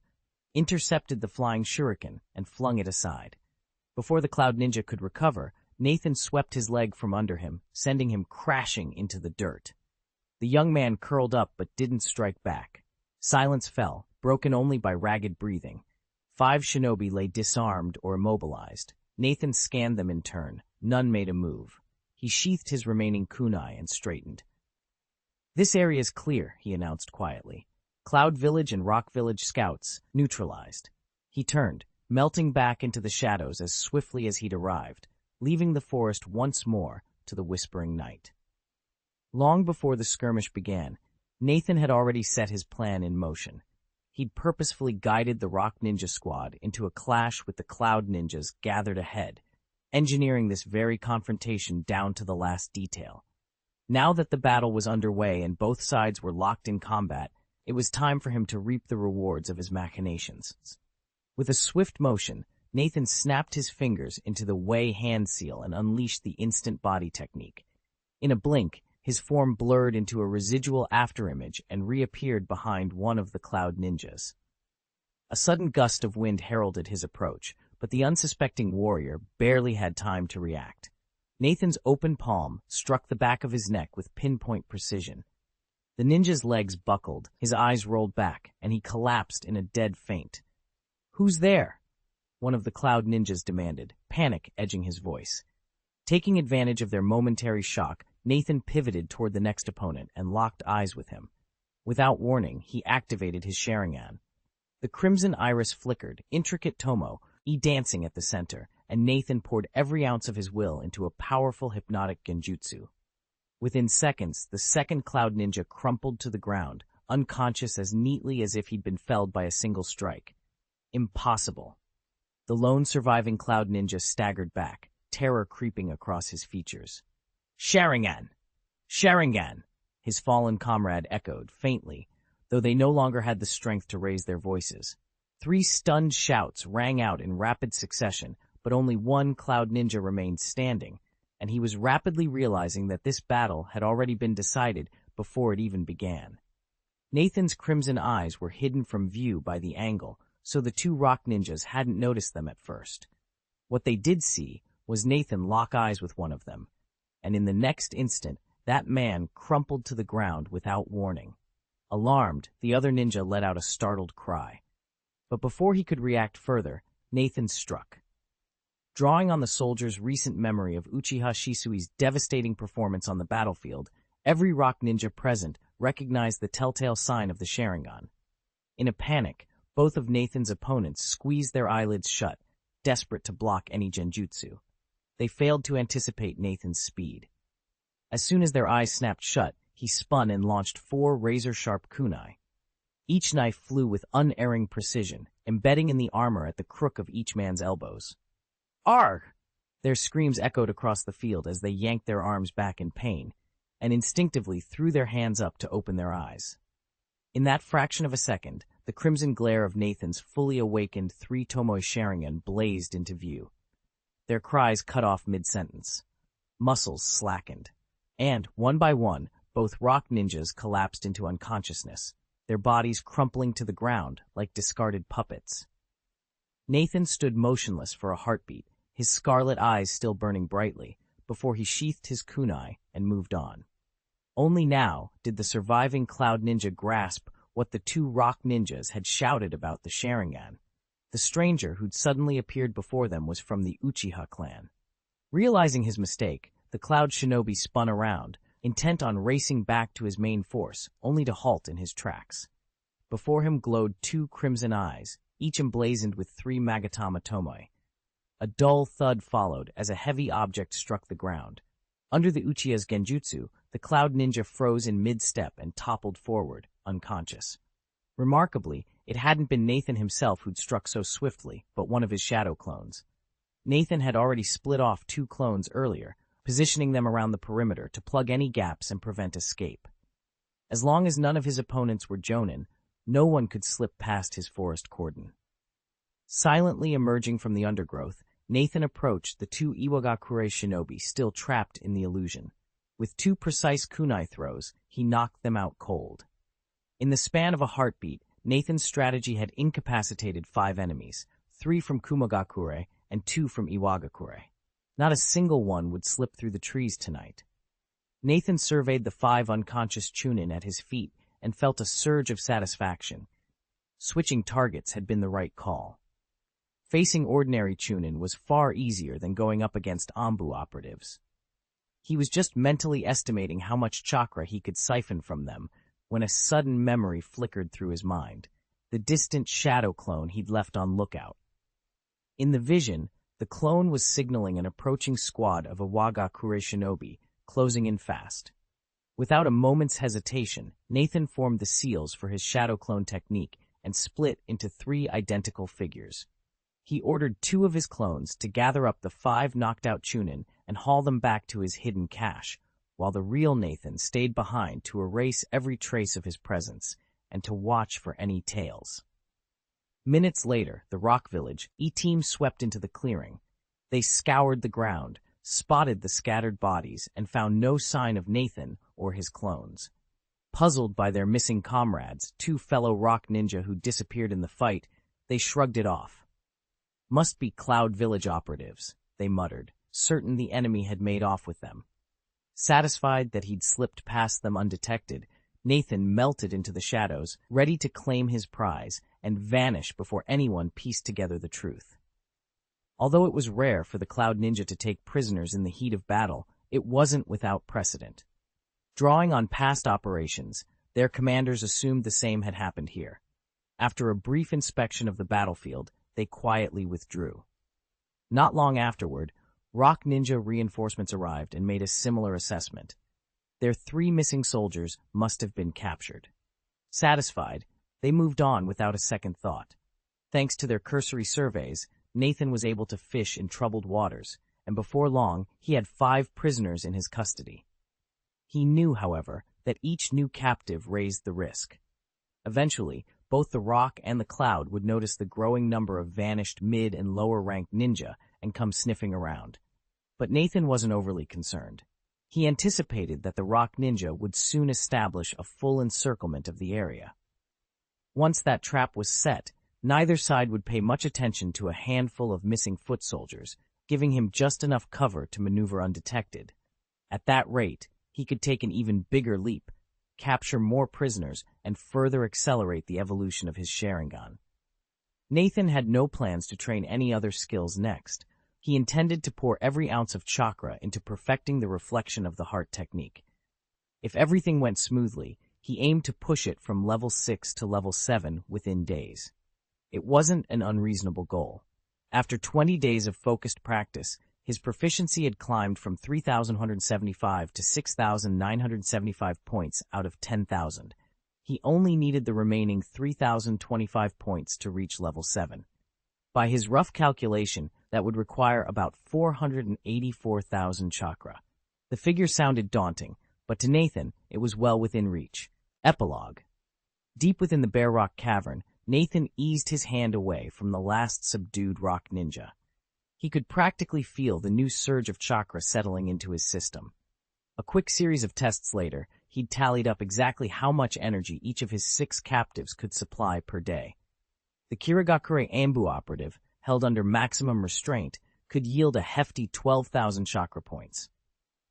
intercepted the flying shuriken, and flung it aside. Before the Cloud ninja could recover, Nathan swept his leg from under him, sending him crashing into the dirt. The young man curled up but didn't strike back. Silence fell, broken only by ragged breathing. 5 shinobi lay disarmed or immobilized. Nathan scanned them in turn. None made a move. He sheathed his remaining kunai and straightened. "This area is clear," he announced quietly. "Cloud Village and Rock Village scouts neutralized." He turned, melting back into the shadows as swiftly as he'd arrived, leaving the forest once more to the whispering night. Long before the skirmish began, Nathan had already set his plan in motion. He'd purposefully guided the Rock Ninja squad into a clash with the Cloud Ninjas gathered ahead, engineering this very confrontation down to the last detail. Now that the battle was underway and both sides were locked in combat, it was time for him to reap the rewards of his machinations. With a swift motion, Nathan snapped his fingers into the Wei hand seal and unleashed the instant body technique. In a blink, his form blurred into a residual afterimage and reappeared behind one of the Cloud ninjas. A sudden gust of wind heralded his approach, but the unsuspecting warrior barely had time to react. Nathan's open palm struck the back of his neck with pinpoint precision. The ninja's legs buckled, his eyes rolled back, and he collapsed in a dead faint. "Who's there?" one of the Cloud ninjas demanded, panic edging his voice. Taking advantage of their momentary shock, Nathan pivoted toward the next opponent and locked eyes with him. Without warning, he activated his Sharingan. The crimson iris flickered, intricate tomo, dancing at the center, and Nathan poured every ounce of his will into a powerful hypnotic genjutsu. Within seconds, the second Cloud Ninja crumpled to the ground, unconscious as neatly as if he'd been felled by a single strike. Impossible. The lone surviving Cloud Ninja staggered back, terror creeping across his features. Sharingan! Sharingan! His fallen comrade echoed, faintly, though they no longer had the strength to raise their voices. 3 stunned shouts rang out in rapid succession, but only one Cloud Ninja remained standing, and he was rapidly realizing that this battle had already been decided before it even began. Nathan's crimson eyes were hidden from view by the angle, so the 2 rock ninjas hadn't noticed them at first. What they did see was Nathan lock eyes with one of them, and in the next instant, that man crumpled to the ground without warning. Alarmed, the other ninja let out a startled cry. But before he could react further, Nathan struck. Drawing on the soldier's recent memory of Uchiha Shisui's devastating performance on the battlefield, every rock ninja present recognized the telltale sign of the Sharingan. In a panic, both of Nathan's opponents squeezed their eyelids shut, desperate to block any genjutsu. They failed to anticipate Nathan's speed. As soon as their eyes snapped shut, he spun and launched 4 razor-sharp kunai. Each knife flew with unerring precision, embedding in the armor at the crook of each man's elbows. Arg! Their screams echoed across the field as they yanked their arms back in pain, and instinctively threw their hands up to open their eyes. In that fraction of a second, the crimson glare of Nathan's fully awakened 3 Tomoe Sharingan blazed into view. Their cries cut off mid-sentence. Muscles slackened, and, one by one, both rock ninjas collapsed into unconsciousness, their bodies crumpling to the ground like discarded puppets. Nathan stood motionless for a heartbeat, his scarlet eyes still burning brightly, before he sheathed his kunai and moved on. Only now did the surviving Cloud Ninja grasp what the 2 rock ninjas had shouted about the Sharingan. The stranger who'd suddenly appeared before them was from the Uchiha clan. Realizing his mistake, the Cloud Shinobi spun around, intent on racing back to his main force, only to halt in his tracks. Before him glowed 2 crimson eyes, each emblazoned with 3 Magatama Tomoe. A dull thud followed as a heavy object struck the ground. Under the Uchiha's genjutsu, the Cloud Ninja froze in mid-step and toppled forward, unconscious. Remarkably, it hadn't been Nathan himself who'd struck so swiftly, but one of his shadow clones. Nathan had already split off 2 clones earlier, positioning them around the perimeter to plug any gaps and prevent escape. As long as none of his opponents were Jonin, no one could slip past his forest cordon. Silently emerging from the undergrowth, Nathan approached the 2 Iwagakure shinobi still trapped in the illusion. With 2 precise kunai throws, he knocked them out cold. In the span of a heartbeat, Nathan's strategy had incapacitated 5 enemies, 3 from Kumogakure and 2 from Iwagakure. Not a single one would slip through the trees tonight. Nathan surveyed the 5 unconscious Chunin at his feet and felt a surge of satisfaction. Switching targets had been the right call. Facing ordinary Chunin was far easier than going up against Anbu operatives. He was just mentally estimating how much chakra he could siphon from them when a sudden memory flickered through his mind, the distant shadow clone he'd left on lookout. In the vision, the clone was signaling an approaching squad of Iwagakure shinobi, closing in fast. Without a moment's hesitation, Nathan formed the seals for his shadow clone technique and split into 3 identical figures. He ordered 2 of his clones to gather up the 5 knocked-out Chunin and haul them back to his hidden cache, while the real Nathan stayed behind to erase every trace of his presence and to watch for any tails. Minutes later, the rock village, E-team swept into the clearing. They scoured the ground, spotted the scattered bodies, and found no sign of Nathan or his clones. Puzzled by their missing comrades, 2 fellow rock ninja who disappeared in the fight, they shrugged it off. Must be Cloud Village operatives, they muttered, certain the enemy had made off with them. Satisfied that he'd slipped past them undetected, Nathan melted into the shadows, ready to claim his prize and vanish before anyone pieced together the truth. Although it was rare for the Cloud Ninja to take prisoners in the heat of battle, it wasn't without precedent. Drawing on past operations, their commanders assumed the same had happened here. After a brief inspection of the battlefield, they quietly withdrew. Not long afterward, Rock Ninja reinforcements arrived and made a similar assessment. Their 3 missing soldiers must have been captured. Satisfied, they moved on without a second thought. Thanks to their cursory surveys, Nathan was able to fish in troubled waters, and before long, he had 5 prisoners in his custody. He knew, however, that each new captive raised the risk. Eventually, both the Rock and the Cloud would notice the growing number of vanished mid- and lower-ranked ninja and come sniffing around. But Nathan wasn't overly concerned. He anticipated that the Rock Ninja would soon establish a full encirclement of the area. Once that trap was set, neither side would pay much attention to a handful of missing foot soldiers, giving him just enough cover to maneuver undetected. At that rate, he could take an even bigger leap, capture more prisoners, and further accelerate the evolution of his Sharingan. Nathan had no plans to train any other skills next. He intended to pour every ounce of chakra into perfecting the reflection of the heart technique. If everything went smoothly, he aimed to push it from level 6 to level 7 within days. It wasn't an unreasonable goal. After 20 days of focused practice, his proficiency had climbed from 3,175 to 6,975 points out of 10,000. He only needed the remaining 3,025 points to reach level 7. By his rough calculation, that would require about 484,000 chakra. The figure sounded daunting, but to Nathan, it was well within reach. Epilogue. Deep within the Bear Rock Cavern, Nathan eased his hand away from the last subdued rock ninja. He could practically feel the new surge of chakra settling into his system. A quick series of tests later, he'd tallied up exactly how much energy each of his 6 captives could supply per day. The Kirigakure Ambu operative, held under maximum restraint, could yield a hefty 12,000 chakra points.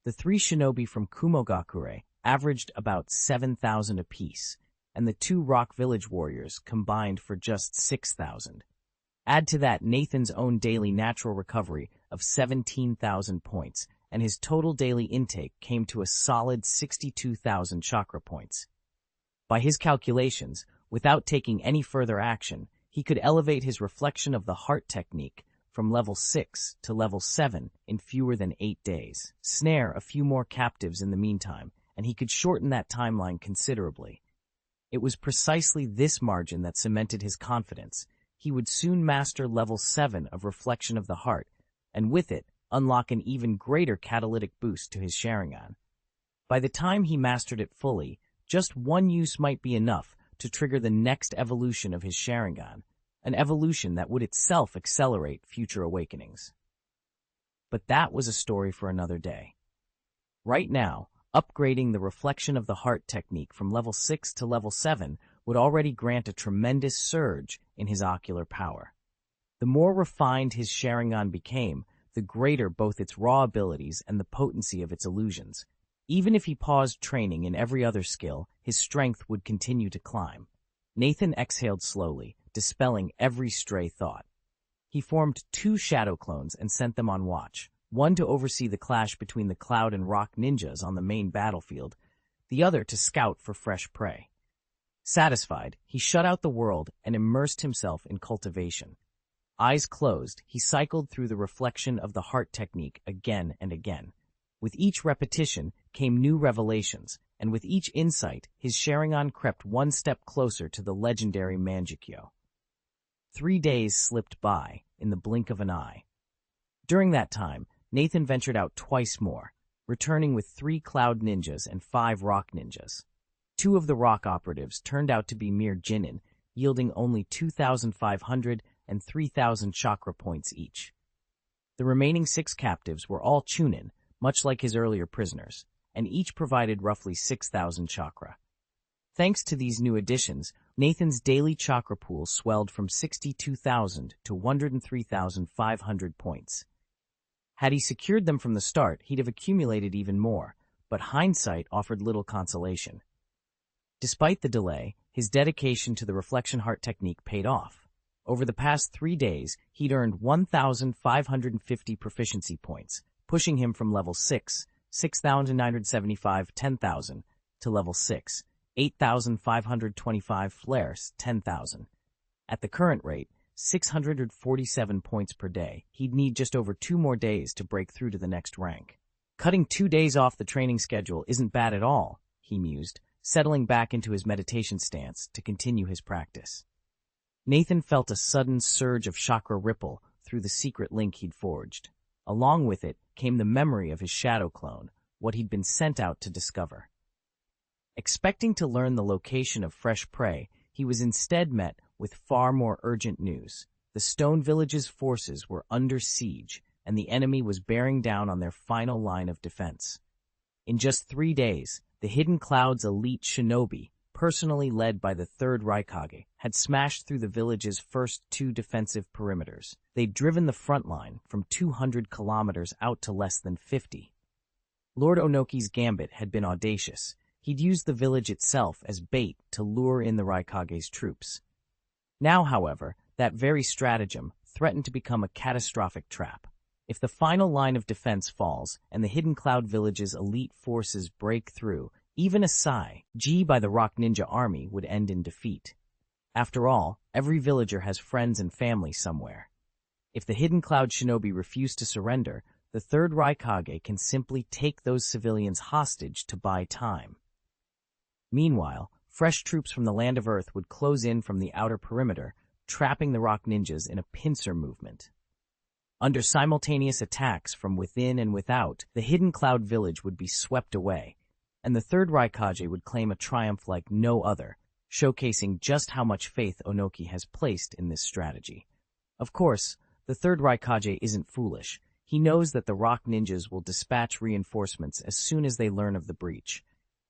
The 3 shinobi from Kumogakure averaged about 7,000 apiece, and the 2 rock village warriors combined for just 6,000. Add to that Nathan's own daily natural recovery of 17,000 points, and his total daily intake came to a solid 62,000 chakra points. By his calculations, without taking any further action, he could elevate his reflection of the heart technique from level 6 to level 7 in fewer than 8 days. Snare a few more captives in the meantime, and he could shorten that timeline considerably. It was precisely this margin that cemented his confidence. He would soon master level 7 of Reflection of the Heart, and with it, unlock an even greater catalytic boost to his Sharingan. By the time he mastered it fully, just one use might be enough to trigger the next evolution of his Sharingan, an evolution that would itself accelerate future awakenings. But that was a story for another day. Right now, upgrading the Reflection of the Heart technique from level 6 to level 7 would already grant a tremendous surge in his ocular power. The more refined his Sharingan became, the greater both its raw abilities and the potency of its illusions. Even if he paused training in every other skill, his strength would continue to climb. Nathan exhaled slowly, dispelling every stray thought. He formed 2 shadow clones and sent them on watch, one to oversee the clash between the Cloud and Rock ninjas on the main battlefield, the other to scout for fresh prey. Satisfied, he shut out the world and immersed himself in cultivation. Eyes closed, he cycled through the Reflection of the Heart technique again and again. With each repetition came new revelations, and with each insight, his Sharingan crept one step closer to the legendary Manjikyo. 3 days slipped by, in the blink of an eye. During that time, Nathan ventured out twice more, returning with 3 Cloud ninjas and 5 Rock ninjas. 2 of the Rock operatives turned out to be mere Jinin, yielding only 2,500 and 3,000 chakra points each. The remaining 6 captives were all Chunin, much like his earlier prisoners, and each provided roughly 6,000 chakra. Thanks to these new additions, Nathan's daily chakra pool swelled from 62,000 to 103,500 points. Had he secured them from the start, he'd have accumulated even more, but hindsight offered little consolation. Despite the delay, his dedication to the Reflection Heart technique paid off. Over the past 3 days, he'd earned 1,550 proficiency points, pushing him from level 6, 6,975, 10,000, to level 6, 8,525 flares, 10,000. At the current rate, 647 points per day. He'd need just over 2 more days to break through to the next rank. Cutting 2 days off the training schedule isn't bad at all, he mused, settling back into his meditation stance to continue his practice. Nathan felt a sudden surge of chakra ripple through the secret link he'd forged. Along with it came the memory of his shadow clone, what he'd been sent out to discover. Expecting to learn the location of fresh prey, he was instead met with far more urgent news. The Stone Village's forces were under siege, and the enemy was bearing down on their final line of defense. In just 3 days, the Hidden Cloud's elite Shinobi, personally led by the Third Raikage, had smashed through the village's first 2 defensive perimeters. They'd driven the front line from 200 kilometers out to less than 50. Lord Onoki's gambit had been audacious. He'd used the village itself as bait to lure in the Raikage's troops. Now, however, that very stratagem threatened to become a catastrophic trap. If the final line of defense falls and the Hidden Cloud Village's elite forces break through, even a siege by the Rock Ninja army would end in defeat. After all, every villager has friends and family somewhere. If the Hidden Cloud Shinobi refuse to surrender, the Third Raikage can simply take those civilians hostage to buy time. Meanwhile, fresh troops from the Land of Earth would close in from the outer perimeter, trapping the Rock Ninjas in a pincer movement. Under simultaneous attacks from within and without, the Hidden Cloud Village would be swept away, and the Third Raikage would claim a triumph like no other, showcasing just how much faith Onoki has placed in this strategy. Of course, the Third Raikage isn't foolish. He knows that the Rock Ninjas will dispatch reinforcements as soon as they learn of the breach.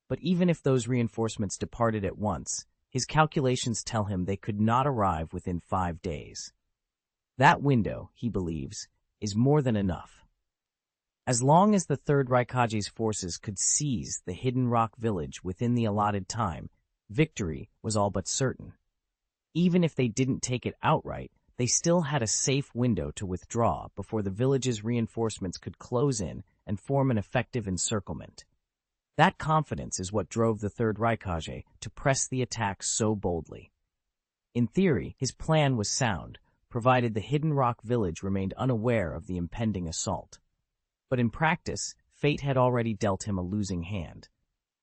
But even if those reinforcements departed at once, his calculations tell him they could not arrive within 5 days. That window, he believes, is more than enough. As long as the Third Raikage's forces could seize the Hidden Rock Village within the allotted time, victory was all but certain. Even if they didn't take it outright, they still had a safe window to withdraw before the village's reinforcements could close in and form an effective encirclement. That confidence is what drove the Third Raikage to press the attack so boldly. In theory, his plan was sound, provided the Hidden Rock Village remained unaware of the impending assault. But in practice, fate had already dealt him a losing hand.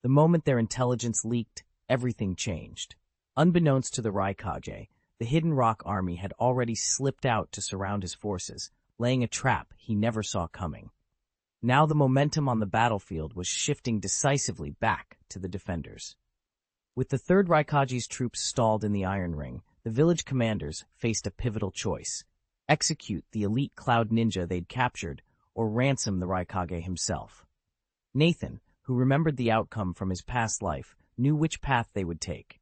The moment their intelligence leaked, everything changed. Unbeknownst to the Raikage, the Hidden Rock army had already slipped out to surround his forces, laying a trap he never saw coming. Now the momentum on the battlefield was shifting decisively back to the defenders. With the Third Raikage's troops stalled in the Iron Ring, the village commanders faced a pivotal choice: execute the elite Cloud Ninja they'd captured, or ransom the Raikage himself. Nathan, who remembered the outcome from his past life, knew which path they would take.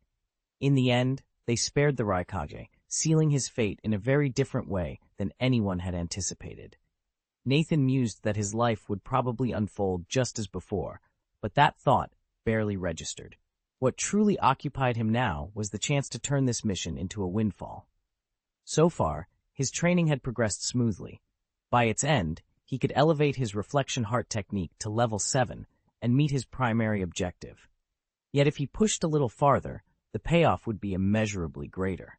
In the end, they spared the Raikage, sealing his fate in a very different way than anyone had anticipated. Nathan mused that his life would probably unfold just as before, but that thought barely registered. What truly occupied him now was the chance to turn this mission into a windfall. So far, his training had progressed smoothly. By its end, he could elevate his reflection heart technique to level 7 and meet his primary objective. Yet if he pushed a little farther, the payoff would be immeasurably greater.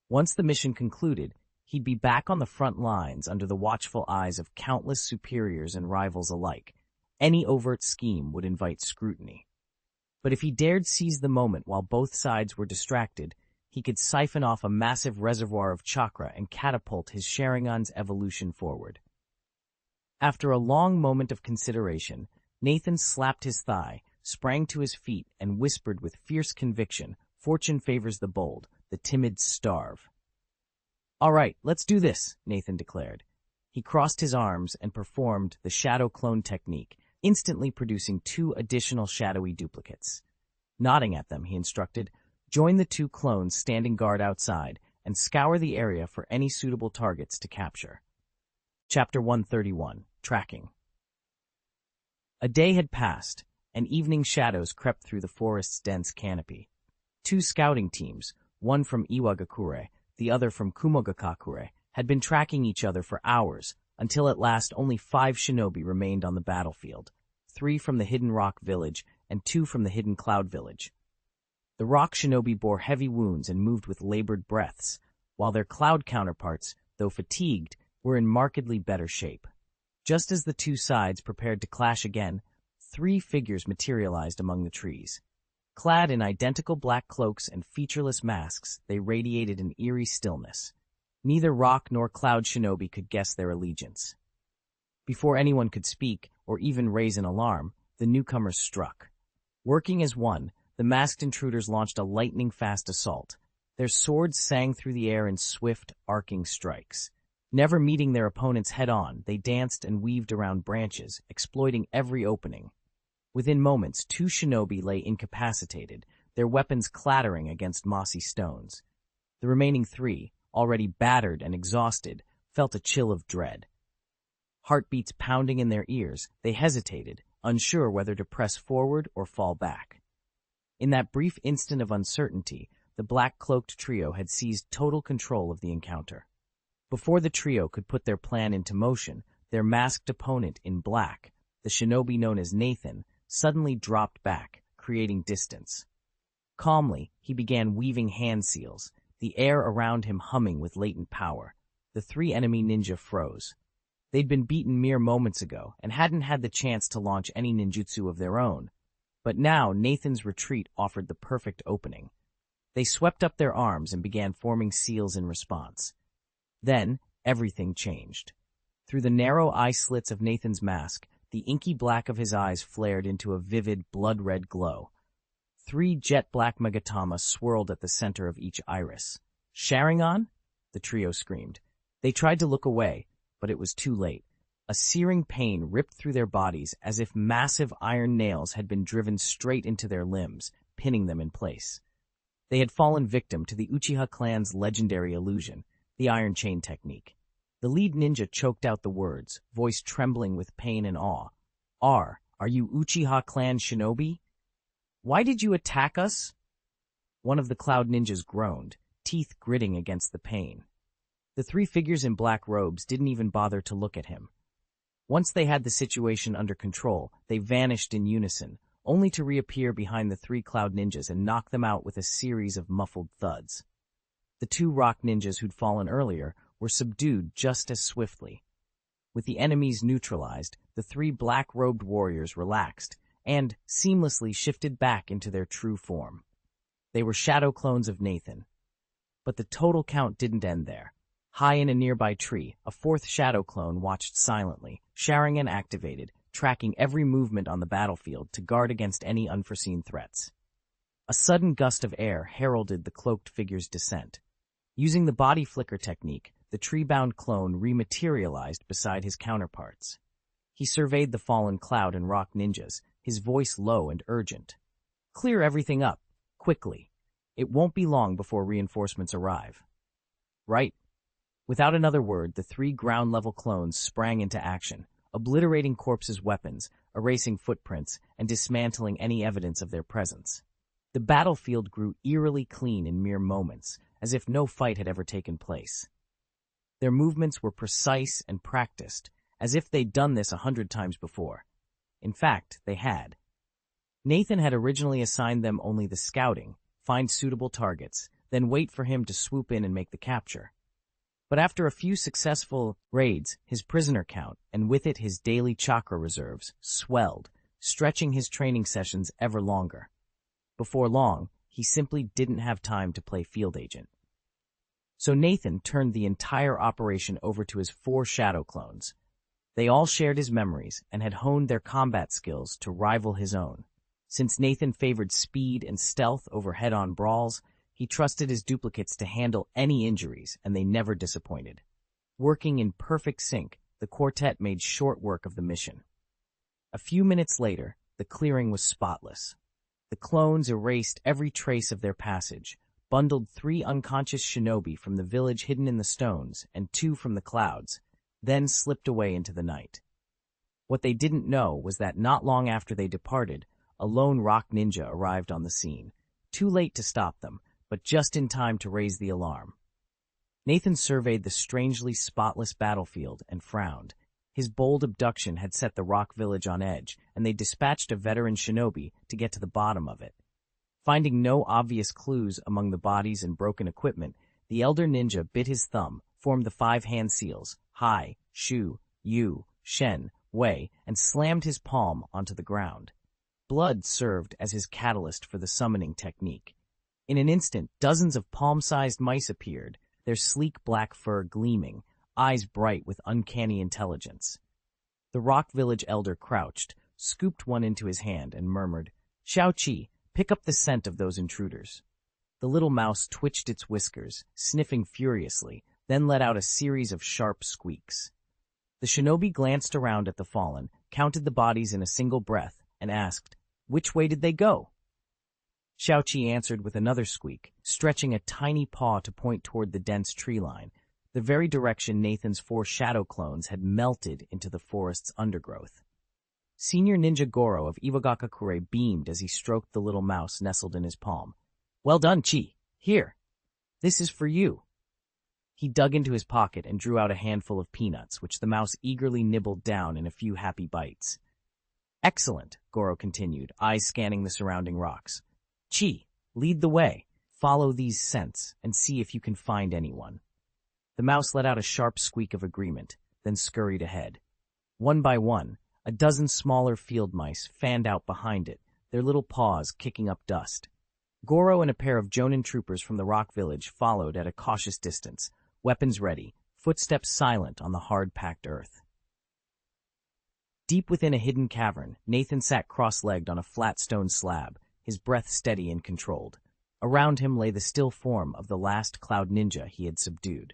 Once the mission concluded, he'd be back on the front lines under the watchful eyes of countless superiors and rivals alike. Any overt scheme would invite scrutiny. But if he dared seize the moment while both sides were distracted, he could siphon off a massive reservoir of chakra and catapult his Sharingan's evolution forward. After a long moment of consideration, Nathan slapped his thigh, sprang to his feet, and whispered with fierce conviction, "Fortune favors the bold, the timid starve." "All right, let's do this," Nathan declared. He crossed his arms and performed the shadow clone technique, instantly producing 2 additional shadowy duplicates. Nodding at them, he instructed, "Join the 2 clones standing guard outside and scour the area for any suitable targets to capture." Chapter 131, Tracking. A day had passed, and evening shadows crept through the forest's dense canopy. 2 scouting teams, one from Iwagakure, the other from Kumogakure, had been tracking each other for hours, until at last only 5 shinobi remained on the battlefield, 3 from the Hidden Rock Village and 2 from the Hidden Cloud Village. The rock shinobi bore heavy wounds and moved with labored breaths, while their cloud counterparts, though fatigued, were in markedly better shape. Just as the two sides prepared to clash again, three figures materialized among the trees. Clad in identical black cloaks and featureless masks, they radiated an eerie stillness. Neither rock nor cloud shinobi could guess their allegiance. Before anyone could speak, or even raise an alarm, the newcomers struck. Working as one, the masked intruders launched a lightning-fast assault. Their swords sang through the air in swift, arcing strikes. Never meeting their opponents head-on, they danced and weaved around branches, exploiting every opening. Within moments, two shinobi lay incapacitated, their weapons clattering against mossy stones. The remaining three, already battered and exhausted, felt a chill of dread. Heartbeats pounding in their ears, they hesitated, unsure whether to press forward or fall back. In that brief instant of uncertainty, the black-cloaked trio had seized total control of the encounter. Before the trio could put their plan into motion, their masked opponent in black, the shinobi known as Nathan, suddenly dropped back, creating distance. Calmly, he began weaving hand seals, the air around him humming with latent power. The three enemy ninja froze. They'd been beaten mere moments ago and hadn't had the chance to launch any ninjutsu of their own. But now Nathan's retreat offered the perfect opening. They swept up their arms and began forming seals in response. Then, everything changed. Through the narrow eye slits of Nathan's mask, the inky black of his eyes flared into a vivid, blood-red glow. Three jet-black megatama swirled at the center of each iris. "Sharingan?" the trio screamed. They tried to look away, but it was too late. A searing pain ripped through their bodies as if massive iron nails had been driven straight into their limbs, pinning them in place. They had fallen victim to the Uchiha clan's legendary illusion, the iron chain technique. The lead ninja choked out the words, voice trembling with pain and awe. Are you Uchiha clan shinobi? Why did you attack us?" One of the cloud ninjas groaned, teeth gritting against the pain. The three figures in black robes didn't even bother to look at him. Once they had the situation under control, they vanished in unison, only to reappear behind the three cloud ninjas and knock them out with a series of muffled thuds. The two rock ninjas who'd fallen earlier were subdued just as swiftly. With the enemies neutralized, the three black-robed warriors relaxed and seamlessly shifted back into their true form. They were shadow clones of Nathan. But the total count didn't end there. High in a nearby tree, a fourth shadow clone watched silently, Sharingan activated, tracking every movement on the battlefield to guard against any unforeseen threats. A sudden gust of air heralded the cloaked figure's descent. Using the body flicker technique, the tree-bound clone rematerialized beside his counterparts. He surveyed the fallen cloud and rock ninjas, his voice low and urgent. "Clear everything up, quickly. It won't be long before reinforcements arrive." "Right." Without another word, the three ground-level clones sprang into action, obliterating corpses' weapons, erasing footprints, and dismantling any evidence of their presence. The battlefield grew eerily clean in mere moments, as if no fight had ever taken place. Their movements were precise and practiced, as if they'd done this 100 times before. In fact, they had. Nathan had originally assigned them only the scouting, find suitable targets, then wait for him to swoop in and make the capture. But after a few successful raids, his prisoner count, and with it his daily chakra reserves, swelled, stretching his training sessions ever longer. Before long, he simply didn't have time to play field agent. So Nathan turned the entire operation over to his 4 shadow clones. They all shared his memories and had honed their combat skills to rival his own. Since Nathan favored speed and stealth over head-on brawls, he trusted his duplicates to handle any injuries, and they never disappointed. Working in perfect sync, the quartet made short work of the mission. A few minutes later, the clearing was spotless. The clones erased every trace of their passage, bundled 3 unconscious shinobi from the village hidden in the stones and 2 from the clouds, then slipped away into the night. What they didn't know was that not long after they departed, a lone rock ninja arrived on the scene, too late to stop them, but just in time to raise the alarm. Nathan surveyed the strangely spotless battlefield and frowned. His bold abduction had set the rock village on edge, and they dispatched a veteran shinobi to get to the bottom of it. Finding no obvious clues among the bodies and broken equipment, the elder ninja bit his thumb, formed the 5 hand seals, Hai, Shu, Yu, Shen, Wei, and slammed his palm onto the ground. Blood served as his catalyst for the summoning technique. In an instant, dozens of palm-sized mice appeared, their sleek black fur gleaming, eyes bright with uncanny intelligence. The Rock Village elder crouched, scooped one into his hand, and murmured, "Xiao-Qi, pick up the scent of those intruders." The little mouse twitched its whiskers, sniffing furiously, then let out a series of sharp squeaks. The shinobi glanced around at the fallen, counted the bodies in a single breath, and asked, "Which way did they go?" Xiao-Qi answered with another squeak, stretching a tiny paw to point toward the dense tree line, the very direction Nathan's 4 shadow clones had melted into the forest's undergrowth. Senior Ninja Goro of Iwagakure beamed as he stroked the little mouse nestled in his palm. "Well done, Chi. Here. This is for you." He dug into his pocket and drew out a handful of peanuts, which the mouse eagerly nibbled down in a few happy bites. "Excellent," Goro continued, eyes scanning the surrounding rocks. "Chi, lead the way. Follow these scents and see if you can find anyone." The mouse let out a sharp squeak of agreement, then scurried ahead. One by one, a dozen smaller field mice fanned out behind it, their little paws kicking up dust. Goro and a pair of Jonin troopers from the Rock Village followed at a cautious distance, weapons ready, footsteps silent on the hard-packed earth. Deep within a hidden cavern, Nathan sat cross-legged on a flat stone slab, his breath steady and controlled. Around him lay the still form of the last cloud ninja he had subdued.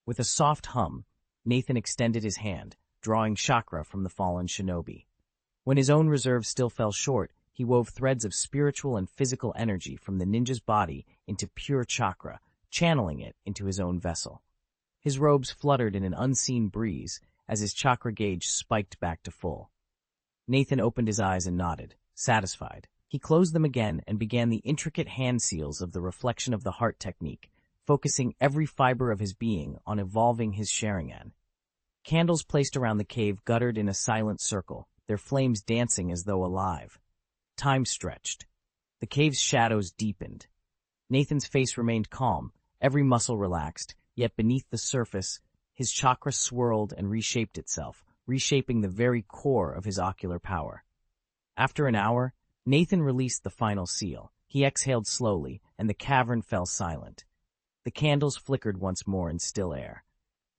With a soft hum, Nathan extended his hand, drawing chakra from the fallen shinobi. When his own reserves still fell short, he wove threads of spiritual and physical energy from the ninja's body into pure chakra, channeling it into his own vessel. His robes fluttered in an unseen breeze as his chakra gauge spiked back to full. Nathan opened his eyes and nodded, satisfied. He closed them again and began the intricate hand seals of the reflection of the heart technique, focusing every fiber of his being on evolving his Sharingan. Candles placed around the cave guttered in a silent circle, their flames dancing as though alive. Time stretched. The cave's shadows deepened. Nathan's face remained calm, every muscle relaxed, yet beneath the surface, his chakra swirled and reshaped itself, reshaping the very core of his ocular power. After an hour, Nathan released the final seal. He exhaled slowly, and the cavern fell silent. The candles flickered once more in still air.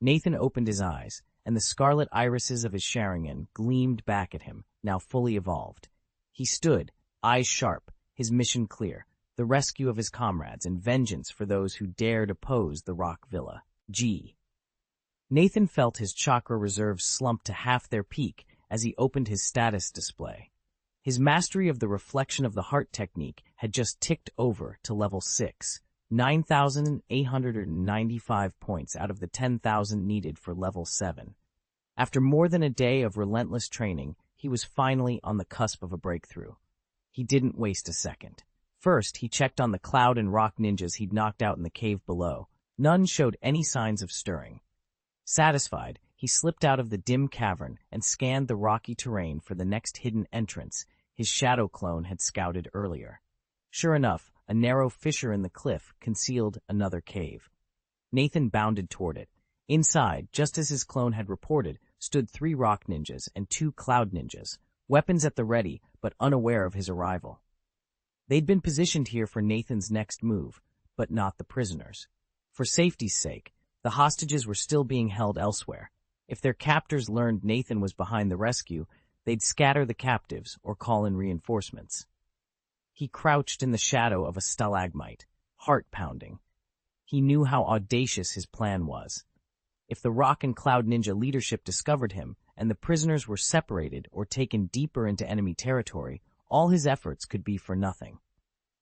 Nathan opened his eyes, and the scarlet irises of his Sharingan gleamed back at him, now fully evolved. He stood, eyes sharp, his mission clear, the rescue of his comrades and vengeance for those who dared oppose the Rock Villa. Nathan felt his chakra reserves slump to half their peak as he opened his status display. His mastery of the reflection of the heart technique had just ticked over to level 6, 9,895 points out of the 10,000 needed for level 7. After more than a day of relentless training, he was finally on the cusp of a breakthrough. He didn't waste a second. First, he checked on the cloud and rock ninjas he'd knocked out in the cave below. None showed any signs of stirring. Satisfied, he slipped out of the dim cavern and scanned the rocky terrain for the next hidden entrance his shadow clone had scouted earlier. Sure enough, a narrow fissure in the cliff concealed another cave. Nathan bounded toward it. Inside, just as his clone had reported, stood 3 rock ninjas and 2 cloud ninjas, weapons at the ready but unaware of his arrival. They'd been positioned here for Nathan's next move, but not the prisoners. For safety's sake, the hostages were still being held elsewhere. If their captors learned Nathan was behind the rescue, they'd scatter the captives or call in reinforcements. He crouched in the shadow of a stalagmite, heart pounding. He knew how audacious his plan was. If the Rock and Cloud Ninja leadership discovered him, and the prisoners were separated or taken deeper into enemy territory, all his efforts could be for nothing.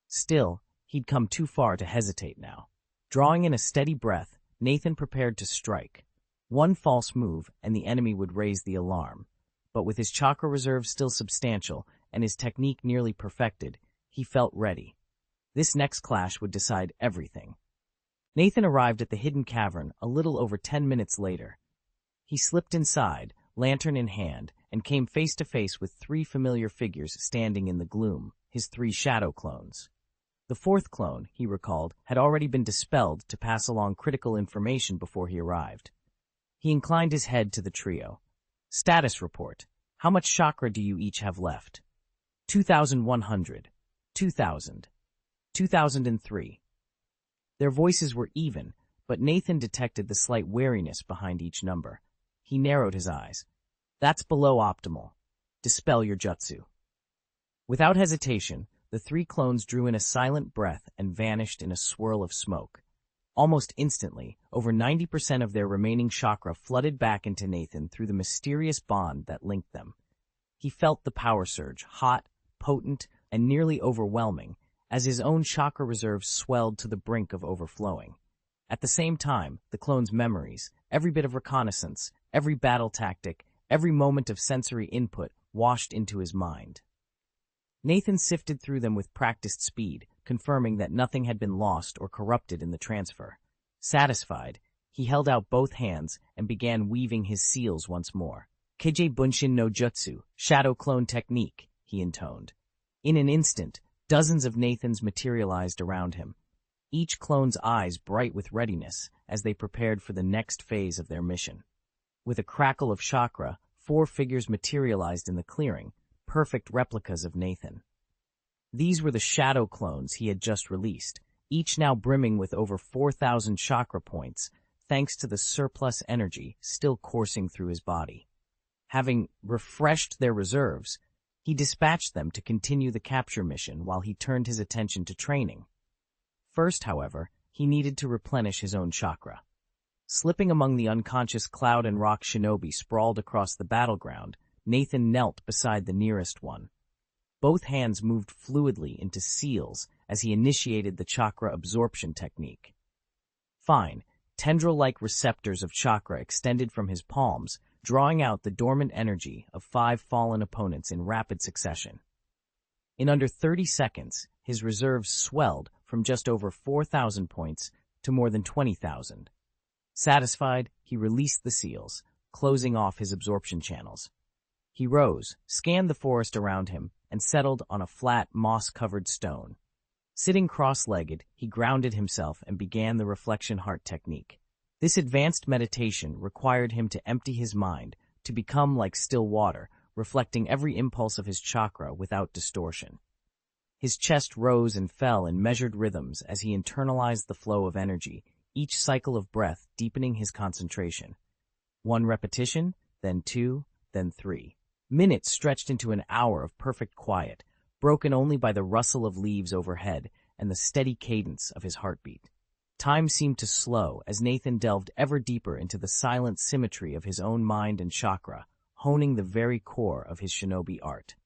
Still, he'd come too far to hesitate now. Drawing in a steady breath, Nathan prepared to strike. One false move, and the enemy would raise the alarm. But with his chakra reserves still substantial, and his technique nearly perfected, he felt ready. This next clash would decide everything. Nathan arrived at the hidden cavern a little over 10 minutes later. He slipped inside, lantern in hand, and came face to face with 3 familiar figures standing in the gloom, his 3 shadow clones. The fourth clone, he recalled, had already been dispelled to pass along critical information before he arrived. He inclined his head to the trio. Status report. How much chakra do you each have left? 2,100. 2,000. 2,003. Their voices were even, but Nathan detected the slight wariness behind each number. He narrowed his eyes. That's below optimal. Dispel your jutsu. Without hesitation, the three clones drew in a silent breath and vanished in a swirl of smoke. Almost instantly, over 90% of their remaining chakra flooded back into Nathan through the mysterious bond that linked them. He felt the power surge, hot, potent, and nearly overwhelming, as his own chakra reserves swelled to the brink of overflowing. At the same time, the clone's memories, every bit of reconnaissance, every battle tactic, every moment of sensory input washed into his mind. Nathan sifted through them with practiced speed, confirming that nothing had been lost or corrupted in the transfer. Satisfied, he held out both hands and began weaving his seals once more. Keiji Bunshin no Jutsu, shadow clone technique, he intoned. In an instant, dozens of Nathans materialized around him, each clone's eyes bright with readiness as they prepared for the next phase of their mission. With a crackle of chakra, 4 figures materialized in the clearing, perfect replicas of Nathan. These were the shadow clones he had just released, each now brimming with over 4,000 chakra points, thanks to the surplus energy still coursing through his body. Having refreshed their reserves, he dispatched them to continue the capture mission while he turned his attention to training. First, however, he needed to replenish his own chakra. Slipping among the unconscious Cloud and Rock Shinobi sprawled across the battleground, Nathan knelt beside the nearest one. Both hands moved fluidly into seals as he initiated the chakra absorption technique. Fine, tendril-like receptors of chakra extended from his palms, drawing out the dormant energy of 5 fallen opponents in rapid succession. In under 30 seconds, his reserves swelled from just over 4,000 points to more than 20,000. Satisfied, he released the seals, closing off his absorption channels. He rose, scanned the forest around him, and settled on a flat, moss-covered stone. Sitting cross-legged, he grounded himself and began the reflection heart technique. This advanced meditation required him to empty his mind, to become like still water, reflecting every impulse of his chakra without distortion. His chest rose and fell in measured rhythms as he internalized the flow of energy, each cycle of breath deepening his concentration. 1 repetition, then 2, then 3. Minutes stretched into an hour of perfect quiet, broken only by the rustle of leaves overhead and the steady cadence of his heartbeat. Time seemed to slow as Nathan delved ever deeper into the silent symmetry of his own mind and chakra, honing the very core of his shinobi art.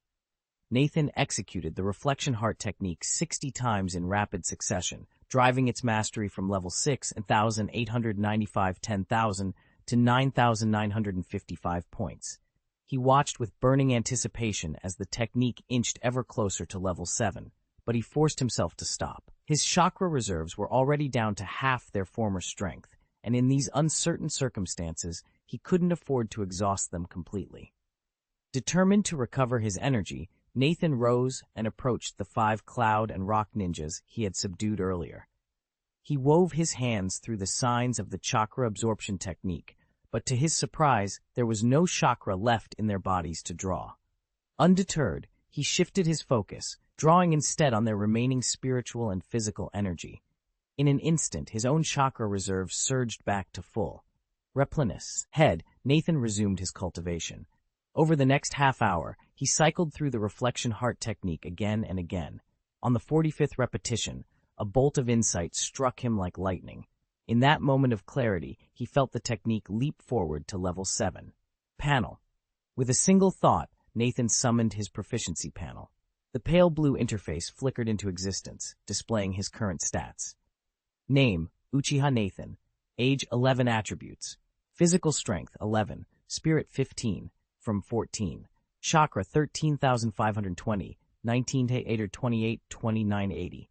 Nathan executed the reflection heart technique 60 times in rapid succession, driving its mastery from level 6 and 1,895 10,000 to 9,955 points. He watched with burning anticipation as the technique inched ever closer to level 7, but he forced himself to stop. His chakra reserves were already down to half their former strength, and in these uncertain circumstances, he couldn't afford to exhaust them completely. Determined to recover his energy, Nathan rose and approached the 5 Cloud and Rock ninjas he had subdued earlier. He wove his hands through the signs of the chakra absorption technique, but to his surprise, there was no chakra left in their bodies to draw. Undeterred, he shifted his focus, drawing instead on their remaining spiritual and physical energy. In an instant, his own chakra reserves surged back to full. Replenis. Head, Nathan resumed his cultivation. Over the next half hour, he cycled through the reflection heart technique again and again. On the 45th repetition, a bolt of insight struck him like lightning. In that moment of clarity, he felt the technique leap forward to level 7. Panel. With a single thought, Nathan summoned his proficiency panel. The pale blue interface flickered into existence, displaying his current stats. Name, Uchiha Nathan. Age 11 attributes. Physical strength 11, spirit 15, from 14. Chakra 13,520, 19 to 828, 2980.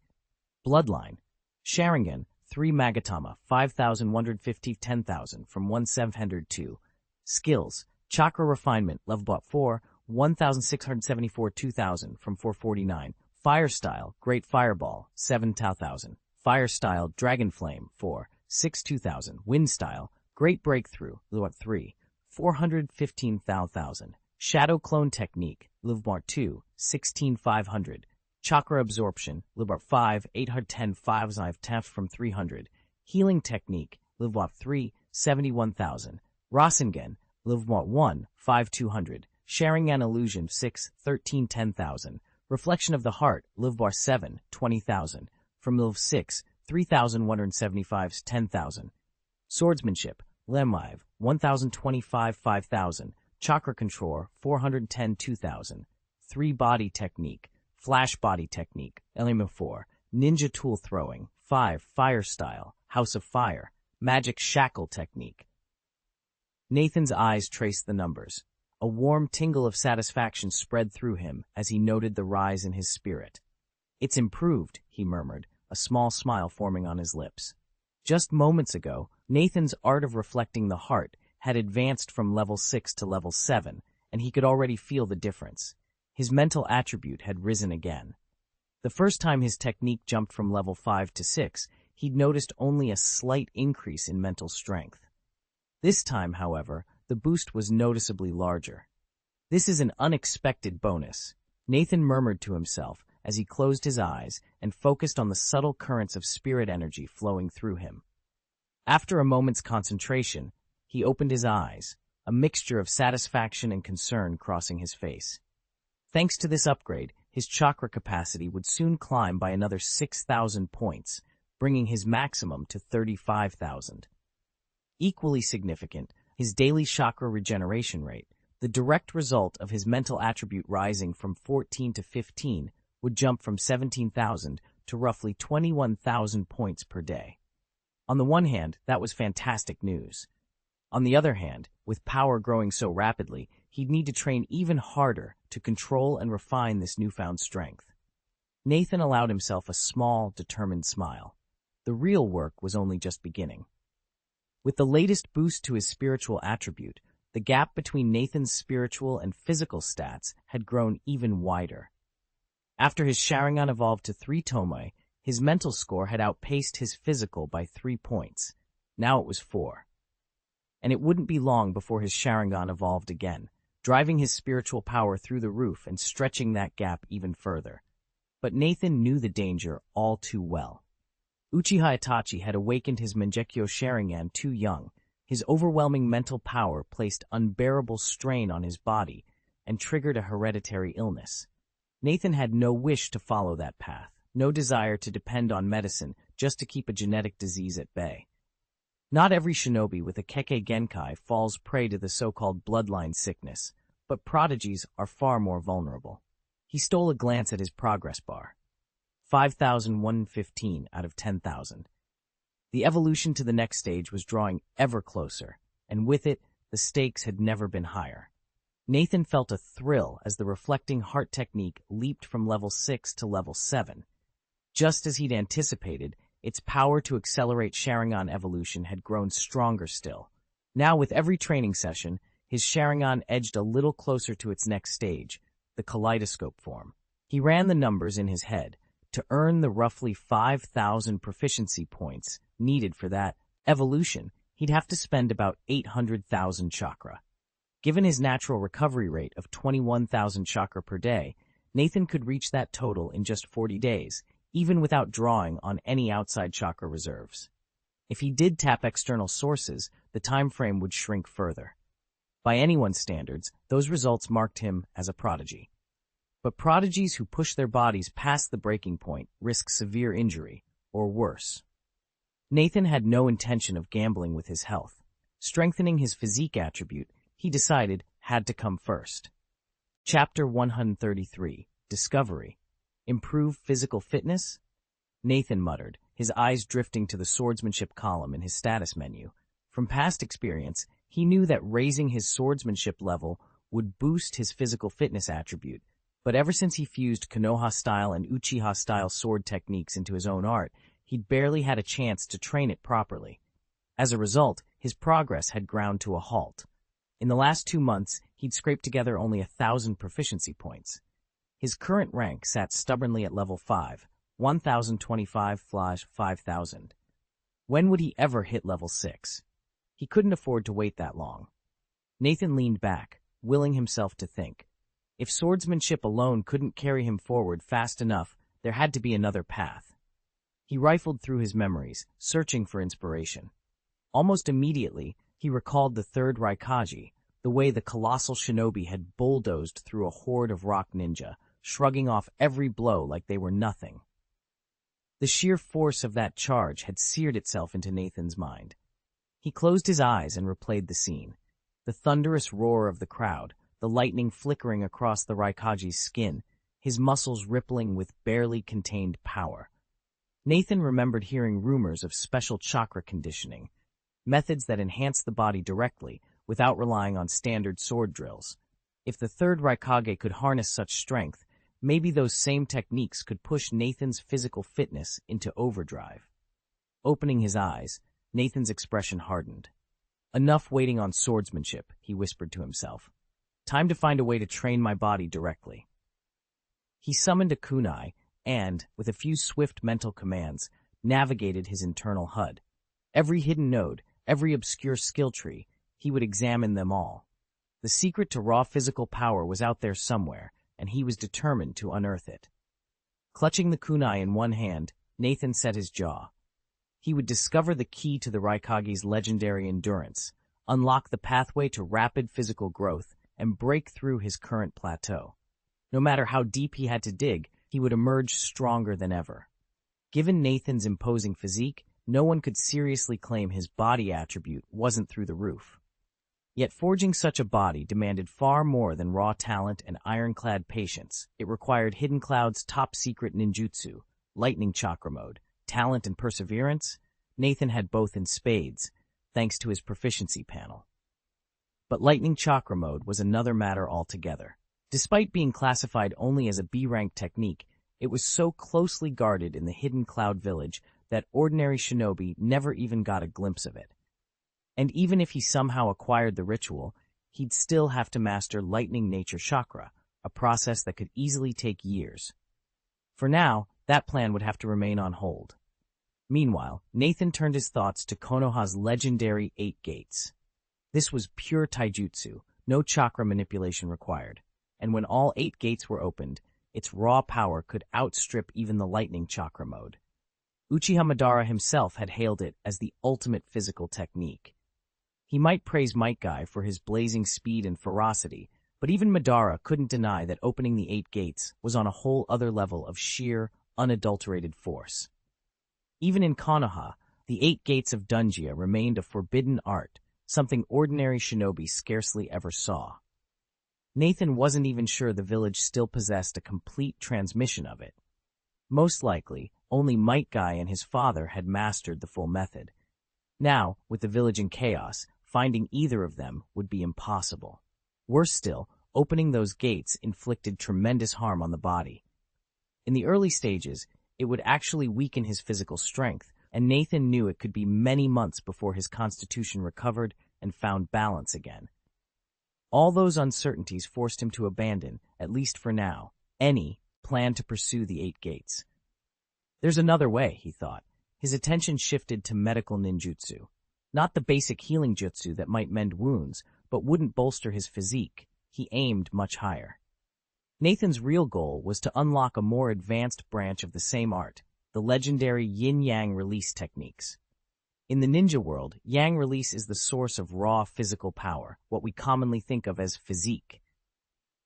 Bloodline. Sharingan 3 Magatama, 5,150, 10,000, from 1,702. Skills. Chakra Refinement, Level Bot 4, 1,674, 2,000, from 449. Fire Style, Great Fireball, 7,000. Fire Style, Dragon Flame, 4, 6,200. Wind Style, Great Breakthrough, 3, 415,000. Shadow Clone Technique, Livmart 2, 16,500. Chakra Absorption, Livmart 5, 810,500 from 300. Healing Technique, Livmart 3, 71,000. Rasengan, Livmart 1, 5,200. Sharingan Illusion 6, 13,10,000. Reflection of the Heart, Livbar 7, 20,000. From Liv 6, 3,175, 10,000. Swordsmanship, Lemlive, 1,025, 5,000. Chakra Control, 410, 2,000. 3 Body Technique, Flash Body Technique, Element 4. Ninja Tool Throwing, 5. Fire Style, House of Fire. Magic Shackle Technique. Nathan's eyes traced the numbers. A warm tingle of satisfaction spread through him as he noted the rise in his spirit. "It's improved," he murmured, a small smile forming on his lips. Just moments ago, Nathan's art of reflecting the heart had advanced from level 6 to level 7, and he could already feel the difference. His mental attribute had risen again. The first time his technique jumped from level 5 to 6, he'd noticed only a slight increase in mental strength. This time, however, the boost was noticeably larger. "This is an unexpected bonus," Nathan murmured to himself as he closed his eyes and focused on the subtle currents of spirit energy flowing through him. After a moment's concentration, he opened his eyes, a mixture of satisfaction and concern crossing his face. Thanks to this upgrade, his chakra capacity would soon climb by another 6,000 points, bringing his maximum to 35,000. Equally significant, his daily chakra regeneration rate, the direct result of his mental attribute rising from 14 to 15, would jump from 17,000 to roughly 21,000 points per day. On the one hand, that was fantastic news. On the other hand, with power growing so rapidly, he'd need to train even harder to control and refine this newfound strength. Nathan allowed himself a small, determined smile. The real work was only just beginning. With the latest boost to his spiritual attribute, the gap between Nathan's spiritual and physical stats had grown even wider. After his Sharingan evolved to 3 Tomei, his mental score had outpaced his physical by 3 points. Now it was 4. And it wouldn't be long before his Sharingan evolved again, driving his spiritual power through the roof and stretching that gap even further. But Nathan knew the danger all too well. Uchiha Itachi had awakened his Mangekyo Sharingan too young. His overwhelming mental power placed unbearable strain on his body and triggered a hereditary illness. Nathan had no wish to follow that path, no desire to depend on medicine just to keep a genetic disease at bay. Not every shinobi with a Kekkei Genkai falls prey to the so-called bloodline sickness, but prodigies are far more vulnerable. He stole a glance at his progress bar. 5,115 out of 10,000. The evolution to the next stage was drawing ever closer, and with it, the stakes had never been higher. Nathan felt a thrill as the reflecting heart technique leaped from level 6 to level 7. Just as he'd anticipated, its power to accelerate Sharingan evolution had grown stronger still. Now, with every training session, his Sharingan edged a little closer to its next stage, the kaleidoscope form. He ran the numbers in his head. To earn the roughly 5,000 proficiency points needed for that evolution, he'd have to spend about 800,000 chakra. Given his natural recovery rate of 21,000 chakra per day, Nathan could reach that total in just 40 days, even without drawing on any outside chakra reserves. If he did tap external sources, the time frame would shrink further. By anyone's standards, those results marked him as a prodigy. But prodigies who push their bodies past the breaking point risk severe injury, or worse. Nathan had no intention of gambling with his health. Strengthening his physique attribute, he decided, had to come first. Chapter 133, Discovery. Improve physical fitness? Nathan muttered, his eyes drifting to the swordsmanship column in his status menu. From past experience, he knew that raising his swordsmanship level would boost his physical fitness attribute, but ever since he fused Konoha-style and Uchiha-style sword techniques into his own art, he'd barely had a chance to train it properly. As a result, his progress had ground to a halt. In the last 2 months, he'd scraped together only 1,000 proficiency points. His current rank sat stubbornly at level 5, 1025/5000. When would he ever hit level 6? He couldn't afford to wait that long. Nathan leaned back, willing himself to think. If swordsmanship alone couldn't carry him forward fast enough, there had to be another path. He rifled through his memories, searching for inspiration. Almost immediately, he recalled the third Raikage, the way the colossal shinobi had bulldozed through a horde of rock ninja, shrugging off every blow like they were nothing. The sheer force of that charge had seared itself into Nathan's mind. He closed his eyes and replayed the scene. The thunderous roar of the crowd, the lightning flickering across the Raikage's skin, his muscles rippling with barely contained power. Nathan remembered hearing rumors of special chakra conditioning, methods that enhanced the body directly without relying on standard sword drills. If the third Raikage could harness such strength, maybe those same techniques could push Nathan's physical fitness into overdrive. Opening his eyes, Nathan's expression hardened. Enough waiting on swordsmanship, he whispered to himself. Time to find a way to train my body directly. He summoned a kunai and, with a few swift mental commands, navigated his internal HUD. Every hidden node, every obscure skill tree, he would examine them all. The secret to raw physical power was out there somewhere, and he was determined to unearth it. Clutching the kunai in one hand, Nathan set his jaw. He would discover the key to the Raikage's legendary endurance, unlock the pathway to rapid physical growth, and break through his current plateau. No matter how deep he had to dig, he would emerge stronger than ever. Given Nathan's imposing physique, no one could seriously claim his body attribute wasn't through the roof. Yet forging such a body demanded far more than raw talent and ironclad patience. It required Hidden Cloud's top-secret ninjutsu, lightning chakra mode, talent and perseverance. Nathan had both in spades, thanks to his proficiency panel. But lightning chakra mode was another matter altogether. Despite being classified only as a B-rank technique, it was so closely guarded in the Hidden Cloud village that ordinary shinobi never even got a glimpse of it. And even if he somehow acquired the ritual, he'd still have to master lightning nature chakra, a process that could easily take years. For now, that plan would have to remain on hold. Meanwhile, Nathan turned his thoughts to Konoha's legendary 8 gates. This was pure taijutsu, no chakra manipulation required, and when all 8 gates were opened, its raw power could outstrip even the lightning chakra mode. Uchiha Madara himself had hailed it as the ultimate physical technique. He might praise Might Guy for his blazing speed and ferocity, but even Madara couldn't deny that opening the 8 gates was on a whole other level of sheer, unadulterated force. Even in Konoha, the 8 gates of Dunjia remained a forbidden art, something ordinary shinobi scarcely ever saw. Nathan wasn't even sure the village still possessed a complete transmission of it. Most likely, only Might Guy and his father had mastered the full method. Now, with the village in chaos, finding either of them would be impossible. Worse still, opening those gates inflicted tremendous harm on the body. In the early stages, it would actually weaken his physical strength, and Nathan knew it could be many months before his constitution recovered and found balance again. All those uncertainties forced him to abandon, at least for now, any plan to pursue the 8 gates. There's another way, he thought. His attention shifted to medical ninjutsu. Not the basic healing jutsu that might mend wounds, but wouldn't bolster his physique. He aimed much higher. Nathan's real goal was to unlock a more advanced branch of the same art, the legendary yin-yang release techniques. In the ninja world, yang release is the source of raw physical power, what we commonly think of as physique.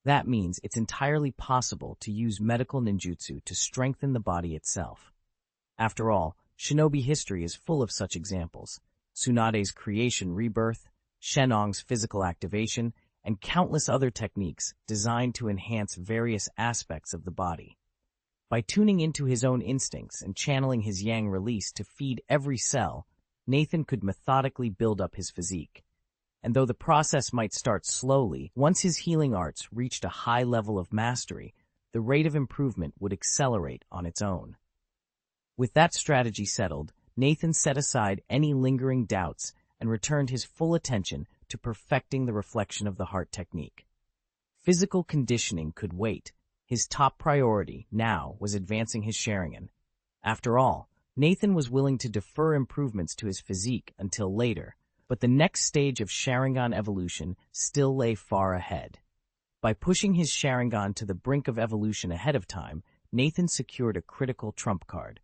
That means it's entirely possible to use medical ninjutsu to strengthen the body itself. After all, shinobi history is full of such examples. Tsunade's creation rebirth, Shenong's physical activation, and countless other techniques designed to enhance various aspects of the body. By tuning into his own instincts and channeling his yang release to feed every cell, Nathan could methodically build up his physique. And though the process might start slowly, once his healing arts reached a high level of mastery, the rate of improvement would accelerate on its own. With that strategy settled, Nathan set aside any lingering doubts and returned his full attention to perfecting the reflection of the heart technique. Physical conditioning could wait, His top priority now was advancing his Sharingan. After all, Nathan was willing to defer improvements to his physique until later, but the next stage of Sharingan evolution still lay far ahead. By pushing his Sharingan to the brink of evolution ahead of time, Nathan secured a critical trump card.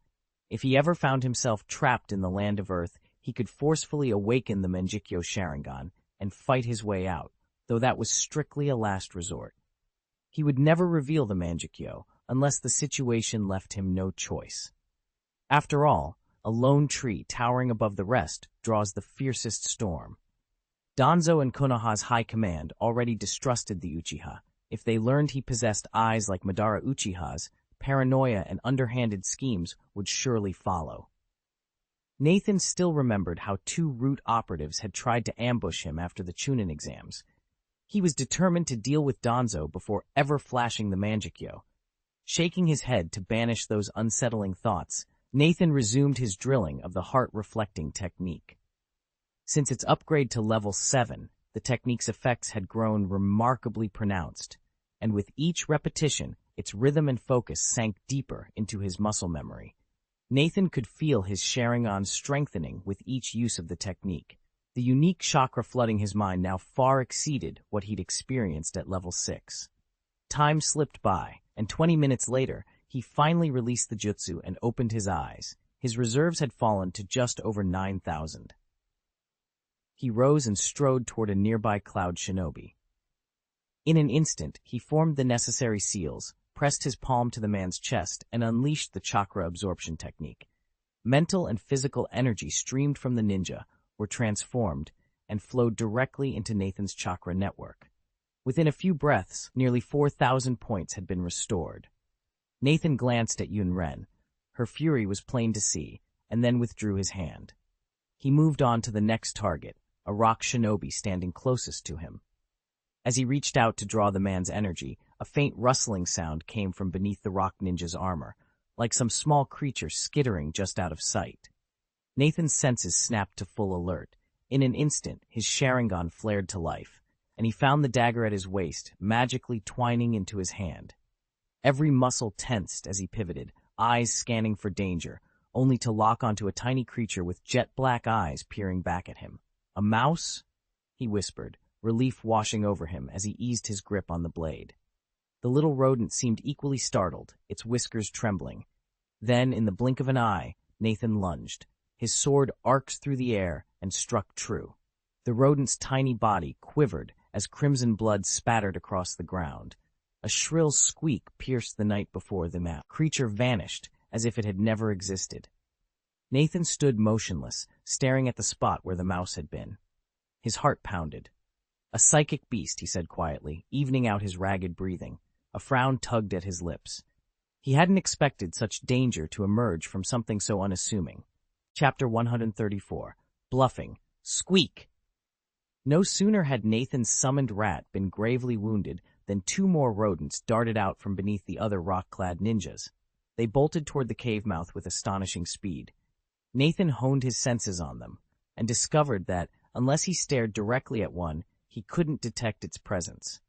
If he ever found himself trapped in the land of Earth, he could forcefully awaken the Mangekyo Sharingan and fight his way out, though that was strictly a last resort. He would never reveal the Mangekyo unless the situation left him no choice. After all, a lone tree towering above the rest draws the fiercest storm. Danzo and Konoha's high command already distrusted the Uchiha. If they learned he possessed eyes like Madara Uchiha's, paranoia and underhanded schemes would surely follow. Nathan still remembered how 2 root operatives had tried to ambush him after the Chunin exams. He was determined to deal with Danzo before ever flashing the Mangekyo. Shaking his head to banish those unsettling thoughts, Nathan resumed his drilling of the heart-reflecting technique. Since its upgrade to level 7, the technique's effects had grown remarkably pronounced, and with each repetition, its rhythm and focus sank deeper into his muscle memory. Nathan could feel his Sharingan strengthening with each use of the technique. The unique chakra flooding his mind now far exceeded what he'd experienced at level 6. Time slipped by, and 20 minutes later, he finally released the jutsu and opened his eyes. His reserves had fallen to just over 9,000. He rose and strode toward a nearby cloud shinobi. In an instant, he formed the necessary seals, pressed his palm to the man's chest, and unleashed the chakra absorption technique. Mental and physical energy streamed from the ninja, were transformed, and flowed directly into Nathan's chakra network. Within a few breaths, nearly 4,000 points had been restored. Nathan glanced at Yunren. Her fury was plain to see, and then withdrew his hand. He moved on to the next target, a rock shinobi standing closest to him. As he reached out to draw the man's energy, a faint rustling sound came from beneath the rock ninja's armor, like some small creature skittering just out of sight. Nathan's senses snapped to full alert. In an instant, his Sharingan flared to life, and he found the dagger at his waist, magically twining into his hand. Every muscle tensed as he pivoted, eyes scanning for danger, only to lock onto a tiny creature with jet-black eyes peering back at him. "A mouse?" he whispered, relief washing over him as he eased his grip on the blade. The little rodent seemed equally startled, its whiskers trembling. Then, in the blink of an eye, Nathan lunged. His sword arced through the air and struck true. The rodent's tiny body quivered as crimson blood spattered across the ground. A shrill squeak pierced the night before the creature vanished as if it had never existed. Nathan stood motionless, staring at the spot where the mouse had been. His heart pounded. "A psychic beast," he said quietly, evening out his ragged breathing. A frown tugged at his lips. He hadn't expected such danger to emerge from something so unassuming. Chapter 134. Bluffing. Squeak! No sooner had Nathan's summoned rat been gravely wounded than 2 more rodents darted out from beneath the other rock-clad ninjas. They bolted toward the cave mouth with astonishing speed. Nathan honed his senses on them, and discovered that, unless he stared directly at one, he couldn't detect its presence.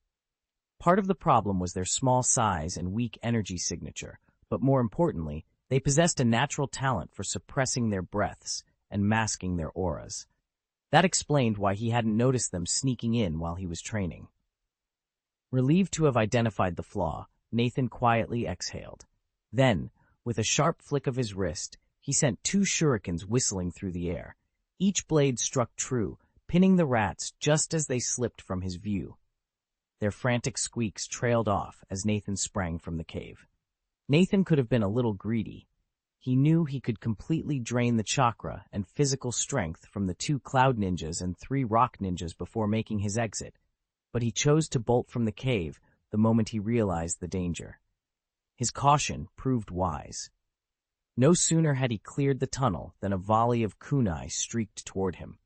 Part of the problem was their small size and weak energy signature, but more importantly, they possessed a natural talent for suppressing their breaths and masking their auras. That explained why he hadn't noticed them sneaking in while he was training. Relieved to have identified the flaw, Nathan quietly exhaled. Then, with a sharp flick of his wrist, he sent 2 shurikens whistling through the air. Each blade struck true, pinning the rats just as they slipped from his view. Their frantic squeaks trailed off as Nathan sprang from the cave. Nathan could have been a little greedy. He knew he could completely drain the chakra and physical strength from the 2 cloud ninjas and 3 rock ninjas before making his exit, but he chose to bolt from the cave the moment he realized the danger. His caution proved wise. No sooner had he cleared the tunnel than a volley of kunai streaked toward him.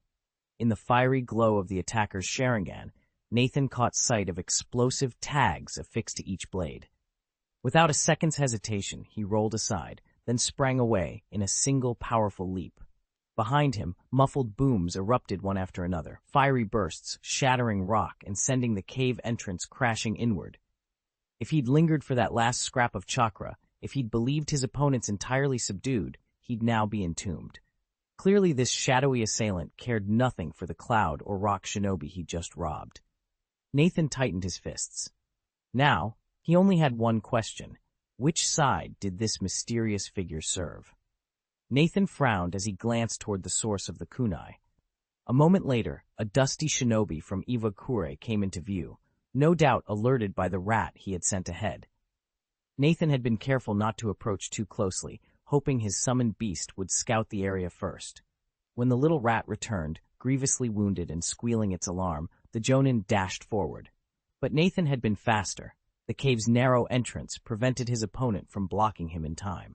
In the fiery glow of the attacker's Sharingan, Nathan caught sight of explosive tags affixed to each blade. Without a second's hesitation, he rolled aside, then sprang away in a single powerful leap. Behind him, muffled booms erupted one after another, fiery bursts shattering rock and sending the cave entrance crashing inward. If he'd lingered for that last scrap of chakra, if he'd believed his opponents entirely subdued, he'd now be entombed. Clearly this shadowy assailant cared nothing for the cloud or rock shinobi he'd just robbed. Nathan tightened his fists. Now, he only had one question. Which side did this mysterious figure serve? Nathan frowned as he glanced toward the source of the kunai. A moment later, a dusty shinobi from Iwagakure came into view, no doubt alerted by the rat he had sent ahead. Nathan had been careful not to approach too closely, hoping his summoned beast would scout the area first. When the little rat returned, grievously wounded and squealing its alarm, the jonin dashed forward. But Nathan had been faster. The cave's narrow entrance prevented his opponent from blocking him in time.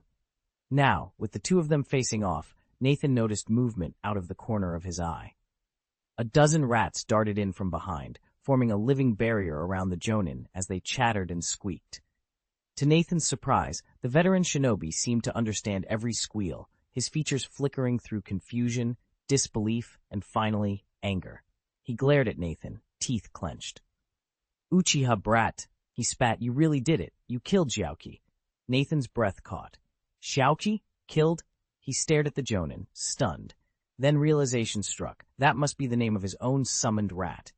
Now, with the two of them facing off, Nathan noticed movement out of the corner of his eye. A dozen rats darted in from behind, forming a living barrier around the jonin as they chattered and squeaked. To Nathan's surprise, the veteran shinobi seemed to understand every squeal, his features flickering through confusion, disbelief, and finally, anger. He glared at Nathan, teeth clenched. "Uchiha brat," he spat, "you really did it. You killed Xiaoqi." Nathan's breath caught. "Xiaoqi? Killed?" He stared at the jonin, stunned. Then realization struck. That must be the name of his own summoned rat.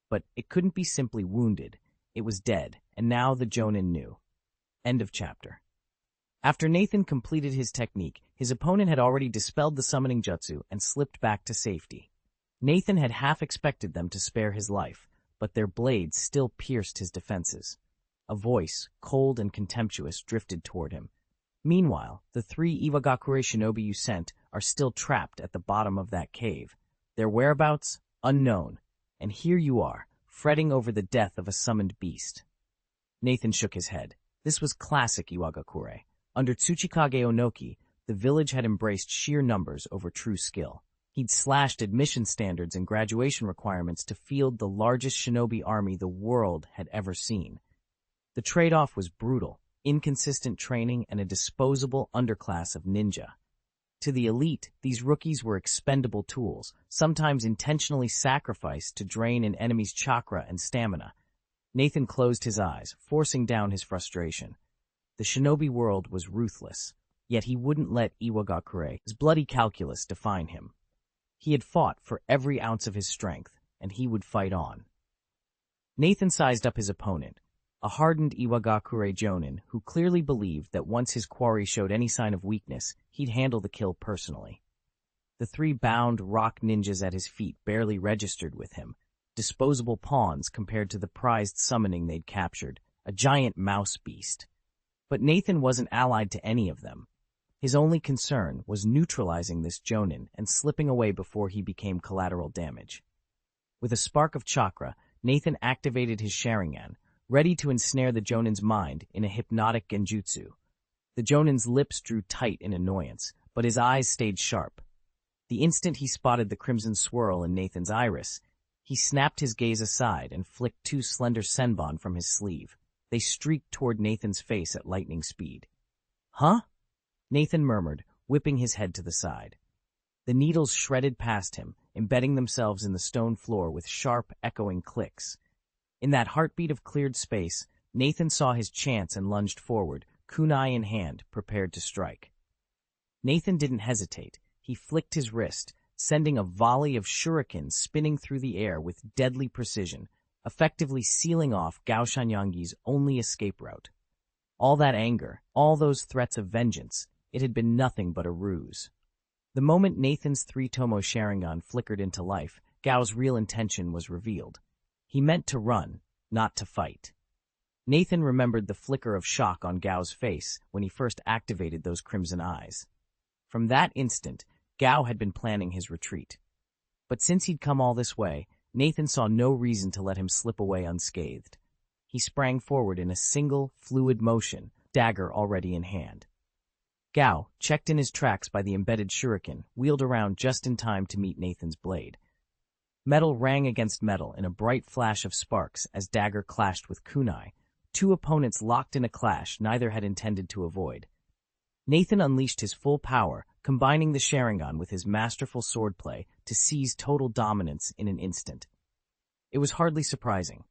But it couldn't be simply wounded. It was dead, and now the jonin knew. End of chapter. After Nathan completed his technique, his opponent had already dispelled the summoning jutsu and slipped back to safety. Nathan had half expected them to spare his life, but their blades still pierced his defenses. A voice, cold and contemptuous, drifted toward him. "Meanwhile, the 3 Iwagakure shinobi you sent are still trapped at the bottom of that cave. Their whereabouts? Unknown. And here you are, fretting over the death of a summoned beast." Nathan shook his head. This was classic Iwagakure. Under Tsuchikage Onoki, the village had embraced sheer numbers over true skill. He'd slashed admission standards and graduation requirements to field the largest shinobi army the world had ever seen. The trade-off was brutal, inconsistent training and a disposable underclass of ninja. To the elite, these rookies were expendable tools, sometimes intentionally sacrificed to drain an enemy's chakra and stamina. Nathan closed his eyes, forcing down his frustration. The shinobi world was ruthless, yet he wouldn't let Iwagakure's bloody calculus define him. He had fought for every ounce of his strength, and he would fight on. Nathan sized up his opponent, a hardened Iwagakure jonin who clearly believed that once his quarry showed any sign of weakness, he'd handle the kill personally. The 3 bound rock ninjas at his feet barely registered with him, disposable pawns compared to the prized summoning they'd captured, a giant mouse beast. But Nathan wasn't allied to any of them. His only concern was neutralizing this jonin and slipping away before he became collateral damage. With a spark of chakra, Nathan activated his Sharingan, ready to ensnare the jonin's mind in a hypnotic genjutsu. The jonin's lips drew tight in annoyance, but his eyes stayed sharp. The instant he spotted the crimson swirl in Nathan's iris, he snapped his gaze aside and flicked 2 slender senbon from his sleeve. They streaked toward Nathan's face at lightning speed. "Huh?" Nathan murmured, whipping his head to the side. The needles shredded past him, embedding themselves in the stone floor with sharp, echoing clicks. In that heartbeat of cleared space, Nathan saw his chance and lunged forward, kunai in hand, prepared to strike. Nathan didn't hesitate. He flicked his wrist, sending a volley of shurikens spinning through the air with deadly precision, effectively sealing off Gao Shanyangi's only escape route. All that anger, all those threats of vengeance, it had been nothing but a ruse. The moment Nathan's 3-tomo Sharingan flickered into life, Gao's real intention was revealed. He meant to run, not to fight. Nathan remembered the flicker of shock on Gao's face when he first activated those crimson eyes. From that instant, Gao had been planning his retreat. But since he'd come all this way, Nathan saw no reason to let him slip away unscathed. He sprang forward in a single, fluid motion, dagger already in hand. Gao, checked in his tracks by the embedded shuriken, wheeled around just in time to meet Nathan's blade. Metal rang against metal in a bright flash of sparks as dagger clashed with kunai. 2 opponents locked in a clash neither had intended to avoid. Nathan unleashed his full power, combining the Sharingan with his masterful swordplay to seize total dominance in an instant. It was hardly surprising.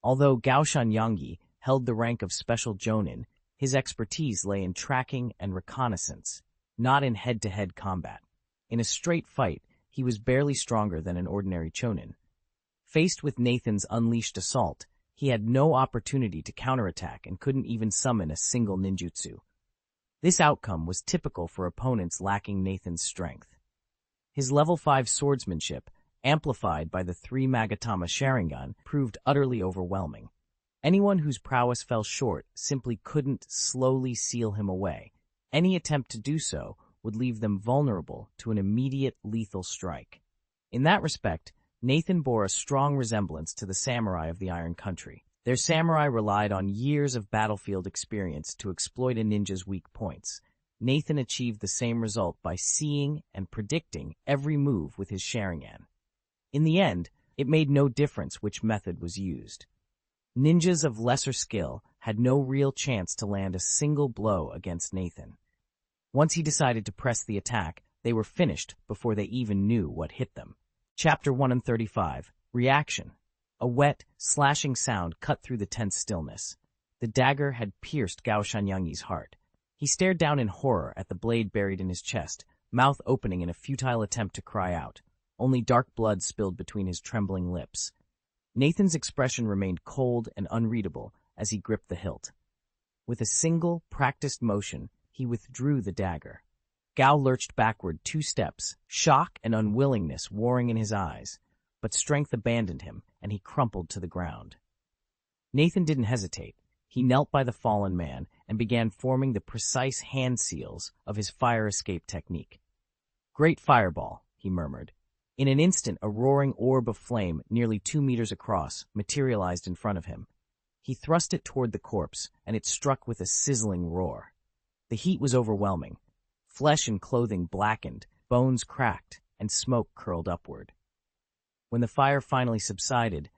Although Gao Shanyangi held the rank of Special Jonin, his expertise lay in tracking and reconnaissance, not in head-to-head combat. In a straight fight, he was barely stronger than an ordinary chonin. Faced with Nathan's unleashed assault, he had no opportunity to counterattack and couldn't even summon a single ninjutsu. This outcome was typical for opponents lacking Nathan's strength. His level 5 swordsmanship, amplified by the 3 Magatama Sharingan, proved utterly overwhelming. Anyone whose prowess fell short simply couldn't slowly seal him away. Any attempt to do so would leave them vulnerable to an immediate lethal strike. In that respect, Nathan bore a strong resemblance to the samurai of the Iron Country. Their samurai relied on years of battlefield experience to exploit a ninja's weak points. Nathan achieved the same result by seeing and predicting every move with his Sharingan. In the end, it made no difference which method was used. Ninjas of lesser skill had no real chance to land a single blow against Nathan. Once he decided to press the attack, they were finished before they even knew what hit them. Chapter 135, Reaction. A wet, slashing sound cut through the tense stillness. The dagger had pierced Gao Shanyangi's heart. He stared down in horror at the blade buried in his chest, mouth opening in a futile attempt to cry out. Only dark blood spilled between his trembling lips. Nathan's expression remained cold and unreadable as he gripped the hilt. With a single, practiced motion, he withdrew the dagger. Gao lurched backward 2 steps, shock and unwillingness warring in his eyes, but strength abandoned him, and he crumpled to the ground. Nathan didn't hesitate. He knelt by the fallen man and began forming the precise hand seals of his fire escape technique. "Great fireball," he murmured. In an instant, a roaring orb of flame, nearly 2 meters across, materialized in front of him. He thrust it toward the corpse, and it struck with a sizzling roar. The heat was overwhelming. Flesh and clothing blackened, bones cracked, and smoke curled upward. When the fire finally subsided,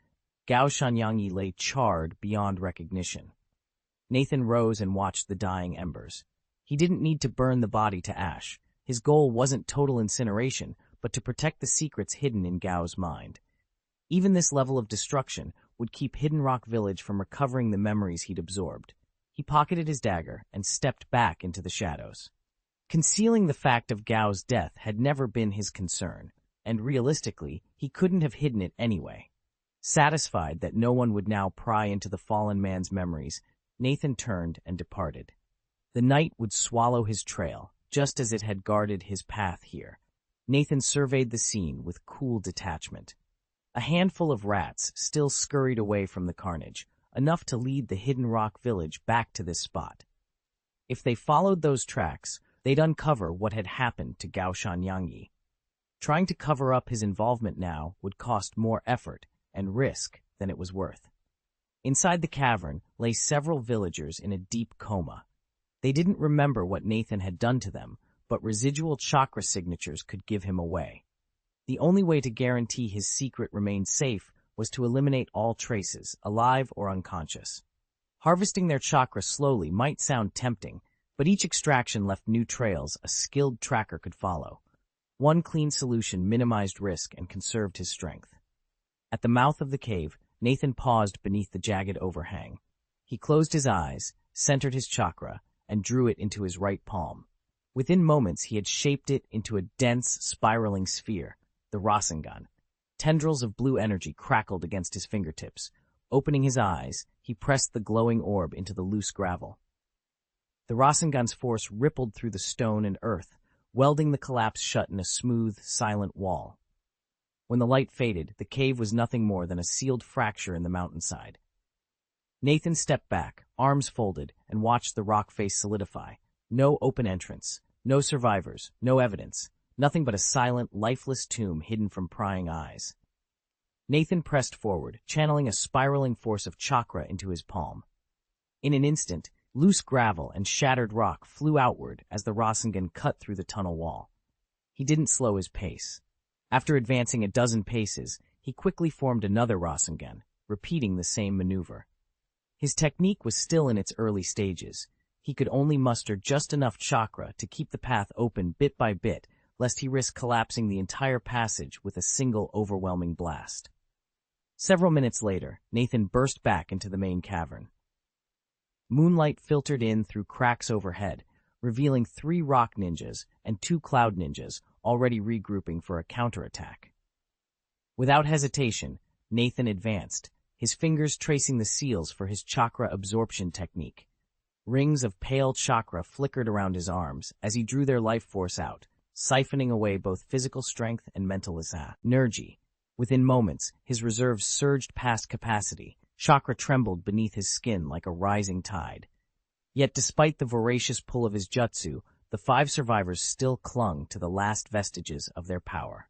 Gao Shanyangi lay charred beyond recognition. Nathan rose and watched the dying embers. He didn't need to burn the body to ash. His goal wasn't total incineration, but to protect the secrets hidden in Gao's mind. Even this level of destruction would keep Hidden Rock Village from recovering the memories he'd absorbed. He pocketed his dagger and stepped back into the shadows. Concealing the fact of Gao's death had never been his concern, and realistically, he couldn't have hidden it anyway. Satisfied that no one would now pry into the fallen man's memories, Nathan turned and departed. The night would swallow his trail, just as it had guarded his path here. Nathan surveyed the scene with cool detachment. A handful of rats still scurried away from the carnage, enough to lead the Hidden Rock Village back to this spot. If they followed those tracks, they'd uncover what had happened to Gao Shanyangi. Trying to cover up his involvement now would cost more effort and risk than it was worth. Inside the cavern lay several villagers in a deep coma. They didn't remember what Nathan had done to them, but residual chakra signatures could give him away. The only way to guarantee his secret remained safe was to eliminate all traces, alive or unconscious. Harvesting their chakra slowly might sound tempting, but each extraction left new trails a skilled tracker could follow. One clean solution minimized risk and conserved his strength. At the mouth of the cave, Nathan paused beneath the jagged overhang. He closed his eyes, centered his chakra, and drew it into his right palm. Within moments, he had shaped it into a dense, spiraling sphere, the Rasengan. Tendrils of blue energy crackled against his fingertips. Opening his eyes, he pressed the glowing orb into the loose gravel. The Rasengan's force rippled through the stone and earth, welding the collapse shut in a smooth, silent wall. When the light faded, the cave was nothing more than a sealed fracture in the mountainside. Nathan stepped back, arms folded, and watched the rock face solidify. No open entrance, no survivors, no evidence, nothing but a silent, lifeless tomb hidden from prying eyes. Nathan pressed forward, channeling a spiraling force of chakra into his palm. In an instant, loose gravel and shattered rock flew outward as the Rasengan cut through the tunnel wall. He didn't slow his pace. After advancing a dozen paces, he quickly formed another Rasengan, repeating the same maneuver. His technique was still in its early stages. He could only muster just enough chakra to keep the path open bit by bit, lest he risk collapsing the entire passage with a single overwhelming blast. Several minutes later, Nathan burst back into the main cavern. Moonlight filtered in through cracks overhead, revealing 3 rock ninjas and 2 cloud ninjas already regrouping for a counterattack. Without hesitation, Nathan advanced, his fingers tracing the seals for his chakra absorption technique. Rings of pale chakra flickered around his arms as he drew their life force out, siphoning away both physical strength and mental energy. Within moments, his reserves surged past capacity. Chakra trembled beneath his skin like a rising tide. Yet despite the voracious pull of his jutsu, the 5 survivors still clung to the last vestiges of their power.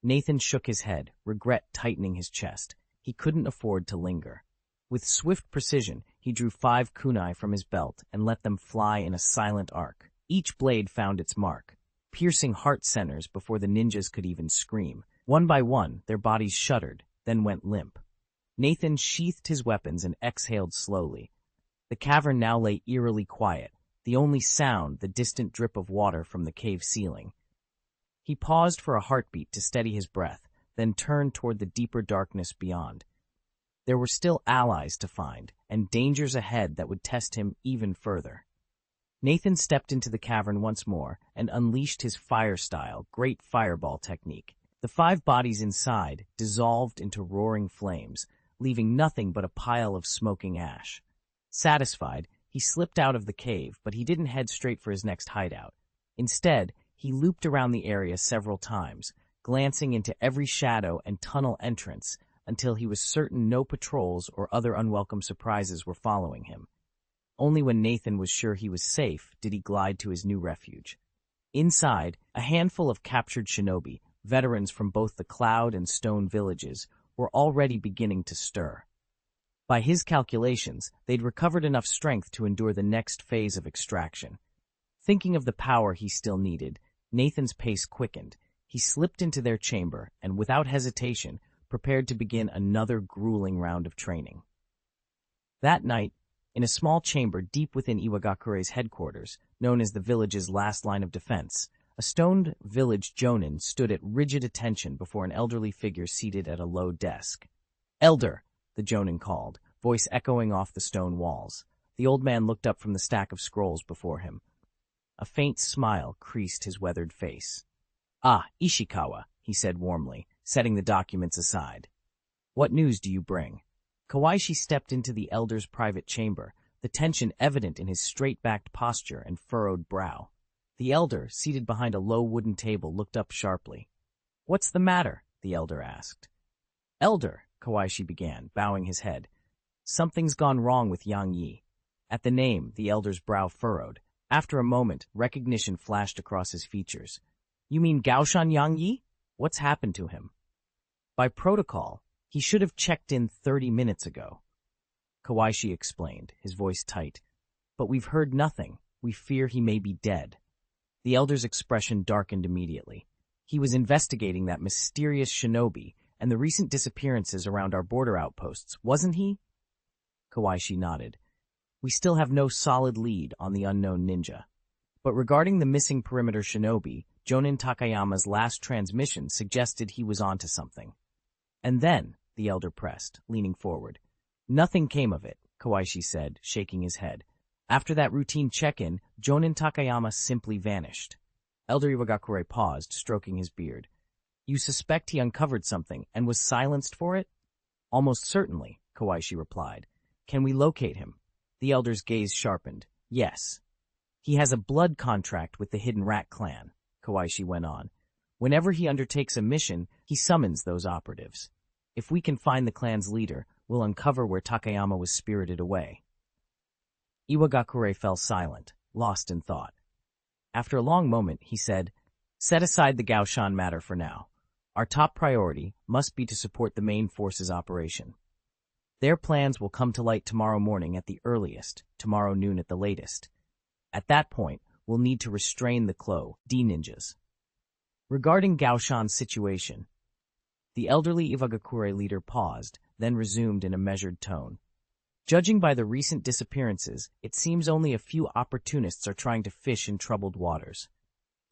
Nathan shook his head, regret tightening his chest. He couldn't afford to linger. With swift precision, he drew 5 kunai from his belt and let them fly in a silent arc. Each blade found its mark, piercing heart centers before the ninjas could even scream. One by one, their bodies shuddered, then went limp. Nathan sheathed his weapons and exhaled slowly. The cavern now lay eerily quiet, the only sound the distant drip of water from the cave ceiling. He paused for a heartbeat to steady his breath, then turned toward the deeper darkness beyond. There were still allies to find, and dangers ahead that would test him even further. Nathan stepped into the cavern once more and unleashed his fire-style, great fireball technique. The 5 bodies inside dissolved into roaring flames, leaving nothing but a pile of smoking ash. Satisfied, he slipped out of the cave, but he didn't head straight for his next hideout. Instead, he looped around the area several times, glancing into every shadow and tunnel entrance until he was certain no patrols or other unwelcome surprises were following him. Only when Nathan was sure he was safe did he glide to his new refuge. Inside, a handful of captured shinobi, veterans from both the Cloud and Stone villages, were already beginning to stir. By his calculations, they'd recovered enough strength to endure the next phase of extraction. Thinking of the power he still needed, Nathan's pace quickened. He slipped into their chamber and, without hesitation, prepared to begin another grueling round of training. That night, in a small chamber deep within Iwagakure's headquarters, known as the village's last line of defense, a stoned village jonin stood at rigid attention before an elderly figure seated at a low desk. "Elder," the jonin called, voice echoing off the stone walls. The old man looked up from the stack of scrolls before him. A faint smile creased his weathered face. "Ah, Ishikawa," he said warmly, setting the documents aside. "What news do you bring?" Kawaishi stepped into the elder's private chamber, the tension evident in his straight-backed posture and furrowed brow. The elder, seated behind a low wooden table, looked up sharply. "What's the matter?" the elder asked. "Elder," Kawaishi began, bowing his head. "Something's gone wrong with Yang Yi." At the name, the elder's brow furrowed. After a moment, recognition flashed across his features. "You mean Gaoshan Yang Yi? What's happened to him?" "By protocol, he should have checked in 30 minutes ago," Kawaishi explained, his voice tight. "But we've heard nothing. We fear he may be dead." The elder's expression darkened immediately. He was investigating that mysterious shinobi and the recent disappearances around our border outposts, wasn't he? Kawaishi nodded. "We still have no solid lead on the unknown ninja. But regarding the missing perimeter shinobi, Jonin Takayama's last transmission suggested he was onto something." "And then," the elder pressed, leaning forward. "Nothing came of it," Kawaishi said, shaking his head. "After that routine check-in, Jonin Takayama simply vanished." Elder Iwagakure paused, stroking his beard. "You suspect he uncovered something and was silenced for it?" "Almost certainly," Kawaishi replied. "Can we locate him?" The elder's gaze sharpened. "Yes. He has a blood contract with the Hidden Rat clan," Kawaishi went on. "Whenever he undertakes a mission, he summons those operatives. If we can find the clan's leader, we'll uncover where Takayama was spirited away." Iwagakure fell silent, lost in thought. After a long moment, he said, "Set aside the Gaoshan matter for now. Our top priority must be to support the main force's operation. Their plans will come to light tomorrow morning at the earliest, tomorrow noon at the latest. At that point, we'll need to restrain the ninjas. Regarding Gaoshan's situation," the elderly Iwagakure leader paused, then resumed in a measured tone. "Judging by the recent disappearances, it seems only a few opportunists are trying to fish in troubled waters.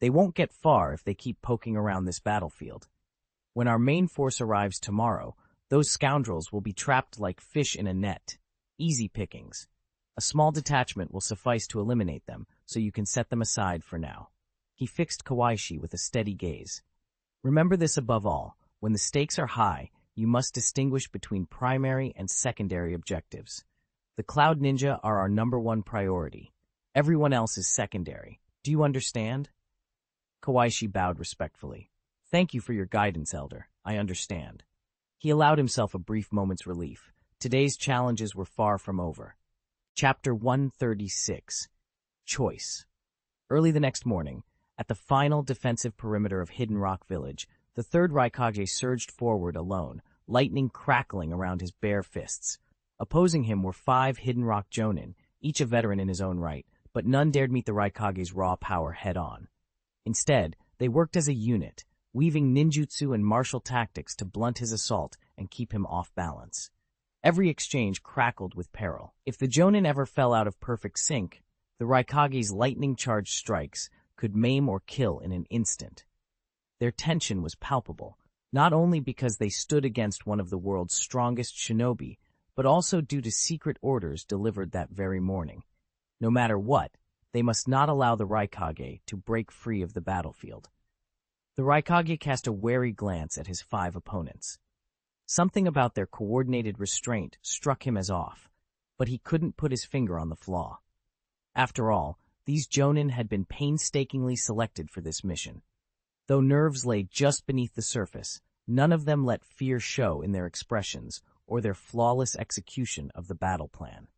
They won't get far if they keep poking around this battlefield. When our main force arrives tomorrow, those scoundrels will be trapped like fish in a net. Easy pickings. A small detachment will suffice to eliminate them, so you can set them aside for now. He fixed Kawaishi with a steady gaze. Remember this above all, when the stakes are high, you must distinguish between primary and secondary objectives. The Cloud Ninja are our #1 priority. Everyone else is secondary. Do you understand? Kawaishi bowed respectfully. Thank you for your guidance, Elder. I understand. He allowed himself a brief moment's relief. Today's challenges were far from over. Chapter 136. Choice. Early the next morning, at the final defensive perimeter of Hidden Rock Village, the third Raikage surged forward alone, lightning crackling around his bare fists. Opposing him were 5 Hidden Rock Jonin, each a veteran in his own right, but none dared meet the Raikage's raw power head-on. Instead, they worked as a unit, weaving ninjutsu and martial tactics to blunt his assault and keep him off balance. Every exchange crackled with peril. If the Jonin ever fell out of perfect sync, the Raikage's lightning-charged strikes could maim or kill in an instant. Their tension was palpable, not only because they stood against one of the world's strongest shinobi, but also due to secret orders delivered that very morning. No matter what, they must not allow the Raikage to break free of the battlefield. The Raikage cast a wary glance at his 5 opponents. Something about their coordinated restraint struck him as off, but he couldn't put his finger on the flaw. After all, these Jonin had been painstakingly selected for this mission. Though nerves lay just beneath the surface, none of them let fear show in their expressions or their flawless execution of the battle plan.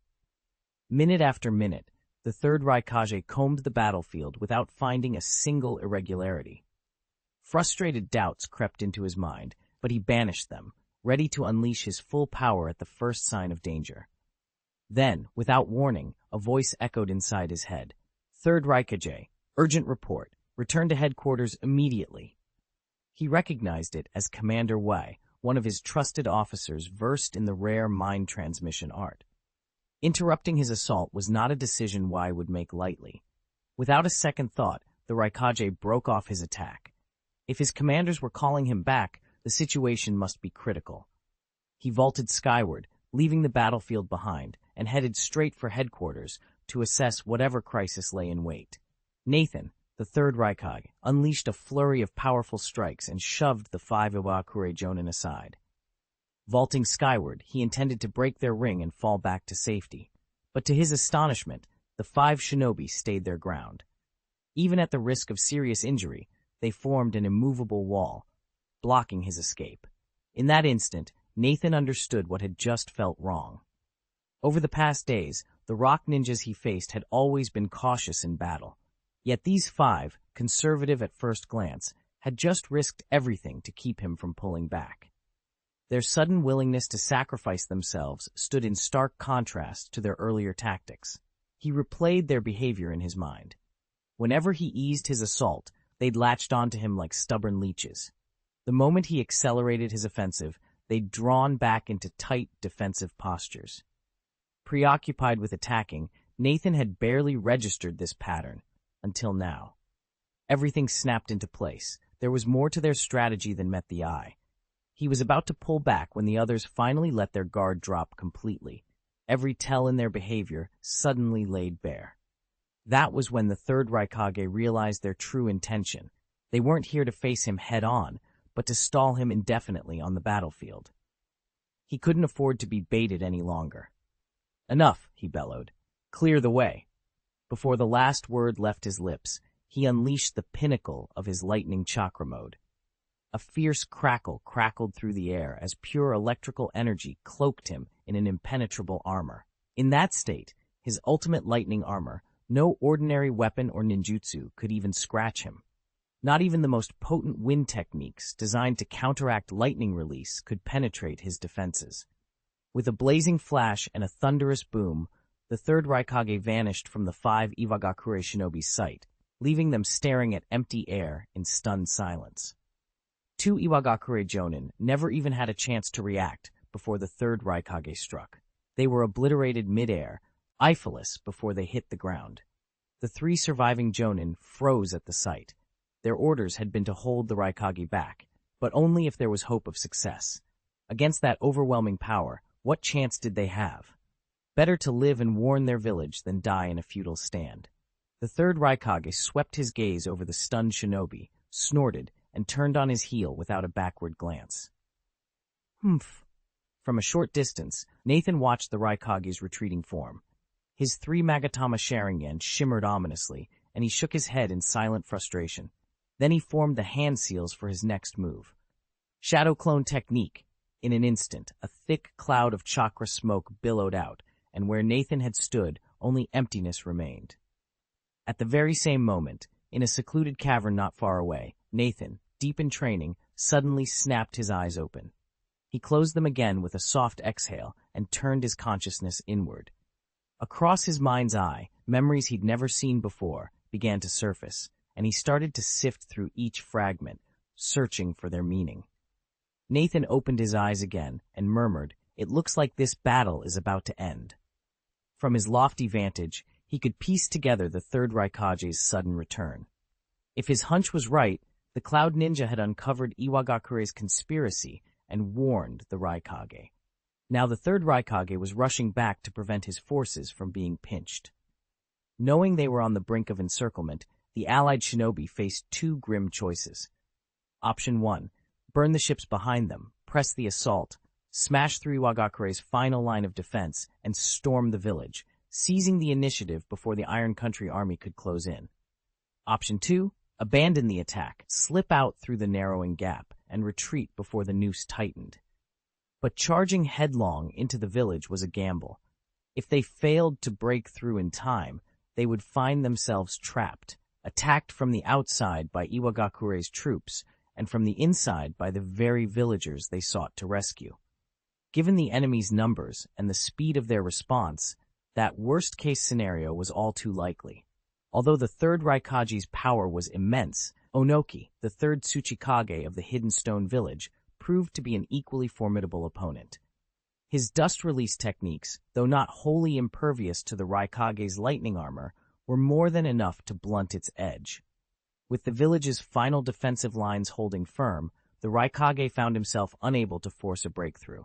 Minute after minute, the third Raikage combed the battlefield without finding a single irregularity. Frustrated doubts crept into his mind, but he banished them, ready to unleash his full power at the first sign of danger. Then, without warning, a voice echoed inside his head. Third Raikage, urgent report. Return to headquarters immediately. He recognized it as Commander Wei, one of his trusted officers versed in the rare mind transmission art. Interrupting his assault was not a decision Wei would make lightly. Without a second thought, the Raikage broke off his attack. If his commanders were calling him back, the situation must be critical. He vaulted skyward, leaving the battlefield behind, and headed straight for headquarters to assess whatever crisis lay in wait. Nathan, the third Raikage, unleashed a flurry of powerful strikes and shoved the 5 Iwakure Jonin aside. Vaulting skyward, he intended to break their ring and fall back to safety. But to his astonishment, the 5 shinobi stayed their ground. Even at the risk of serious injury, they formed an immovable wall, blocking his escape. In that instant, Nathan understood what had just felt wrong. Over the past days, the rock ninjas he faced had always been cautious in battle. Yet these 5, conservative at first glance, had just risked everything to keep him from pulling back. Their sudden willingness to sacrifice themselves stood in stark contrast to their earlier tactics. He replayed their behavior in his mind. Whenever he eased his assault, they'd latched onto him like stubborn leeches. The moment he accelerated his offensive, they'd drawn back into tight defensive postures. Preoccupied with attacking, Nathan had barely registered this pattern. Until now. Everything snapped into place. There was more to their strategy than met the eye. He was about to pull back when the others finally let their guard drop completely. Every tell in their behavior suddenly laid bare. That was when the third Raikage realized their true intention. They weren't here to face him head-on, but to stall him indefinitely on the battlefield. He couldn't afford to be baited any longer. Enough, he bellowed. Clear the way. Before the last word left his lips, he unleashed the pinnacle of his lightning chakra mode. A fierce crackle crackled through the air as pure electrical energy cloaked him in an impenetrable armor. In that state, his ultimate lightning armor, no ordinary weapon or ninjutsu could even scratch him. Not even the most potent wind techniques designed to counteract lightning release could penetrate his defenses. With a blazing flash and a thunderous boom, the third Raikage vanished from the 5 Iwagakure shinobi's sight, leaving them staring at empty air in stunned silence. 2 Iwagakure Jonin never even had a chance to react before the third Raikage struck. They were obliterated mid-air, eyeless before they hit the ground. The 3 surviving Jonin froze at the sight. Their orders had been to hold the Raikage back, but only if there was hope of success. Against that overwhelming power, what chance did they have? Better to live and warn their village than die in a futile stand. The third Raikage swept his gaze over the stunned shinobi, snorted, and turned on his heel without a backward glance. Humph. From a short distance, Nathan watched the Raikage's retreating form. His 3 Magatama Sharingan shimmered ominously, and he shook his head in silent frustration. Then he formed the hand seals for his next move. Shadow Clone Technique. In an instant, a thick cloud of chakra smoke billowed out, and where Nathan had stood, only emptiness remained. At the very same moment, in a secluded cavern not far away, Nathan, deep in training, suddenly snapped his eyes open. He closed them again with a soft exhale and turned his consciousness inward. Across his mind's eye, memories he'd never seen before began to surface, and he started to sift through each fragment, searching for their meaning. Nathan opened his eyes again and murmured, "It looks like this battle is about to end." From his lofty vantage, he could piece together the third Raikage's sudden return. If his hunch was right, the Cloud Ninja had uncovered Iwagakure's conspiracy and warned the Raikage. Now the third Raikage was rushing back to prevent his forces from being pinched. Knowing they were on the brink of encirclement, the allied shinobi faced 2 grim choices. Option 1, burn the ships behind them, press the assault, smash through Iwagakure's final line of defense, and storm the village, seizing the initiative before the Iron Country army could close in. Option 2, abandon the attack, slip out through the narrowing gap, and retreat before the noose tightened. But charging headlong into the village was a gamble. If they failed to break through in time, they would find themselves trapped, attacked from the outside by Iwagakure's troops, and from the inside by the very villagers they sought to rescue. Given the enemy's numbers and the speed of their response, that worst-case scenario was all too likely. Although the third Raikage's power was immense, Onoki, the third Tsuchikage of the Hidden Stone Village, proved to be an equally formidable opponent. His dust-release techniques, though not wholly impervious to the Raikage's lightning armor, were more than enough to blunt its edge. With the village's final defensive lines holding firm, the Raikage found himself unable to force a breakthrough.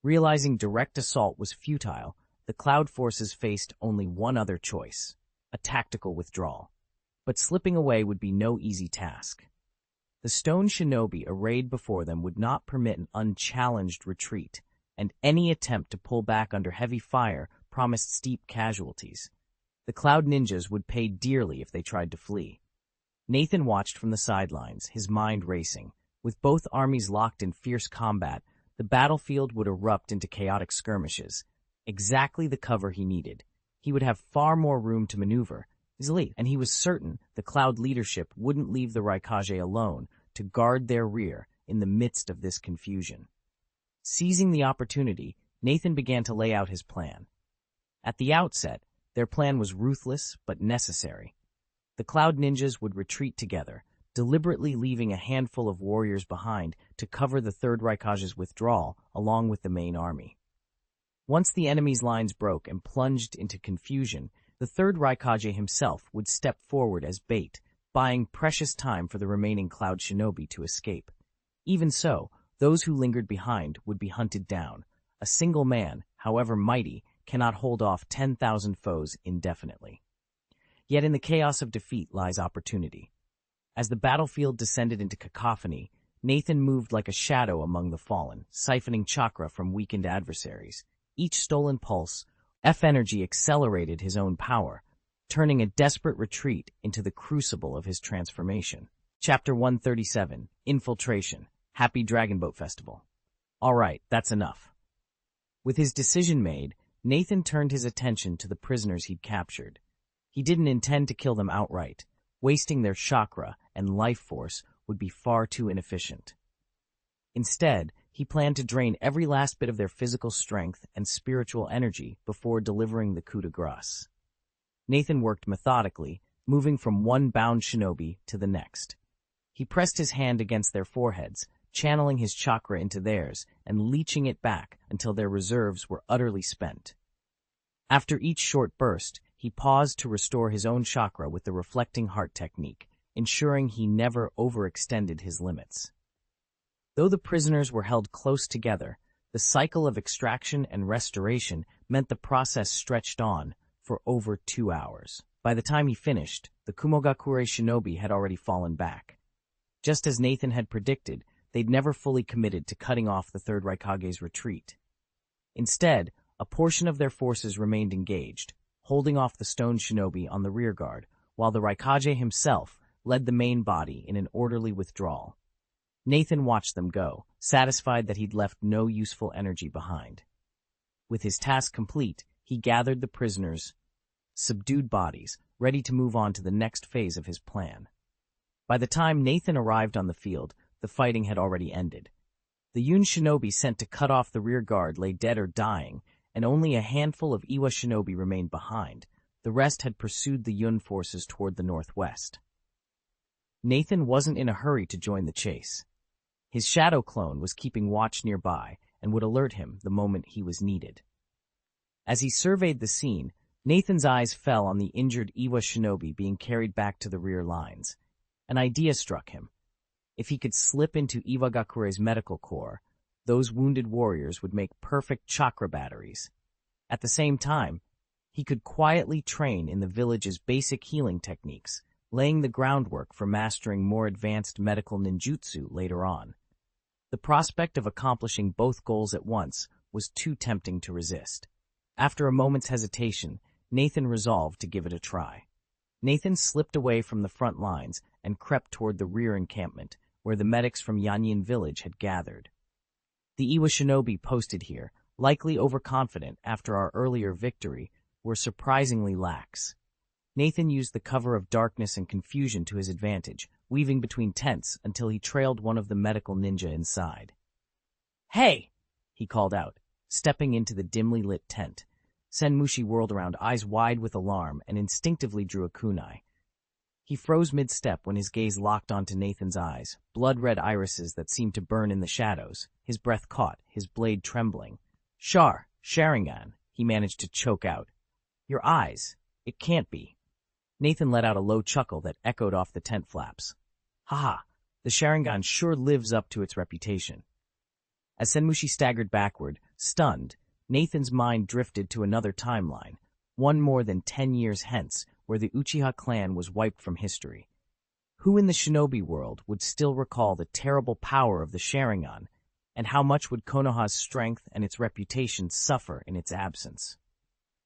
Realizing direct assault was futile, the Cloud forces faced only one other choice: a tactical withdrawal. But slipping away would be no easy task. The stone shinobi arrayed before them would not permit an unchallenged retreat, and any attempt to pull back under heavy fire promised steep casualties. The Cloud ninjas would pay dearly if they tried to flee. Nathan watched from the sidelines, his mind racing. With both armies locked in fierce combat, the battlefield would erupt into chaotic skirmishes. Exactly the cover he needed. He would have far more room to maneuver, easily, and he was certain the Cloud leadership wouldn't leave the Raikage alone to guard their rear in the midst of this confusion. Seizing the opportunity, Nathan began to lay out his plan. At the outset, their plan was ruthless but necessary. The Cloud ninjas would retreat together, deliberately leaving a handful of warriors behind to cover the third Raikage's withdrawal along with the main army. Once the enemy's lines broke and plunged into confusion, the third Raikage himself would step forward as bait, buying precious time for the remaining Cloud shinobi to escape. Even so, those who lingered behind would be hunted down. A single man, however mighty, cannot hold off 10,000 foes indefinitely. Yet in the chaos of defeat lies opportunity. As the battlefield descended into cacophony, Nathan moved like a shadow among the fallen, siphoning chakra from weakened adversaries. Each stolen pulse, F-energy accelerated his own power, turning a desperate retreat into the crucible of his transformation. Chapter 137, Infiltration. Happy Dragon Boat Festival. All right, that's enough. With his decision made, Nathan turned his attention to the prisoners he'd captured. He didn't intend to kill them outright. Wasting their chakra and life force would be far too inefficient. Instead, he planned to drain every last bit of their physical strength and spiritual energy before delivering the coup de grace. Nathan worked methodically, moving from one bound shinobi to the next. He pressed his hand against their foreheads, channeling his chakra into theirs and leeching it back until their reserves were utterly spent. After each short burst, he paused to restore his own chakra with the reflecting heart technique, ensuring he never overextended his limits. Though the prisoners were held close together, the cycle of extraction and restoration meant the process stretched on for over 2 hours. By the time he finished, the Kumogakure shinobi had already fallen back. Just as Nathan had predicted, they'd never fully committed to cutting off the Third Raikage's retreat. Instead, a portion of their forces remained engaged, holding off the stone shinobi on the rearguard, while the Raikage himself led the main body in an orderly withdrawal. Nathan watched them go, satisfied that he'd left no useful energy behind. With his task complete, he gathered the prisoners' subdued bodies, ready to move on to the next phase of his plan. By the time Nathan arrived on the field, the fighting had already ended. The Yun shinobi sent to cut off the rear guard lay dead or dying, and only a handful of Iwa shinobi remained behind. The rest had pursued the Yun forces toward the northwest. Nathan wasn't in a hurry to join the chase. His shadow clone was keeping watch nearby and would alert him the moment he was needed. As he surveyed the scene, Nathan's eyes fell on the injured Iwa shinobi being carried back to the rear lines. An idea struck him. If he could slip into Iwagakure's medical corps, those wounded warriors would make perfect chakra batteries. At the same time, he could quietly train in the village's basic healing techniques, laying the groundwork for mastering more advanced medical ninjutsu later on. The prospect of accomplishing both goals at once was too tempting to resist. After a moment's hesitation, Nathan resolved to give it a try. Nathan slipped away from the front lines and crept toward the rear encampment, where the medics from Yanyin village had gathered. The Iwa shinobi posted here, likely overconfident after our earlier victory, were surprisingly lax. Nathan used the cover of darkness and confusion to his advantage, weaving between tents until he trailed one of the medical ninja inside. "Hey!" he called out, stepping into the dimly lit tent. Senmushi whirled around, eyes wide with alarm, and instinctively drew a kunai. He froze mid-step when his gaze locked onto Nathan's eyes, blood-red irises that seemed to burn in the shadows. His breath caught, his blade trembling. Sharingan, he managed to choke out. "Your eyes. It can't be." Nathan let out a low chuckle that echoed off the tent flaps. "Haha, the Sharingan sure lives up to its reputation." As Senmushi staggered backward, stunned, Nathan's mind drifted to another timeline, one more than 10 years hence, where the Uchiha clan was wiped from history. Who in the shinobi world would still recall the terrible power of the Sharingan, and how much would Konoha's strength and its reputation suffer in its absence?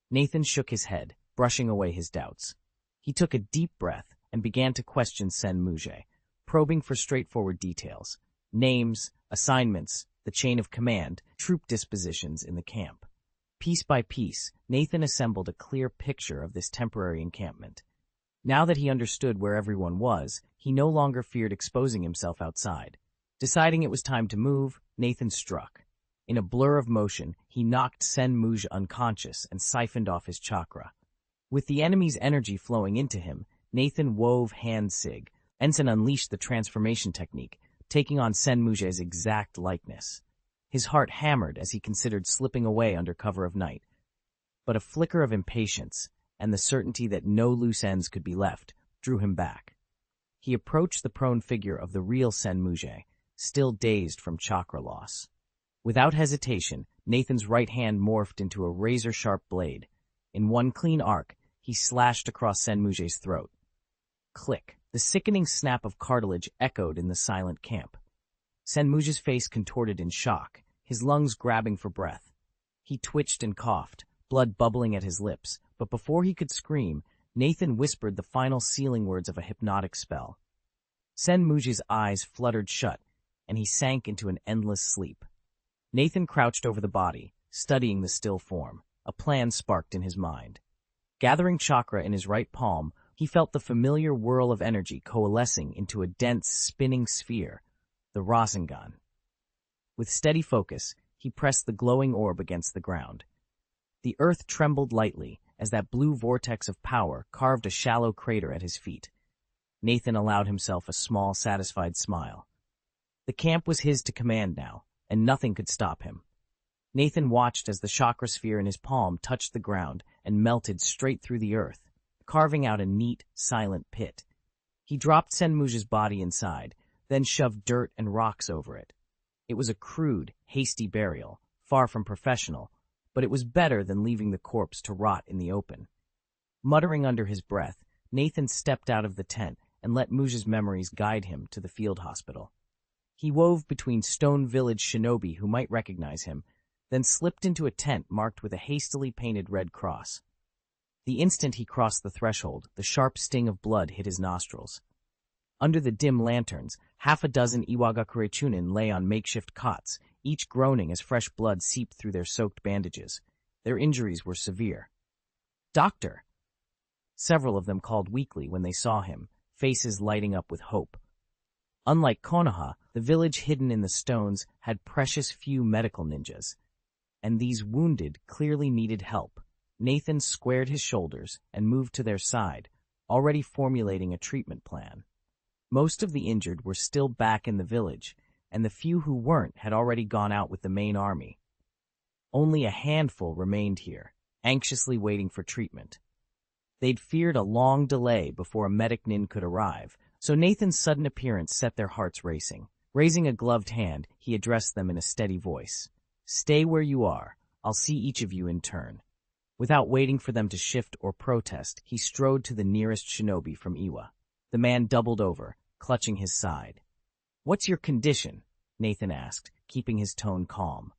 Nathan shook his head, brushing away his doubts. He took a deep breath and began to question Senmuje, probing for straightforward details: names, assignments, the chain of command, troop dispositions in the camp. Piece by piece, Nathan assembled a clear picture of this temporary encampment. Now that he understood where everyone was, he no longer feared exposing himself outside. Deciding it was time to move, Nathan struck. In a blur of motion, he knocked Senmuj unconscious and siphoned off his chakra. With the enemy's energy flowing into him, Nathan wove hand sig. Ensign unleashed the transformation technique, taking on Senmuje's exact likeness. His heart hammered as he considered slipping away under cover of night. But a flicker of impatience, and the certainty that no loose ends could be left, drew him back. He approached the prone figure of the real Senmuje, still dazed from chakra loss. Without hesitation, Nathan's right hand morphed into a razor-sharp blade. In one clean arc, he slashed across Senmuje's throat. Click. The sickening snap of cartilage echoed in the silent camp. Senmuje's face contorted in shock, his lungs grabbing for breath. He twitched and coughed, blood bubbling at his lips, but before he could scream, Nathan whispered the final sealing words of a hypnotic spell. Senmuje's eyes fluttered shut, and he sank into an endless sleep. Nathan crouched over the body, studying the still form. A plan sparked in his mind. Gathering chakra in his right palm, he felt the familiar whirl of energy coalescing into a dense, spinning sphere, the Rasengan. With steady focus, he pressed the glowing orb against the ground. The earth trembled lightly as that blue vortex of power carved a shallow crater at his feet. Nathan allowed himself a small, satisfied smile. The camp was his to command now, and nothing could stop him. Nathan watched as the chakra sphere in his palm touched the ground and melted straight through the earth, carving out a neat, silent pit. He dropped Senmuje's body inside, then shoved dirt and rocks over it. It was a crude, hasty burial, far from professional, but it was better than leaving the corpse to rot in the open. Muttering under his breath, Nathan stepped out of the tent and let Muja's memories guide him to the field hospital. He wove between stone village shinobi who might recognize him, then slipped into a tent marked with a hastily painted red cross. The instant he crossed the threshold, the sharp sting of blood hit his nostrils. Under the dim lanterns, half a dozen Iwagakurechunin lay on makeshift cots, each groaning as fresh blood seeped through their soaked bandages. Their injuries were severe. "Doctor!" Several of them called weakly when they saw him, faces lighting up with hope. Unlike Konoha, the village hidden in the stones had precious few medical ninjas, and these wounded clearly needed help. Nathan squared his shoulders and moved to their side, already formulating a treatment plan. Most of the injured were still back in the village, and the few who weren't had already gone out with the main army. Only a handful remained here, anxiously waiting for treatment. They'd feared a long delay before a medic nin could arrive, so Nathan's sudden appearance set their hearts racing. Raising a gloved hand, he addressed them in a steady voice. "Stay where you are. I'll see each of you in turn." Without waiting for them to shift or protest, he strode to the nearest shinobi from Iwa. The man doubled over, clutching his side. "What's your condition?" Nathan asked, keeping his tone calm.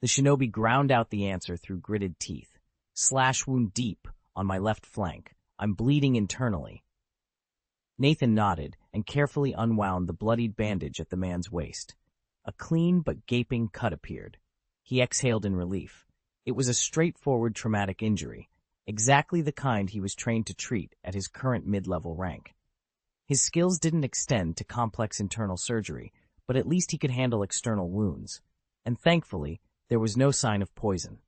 The shinobi ground out the answer through gritted teeth. "Slash wound deep on my left flank. I'm bleeding internally." Nathan nodded and carefully unwound the bloodied bandage at the man's waist. A clean but gaping cut appeared. He exhaled in relief. It was a straightforward traumatic injury, exactly the kind he was trained to treat at his current mid-level rank. His skills didn't extend to complex internal surgery, but at least he could handle external wounds. And thankfully, there was no sign of poison.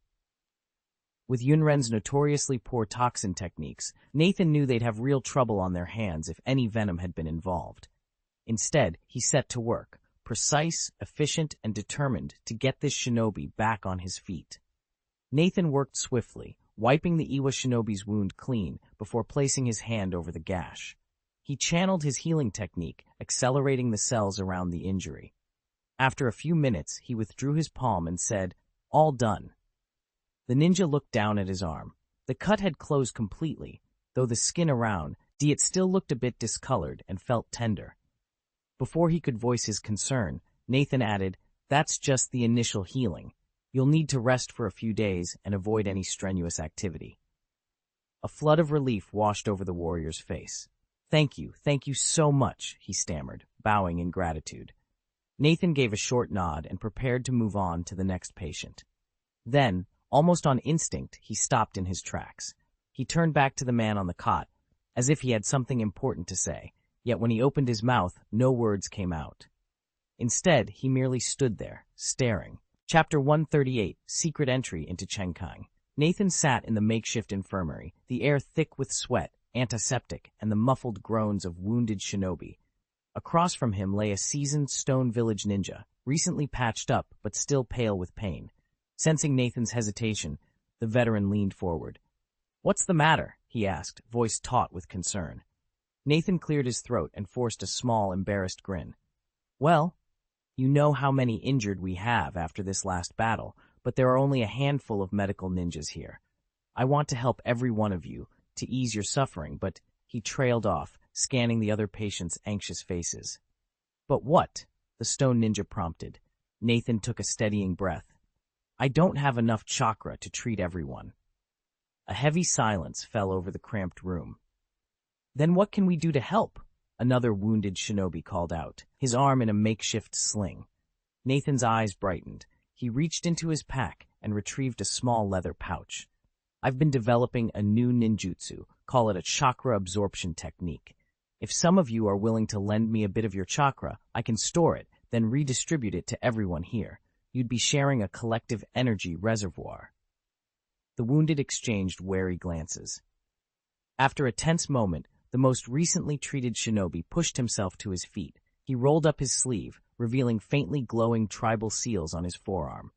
With Yunren's notoriously poor toxin techniques, Nathan knew they'd have real trouble on their hands if any venom had been involved. Instead, he set to work, precise, efficient, and determined to get this shinobi back on his feet. Nathan worked swiftly, wiping the Iwa shinobi's wound clean before placing his hand over the gash. He channeled his healing technique, accelerating the cells around the injury. After a few minutes, he withdrew his palm and said, "All done." The ninja looked down at his arm. The cut had closed completely, though the skin around it still looked a bit discolored and felt tender. Before he could voice his concern, Nathan added, "That's just the initial healing. You'll need to rest for a few days and avoid any strenuous activity." A flood of relief washed over the warrior's face. Thank you so much," he stammered, bowing in gratitude. Nathan gave a short nod and prepared to move on to the next patient. Then, almost on instinct, he stopped in his tracks. He turned back to the man on the cot, as if he had something important to say, yet when he opened his mouth, no words came out. Instead, he merely stood there, staring. Chapter 138, Secret Entry into Chenkang. Nathan sat in the makeshift infirmary, the air thick with sweat, antiseptic, and the muffled groans of wounded shinobi. Across from him lay a seasoned stone village ninja, recently patched up but still pale with pain. Sensing Nathan's hesitation, the veteran leaned forward. "What's the matter?" he asked, voice taut with concern. Nathan cleared his throat and forced a small, embarrassed grin. "Well, you know how many injured we have after this last battle, but there are only a handful of medical ninjas here. I want to help every one of you, to ease your suffering, but—" He trailed off, scanning the other patients' anxious faces. "But what?" the stone ninja prompted. Nathan took a steadying breath. "I don't have enough chakra to treat everyone." A heavy silence fell over the cramped room. "Then what can we do to help?" another wounded shinobi called out, his arm in a makeshift sling. Nathan's eyes brightened. He reached into his pack and retrieved a small leather pouch. "I've been developing a new ninjutsu, call it a chakra absorption technique. If some of you are willing to lend me a bit of your chakra, I can store it, then redistribute it to everyone here. You'd be sharing a collective energy reservoir." The wounded exchanged wary glances. After a tense moment, the most recently treated shinobi pushed himself to his feet. He rolled up his sleeve, revealing faintly glowing tribal seals on his forearm.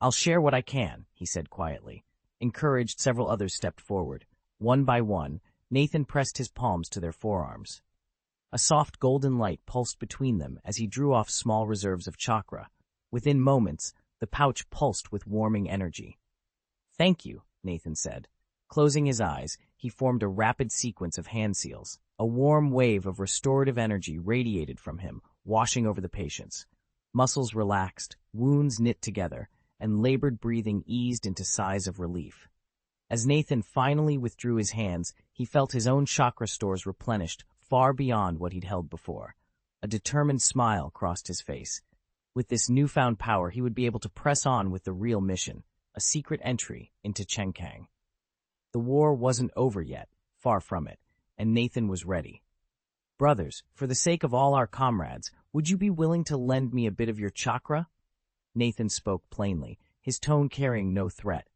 "I'll share what I can," he said quietly. Encouraged, several others stepped forward. One by one, Nathan pressed his palms to their forearms. A soft golden light pulsed between them as he drew off small reserves of chakra. Within moments, the pouch pulsed with warming energy. Thank you, Nathan said. Closing his eyes, he formed a rapid sequence of hand seals. A warm wave of restorative energy radiated from him, washing over the patients. Muscles relaxed, wounds knit together, and labored breathing eased into sighs of relief. As Nathan finally withdrew his hands, he felt his own chakra stores replenished far beyond what he'd held before. A determined smile crossed his face. With this newfound power, he would be able to press on with the real mission, a secret entry into Chenkang. The war wasn't over yet, far from it, and Nathan was ready. Brothers, for the sake of all our comrades, would you be willing to lend me a bit of your chakra? Nathan spoke plainly, his tone carrying no threat.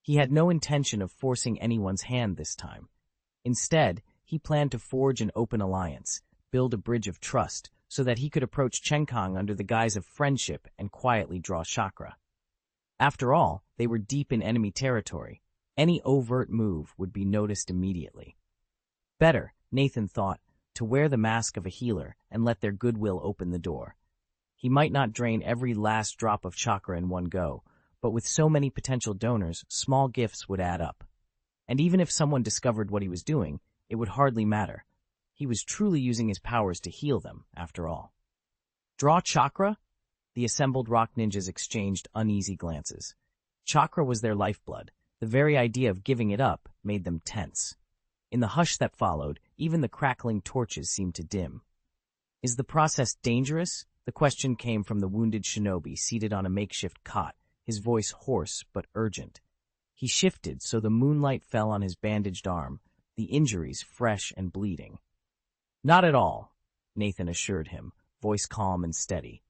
He had no intention of forcing anyone's hand this time. Instead, he planned to forge an open alliance, build a bridge of trust, so that he could approach Chenkang under the guise of friendship and quietly draw chakra. After all, they were deep in enemy territory. Any overt move would be noticed immediately. Better, Nathan thought, to wear the mask of a healer and let their goodwill open the door. He might not drain every last drop of chakra in one go, but with so many potential donors, small gifts would add up. And even if someone discovered what he was doing, it would hardly matter. He was truly using his powers to heal them, after all. Draw chakra? The assembled rock ninjas exchanged uneasy glances. Chakra was their lifeblood. The very idea of giving it up made them tense. In the hush that followed, even the crackling torches seemed to dim. Is the process dangerous? The question came from the wounded shinobi seated on a makeshift cot, his voice hoarse but urgent. He shifted so the moonlight fell on his bandaged arm, the injuries fresh and bleeding. Not at all, Nathan assured him, voice calm and steady.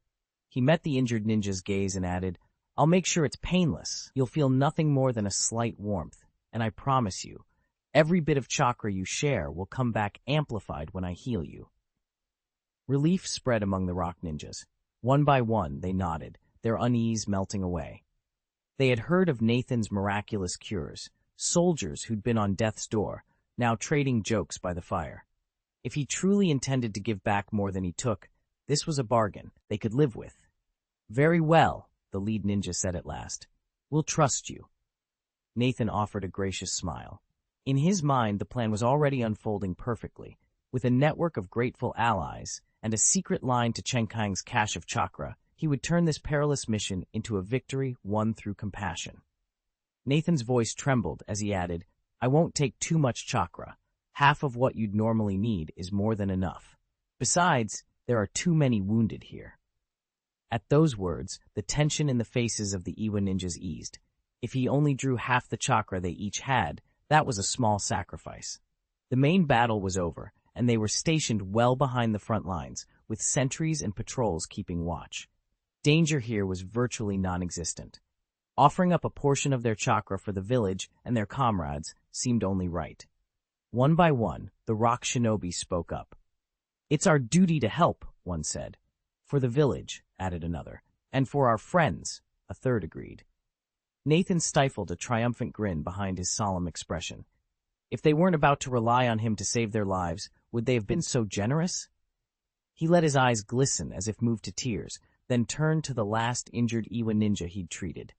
He met the injured ninja's gaze and added, I'll make sure it's painless. You'll feel nothing more than a slight warmth, and I promise you, every bit of chakra you share will come back amplified when I heal you. Relief spread among the rock ninjas. One by one, they nodded, their unease melting away. They had heard of Nathan's miraculous cures, soldiers who'd been on death's door, now trading jokes by the fire. If he truly intended to give back more than he took, this was a bargain they could live with. Very well, the lead ninja said at last. We'll trust you. Nathan offered a gracious smile. In his mind, the plan was already unfolding perfectly. With a network of grateful allies and a secret line to Chenkang's cache of chakra, he would turn this perilous mission into a victory won through compassion. Nathan's voice trembled as he added, I won't take too much chakra. Half of what you'd normally need is more than enough. Besides, there are too many wounded here. At those words, the tension in the faces of the Iwa ninjas eased. If he only drew half the chakra they each had, that was a small sacrifice. The main battle was over, and they were stationed well behind the front lines, with sentries and patrols keeping watch. Danger here was virtually non-existent. Offering up a portion of their chakra for the village and their comrades seemed only right. One by one, the rock shinobi spoke up. It's our duty to help, one said. For the village, added another. And for our friends, a third agreed. Nathan stifled a triumphant grin behind his solemn expression. If they weren't about to rely on him to save their lives, would they have been so generous? He let his eyes glisten as if moved to tears, then turned to the last injured Iwa ninja he'd treated.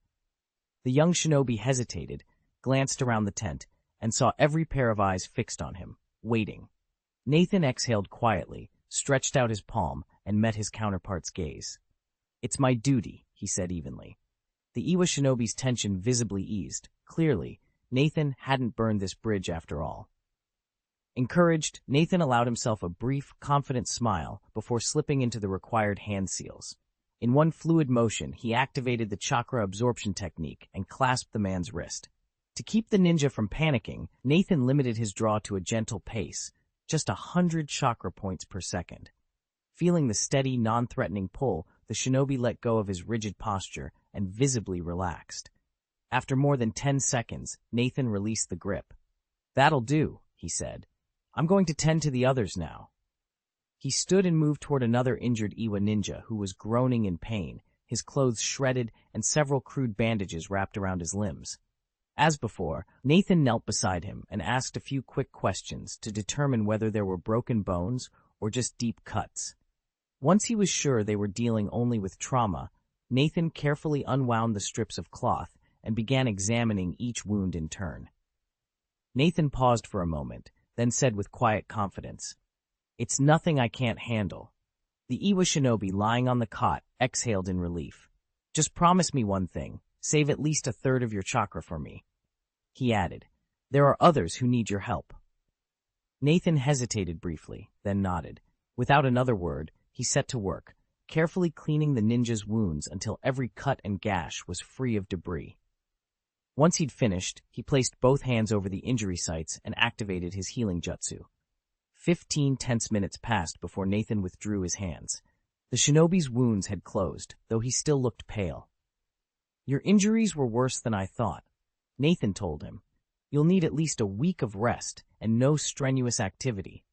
The young shinobi hesitated, glanced around the tent, and saw every pair of eyes fixed on him, waiting. Nathan exhaled quietly, stretched out his palm, and met his counterpart's gaze. It's my duty, he said evenly. The Iwa shinobi's tension visibly eased. Clearly, Nathan hadn't burned this bridge after all. Encouraged, Nathan allowed himself a brief, confident smile before slipping into the required hand seals. In one fluid motion, he activated the chakra absorption technique and clasped the man's wrist. To keep the ninja from panicking, Nathan limited his draw to a gentle pace, just 100 chakra points per second. Feeling the steady, non-threatening pull, the shinobi let go of his rigid posture and visibly relaxed. After more than 10 seconds, Nathan released the grip. That'll do, he said. I'm going to tend to the others now. He stood and moved toward another injured Iwa ninja who was groaning in pain, his clothes shredded and several crude bandages wrapped around his limbs. As before, Nathan knelt beside him and asked a few quick questions to determine whether there were broken bones or just deep cuts. Once he was sure they were dealing only with trauma, Nathan carefully unwound the strips of cloth and began examining each wound in turn. Nathan paused for a moment, then said with quiet confidence, "It's nothing I can't handle." The Iwa Shinobi lying on the cot exhaled in relief. "Just promise me one thing, save at least a third of your chakra for me." He added, "There are others who need your help." Nathan hesitated briefly, then nodded. Without another word, he set to work, carefully cleaning the ninja's wounds until every cut and gash was free of debris. Once he'd finished, he placed both hands over the injury sites and activated his healing jutsu. 15 tense minutes passed before Nathan withdrew his hands. The shinobi's wounds had closed, though he still looked pale. "Your injuries were worse than I thought," Nathan told him. "You'll need at least a week of rest and no strenuous activity."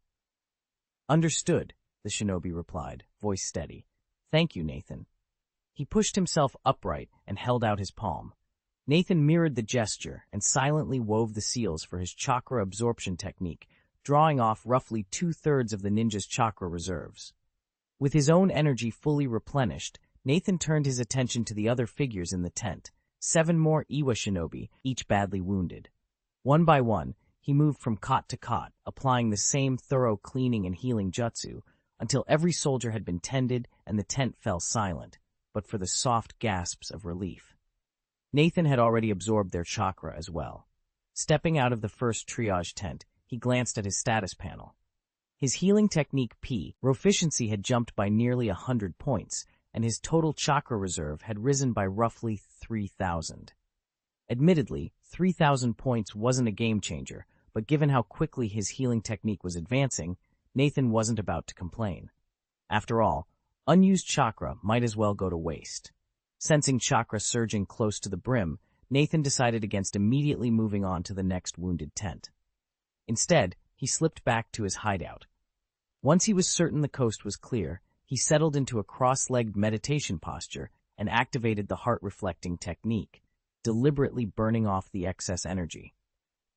"Understood," the shinobi replied, voice steady. "Thank you, Nathan." He pushed himself upright and held out his palm. Nathan mirrored the gesture and silently wove the seals for his chakra absorption technique, drawing off roughly 2/3 of the ninja's chakra reserves. With his own energy fully replenished, Nathan turned his attention to the other figures in the tent, 7 more Iwa shinobi, each badly wounded. One by one, he moved from cot to cot, applying the same thorough cleaning and healing jutsu, until every soldier had been tended and the tent fell silent, but for the soft gasps of relief. Nathan had already absorbed their chakra as well. Stepping out of the first triage tent, he glanced at his status panel. His healing technique P, proficiency had jumped by nearly 100 points, and his total chakra reserve had risen by roughly 3,000. Admittedly, 3,000 points wasn't a game-changer, but given how quickly his healing technique was advancing, Nathan wasn't about to complain. After all, unused chakra might as well go to waste. Sensing chakra surging close to the brim, Nathan decided against immediately moving on to the next wounded tent. Instead, he slipped back to his hideout. Once he was certain the coast was clear, he settled into a cross-legged meditation posture and activated the heart-reflecting technique, deliberately burning off the excess energy.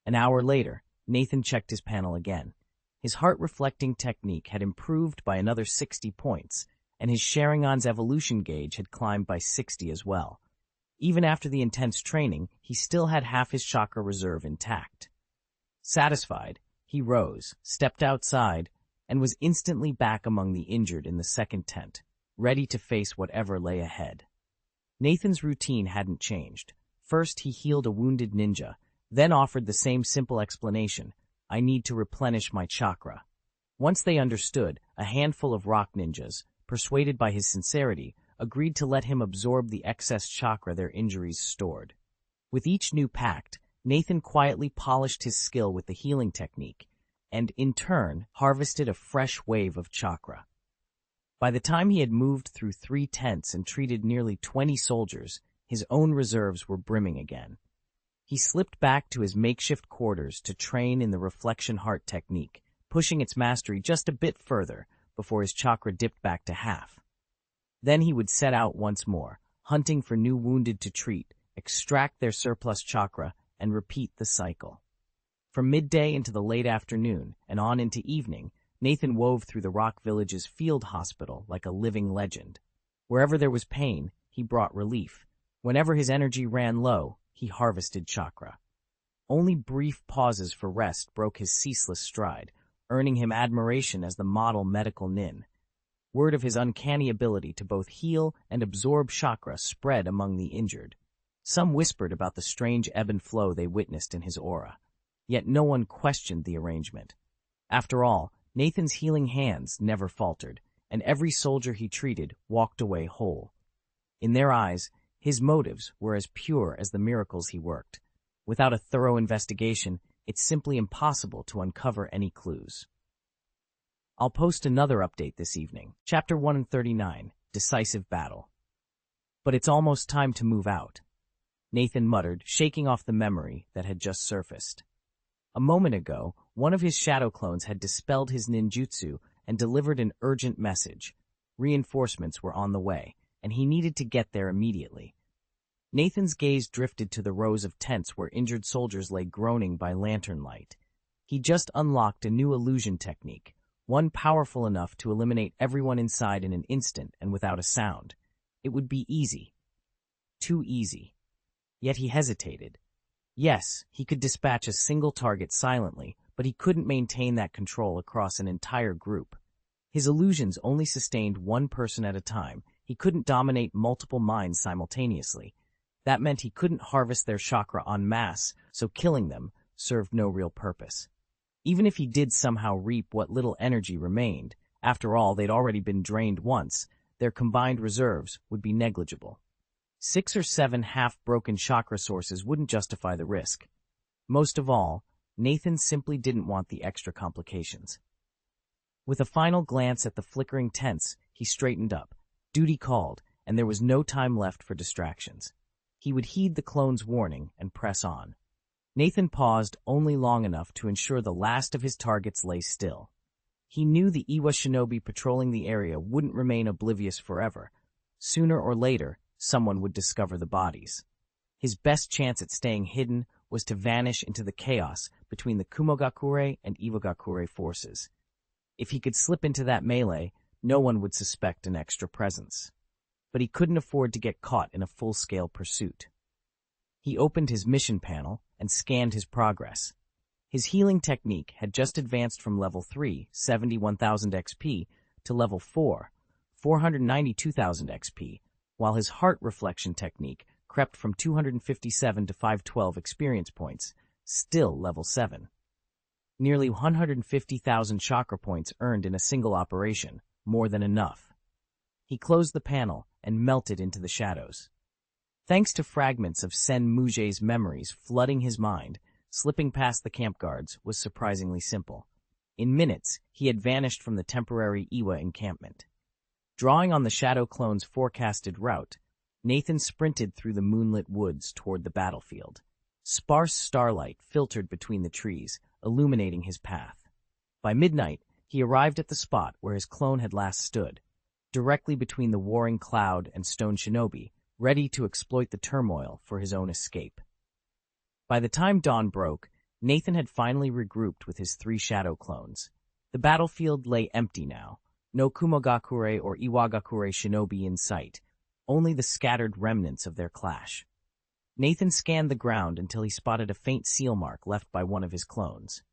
An hour later, Nathan checked his panel again. His heart-reflecting technique had improved by another 60 points, and his Sharingan's evolution gauge had climbed by 60 as well. Even after the intense training, he still had half his chakra reserve intact. Satisfied, he rose, stepped outside, and was instantly back among the injured in the second tent, ready to face whatever lay ahead. Nathan's routine hadn't changed. First, he healed a wounded ninja, then offered the same simple explanation: "I need to replenish my chakra." Once they understood, a handful of rock ninjas, persuaded by his sincerity, agreed to let him absorb the excess chakra their injuries stored. With each new pact, Nathan quietly polished his skill with the healing technique, and in turn harvested a fresh wave of chakra. By the time he had moved through 3 tents and treated nearly 20 soldiers, his own reserves were brimming again. He slipped back to his makeshift quarters to train in the reflection heart technique, pushing its mastery just a bit further before his chakra dipped back to half. Then he would set out once more, hunting for new wounded to treat, extract their surplus chakra, and repeat the cycle. From midday into the late afternoon and on into evening, Nathan wove through the Rock Village's field hospital like a living legend. Wherever there was pain, he brought relief. Whenever his energy ran low, he harvested chakra. Only brief pauses for rest broke his ceaseless stride, earning him admiration as the model medical nin. Word of his uncanny ability to both heal and absorb chakra spread among the injured. Some whispered about the strange ebb and flow they witnessed in his aura. Yet no one questioned the arrangement. After all, Nathan's healing hands never faltered, and every soldier he treated walked away whole. In their eyes, his motives were as pure as the miracles he worked. Without a thorough investigation, it's simply impossible to uncover any clues. I'll post another update this evening. Chapter 139, Decisive Battle. But it's almost time to move out, Nathan muttered, shaking off the memory that had just surfaced. A moment ago, one of his shadow clones had dispelled his ninjutsu and delivered an urgent message. Reinforcements were on the way, and he needed to get there immediately. Nathan's gaze drifted to the rows of tents where injured soldiers lay groaning by lantern light. He just unlocked a new illusion technique, one powerful enough to eliminate everyone inside in an instant and without a sound. It would be easy. Too easy. Yet he hesitated. Yes, he could dispatch a single target silently, but he couldn't maintain that control across an entire group. His illusions only sustained one person at a time. He couldn't dominate multiple minds simultaneously. That meant he couldn't harvest their chakra en masse, so killing them served no real purpose. Even if he did somehow reap what little energy remained, after all, they'd already been drained once, their combined reserves would be negligible. 6 or 7 half-broken chakra sources wouldn't justify the risk. Most of all, Nathan simply didn't want the extra complications. With a final glance at the flickering tents, he straightened up. Duty called, and there was no time left for distractions. He would heed the clone's warning and press on. Nathan paused only long enough to ensure the last of his targets lay still. He knew the Iwa shinobi patrolling the area wouldn't remain oblivious forever. Sooner or later, someone would discover the bodies. His best chance at staying hidden was to vanish into the chaos between the Kumogakure and Iwagakure forces. If he could slip into that melee, no one would suspect an extra presence. But he couldn't afford to get caught in a full-scale pursuit. He opened his mission panel and scanned his progress. His healing technique had just advanced from level 3, 71,000 XP, to level 4, 492,000 XP, while his heart reflection technique crept from 257 to 512 experience points, still level 7. Nearly 150,000 chakra points earned in a single operation, more than enough. He closed the panel and melted into the shadows. Thanks to fragments of Sen Muge's memories flooding his mind, slipping past the camp guards was surprisingly simple. In minutes, he had vanished from the temporary Iwa encampment. Drawing on the Shadow Clone's forecasted route, Nathan sprinted through the moonlit woods toward the battlefield. Sparse starlight filtered between the trees, illuminating his path. By midnight, he arrived at the spot where his clone had last stood, directly between the warring cloud and stone shinobi, ready to exploit the turmoil for his own escape. By the time dawn broke, Nathan had finally regrouped with his 3 shadow clones. The battlefield lay empty now, no Kumogakure or Iwagakure shinobi in sight, only the scattered remnants of their clash. Nathan scanned the ground until he spotted a faint seal mark left by one of his clones.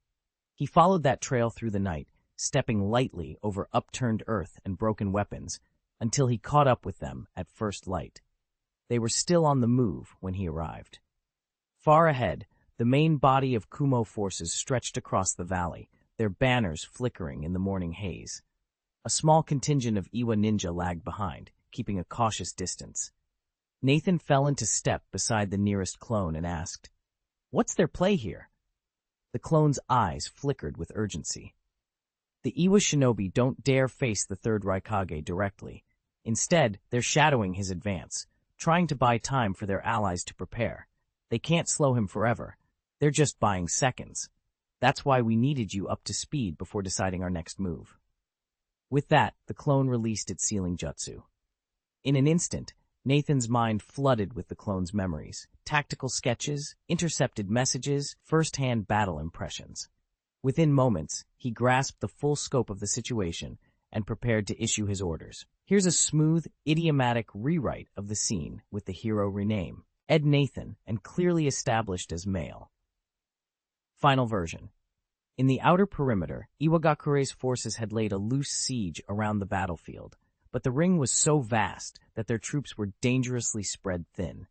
He followed that trail through the night, stepping lightly over upturned earth and broken weapons, until he caught up with them at first light. They were still on the move when he arrived. Far ahead, the main body of Kumo forces stretched across the valley, their banners flickering in the morning haze. A small contingent of Iwa ninja lagged behind, keeping a cautious distance. Nathan fell into step beside the nearest clone and asked, "What's their play here?" The clone's eyes flickered with urgency. The Iwa shinobi don't dare face the third Raikage directly. Instead, they're shadowing his advance, trying to buy time for their allies to prepare. They can't slow him forever. They're just buying seconds. That's why we needed you up to speed before deciding our next move. With that, the clone released its sealing jutsu. In an instant, Nathan's mind flooded with the clone's memories, tactical sketches, intercepted messages, first-hand battle impressions. Within moments, he grasped the full scope of the situation and prepared to issue his orders. Here's a smooth, idiomatic rewrite of the scene with the hero rename, Ed Nathan, and clearly established as male. Final version. In the outer perimeter, Iwagakure's forces had laid a loose siege around the battlefield, but the ring was so vast that their troops were dangerously spread thin.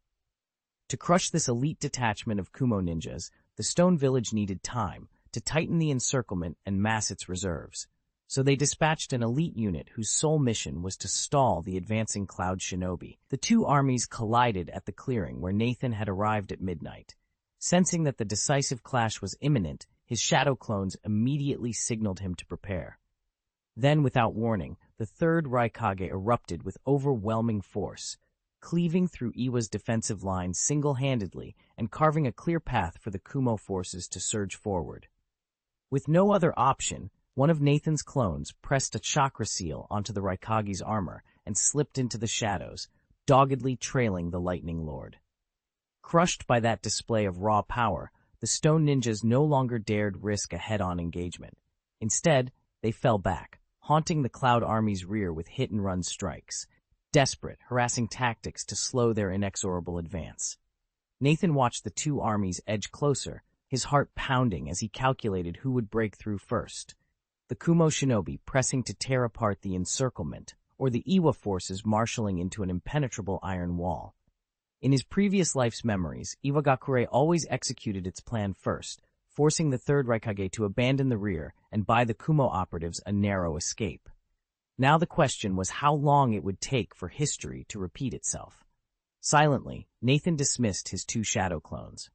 To crush this elite detachment of Kumo ninjas, the stone village needed time to tighten the encirclement and mass its reserves, so they dispatched an elite unit whose sole mission was to stall the advancing Cloud Shinobi. The two armies collided at the clearing where Nathan had arrived at midnight. Sensing that the decisive clash was imminent, his shadow clones immediately signaled him to prepare. Then, without warning, the third Raikage erupted with overwhelming force, cleaving through Iwa's defensive line single-handedly and carving a clear path for the Kumo forces to surge forward. With no other option, one of Nathan's clones pressed a chakra seal onto the Raikage's armor and slipped into the shadows, doggedly trailing the Lightning Lord. Crushed by that display of raw power, the stone ninjas no longer dared risk a head-on engagement. Instead, they fell back, haunting the Cloud Army's rear with hit-and-run strikes, desperate, harassing tactics to slow their inexorable advance. Nathan watched the two armies edge closer, his heart pounding as he calculated who would break through first. The Kumo shinobi pressing to tear apart the encirclement, or the Iwa forces marshaling into an impenetrable iron wall. In his previous life's memories, Iwagakure always executed its plan first, forcing the Third Raikage to abandon the rear and buy the Kumo operatives a narrow escape. Now the question was how long it would take for history to repeat itself. Silently, Nathan dismissed his two shadow clones.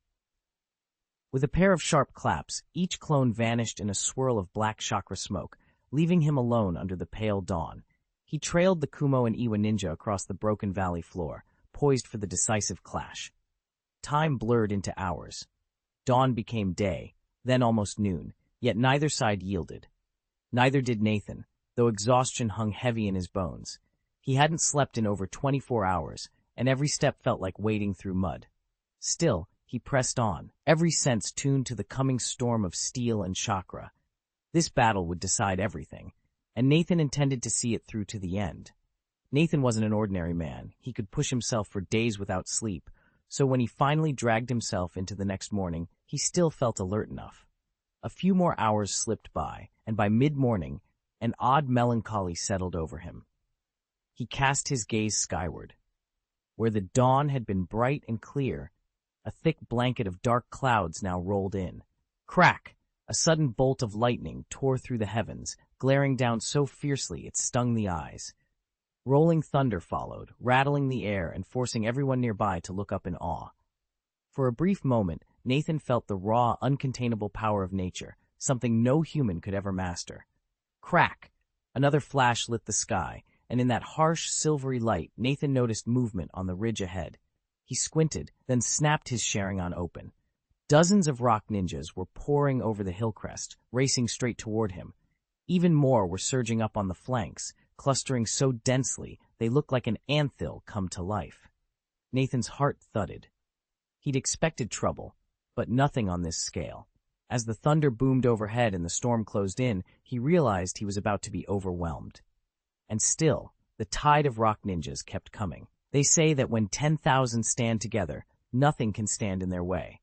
With a pair of sharp claps, each clone vanished in a swirl of black chakra smoke, leaving him alone under the pale dawn. He trailed the Kumo and Iwa ninja across the broken valley floor, poised for the decisive clash. Time blurred into hours. Dawn became day, then almost noon, yet neither side yielded. Neither did Nathan, though exhaustion hung heavy in his bones. He hadn't slept in over 24 hours, and every step felt like wading through mud. Still, he pressed on, every sense tuned to the coming storm of steel and chakra. This battle would decide everything, and Nathan intended to see it through to the end. Nathan wasn't an ordinary man. He could push himself for days without sleep, so when he finally dragged himself into the next morning, he still felt alert enough. A few more hours slipped by, and by mid-morning, an odd melancholy settled over him. He cast his gaze skyward. Where the dawn had been bright and clear, a thick blanket of dark clouds now rolled in. Crack! A sudden bolt of lightning tore through the heavens, glaring down so fiercely it stung the eyes. Rolling thunder followed, rattling the air and forcing everyone nearby to look up in awe. For a brief moment, Nathan felt the raw, uncontainable power of nature, something no human could ever master. Crack! Another flash lit the sky, and in that harsh, silvery light, Nathan noticed movement on the ridge ahead. He squinted, then snapped his Sharingan open. Dozens of rock ninjas were pouring over the hill crest, racing straight toward him. Even more were surging up on the flanks, clustering so densely they looked like an anthill come to life. Nathan's heart thudded. He'd expected trouble, but nothing on this scale. As the thunder boomed overhead and the storm closed in, he realized he was about to be overwhelmed. And still, the tide of rock ninjas kept coming. They say that when 10,000 stand together, nothing can stand in their way.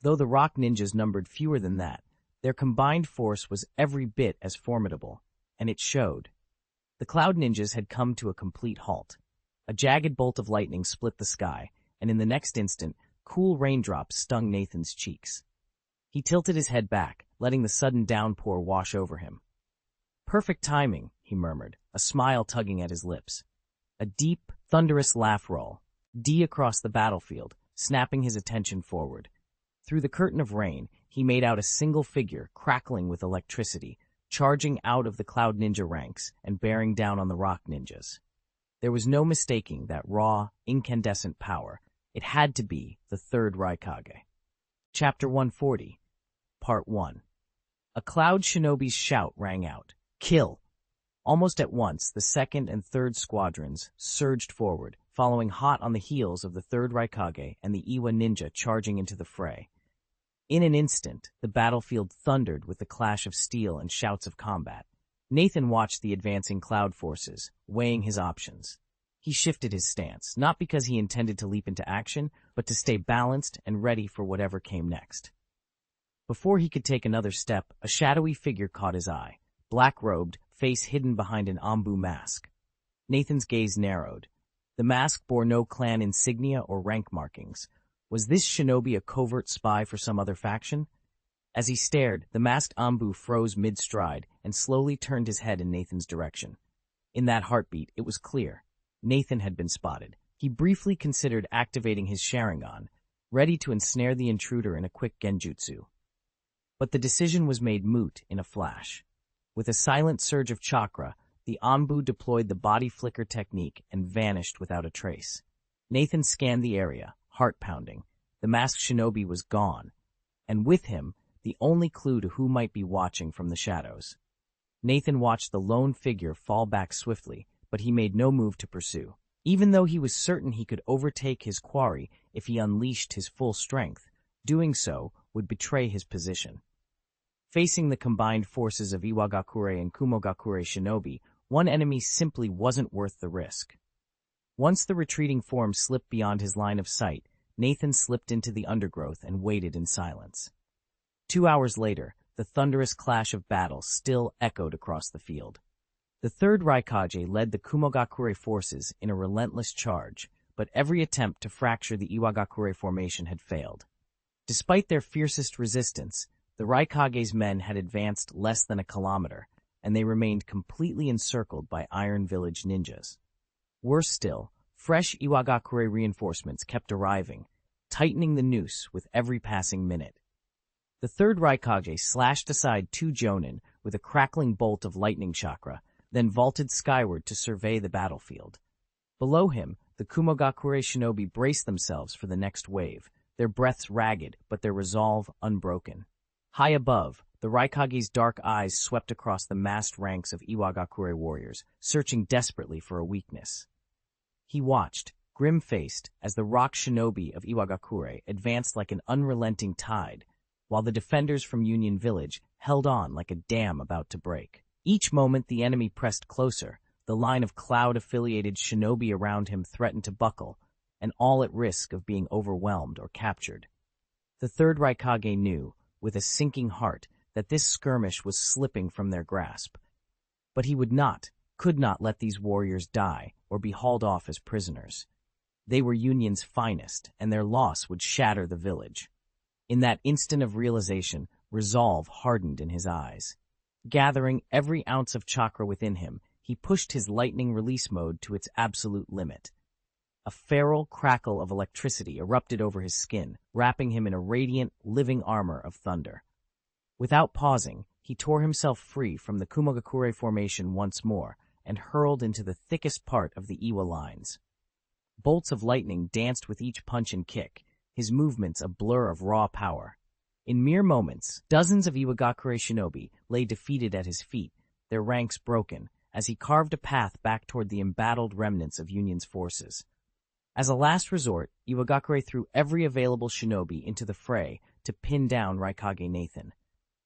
Though the rock ninjas numbered fewer than that, their combined force was every bit as formidable, and it showed. The cloud ninjas had come to a complete halt. A jagged bolt of lightning split the sky, and in the next instant, cool raindrops stung Nathan's cheeks. He tilted his head back, letting the sudden downpour wash over him. "Perfect timing," he murmured, a smile tugging at his lips. A deep, thunderous laugh roll, D across the battlefield, snapping his attention forward. Through the curtain of rain, he made out a single figure crackling with electricity, charging out of the cloud ninja ranks and bearing down on the rock ninjas. There was no mistaking that raw, incandescent power. It had to be the Third Raikage. Chapter 140, Part 1. A cloud shinobi's shout rang out. Kill! Almost at once, the second and third squadrons surged forward, following hot on the heels of the Third Raikage and the Iwa ninja charging into the fray. In an instant, the battlefield thundered with the clash of steel and shouts of combat. Nathan watched the advancing cloud forces, weighing his options. He shifted his stance, not because he intended to leap into action, but to stay balanced and ready for whatever came next. Before he could take another step, a shadowy figure caught his eye, black-robed, face hidden behind an Ambu mask. Nathan's gaze narrowed. The mask bore no clan insignia or rank markings. Was this shinobi a covert spy for some other faction? As he stared, the masked Ambu froze mid-stride and slowly turned his head in Nathan's direction. In that heartbeat, it was clear. Nathan had been spotted. He briefly considered activating his Sharingan, ready to ensnare the intruder in a quick genjutsu. But the decision was made moot in a flash. With a silent surge of chakra, the Ambu deployed the body flicker technique and vanished without a trace. Nathan scanned the area, heart pounding. The masked shinobi was gone, and with him, the only clue to who might be watching from the shadows. Nathan watched the lone figure fall back swiftly, but he made no move to pursue. Even though he was certain he could overtake his quarry if he unleashed his full strength, doing so would betray his position. Facing the combined forces of Iwagakure and Kumogakure shinobi, one enemy simply wasn't worth the risk. Once the retreating form slipped beyond his line of sight, Nathan slipped into the undergrowth and waited in silence. 2 hours later, the thunderous clash of battle still echoed across the field. The third Raikage led the Kumogakure forces in a relentless charge, but every attempt to fracture the Iwagakure formation had failed. Despite their fiercest resistance, the Raikage's men had advanced less than a kilometer, and they remained completely encircled by Iron Village ninjas. Worse still, fresh Iwagakure reinforcements kept arriving, tightening the noose with every passing minute. The third Raikage slashed aside 2 jonin with a crackling bolt of lightning chakra, then vaulted skyward to survey the battlefield. Below him, the Kumogakure shinobi braced themselves for the next wave, their breaths ragged but their resolve unbroken. High above, the Raikage's dark eyes swept across the massed ranks of Iwagakure warriors, searching desperately for a weakness. He watched, grim-faced, as the rock shinobi of Iwagakure advanced like an unrelenting tide, while the defenders from Union Village held on like a dam about to break. Each moment the enemy pressed closer, the line of cloud-affiliated shinobi around him threatened to buckle, and all at risk of being overwhelmed or captured. The third Raikage knew, with a sinking heart, that this skirmish was slipping from their grasp. But he could not let these warriors die or be hauled off as prisoners. They were Union's finest, and their loss would shatter the village. In that instant of realization, resolve hardened in his eyes. Gathering every ounce of chakra within him, he pushed his lightning release mode to its absolute limit. A feral crackle of electricity erupted over his skin, wrapping him in a radiant, living armor of thunder. Without pausing, he tore himself free from the Kumogakure formation once more and hurled into the thickest part of the Iwa lines. Bolts of lightning danced with each punch and kick, his movements a blur of raw power. In mere moments, dozens of Iwagakure shinobi lay defeated at his feet, their ranks broken, as he carved a path back toward the embattled remnants of Union's forces. As a last resort, Iwagakure threw every available shinobi into the fray to pin down Raikage Nathan.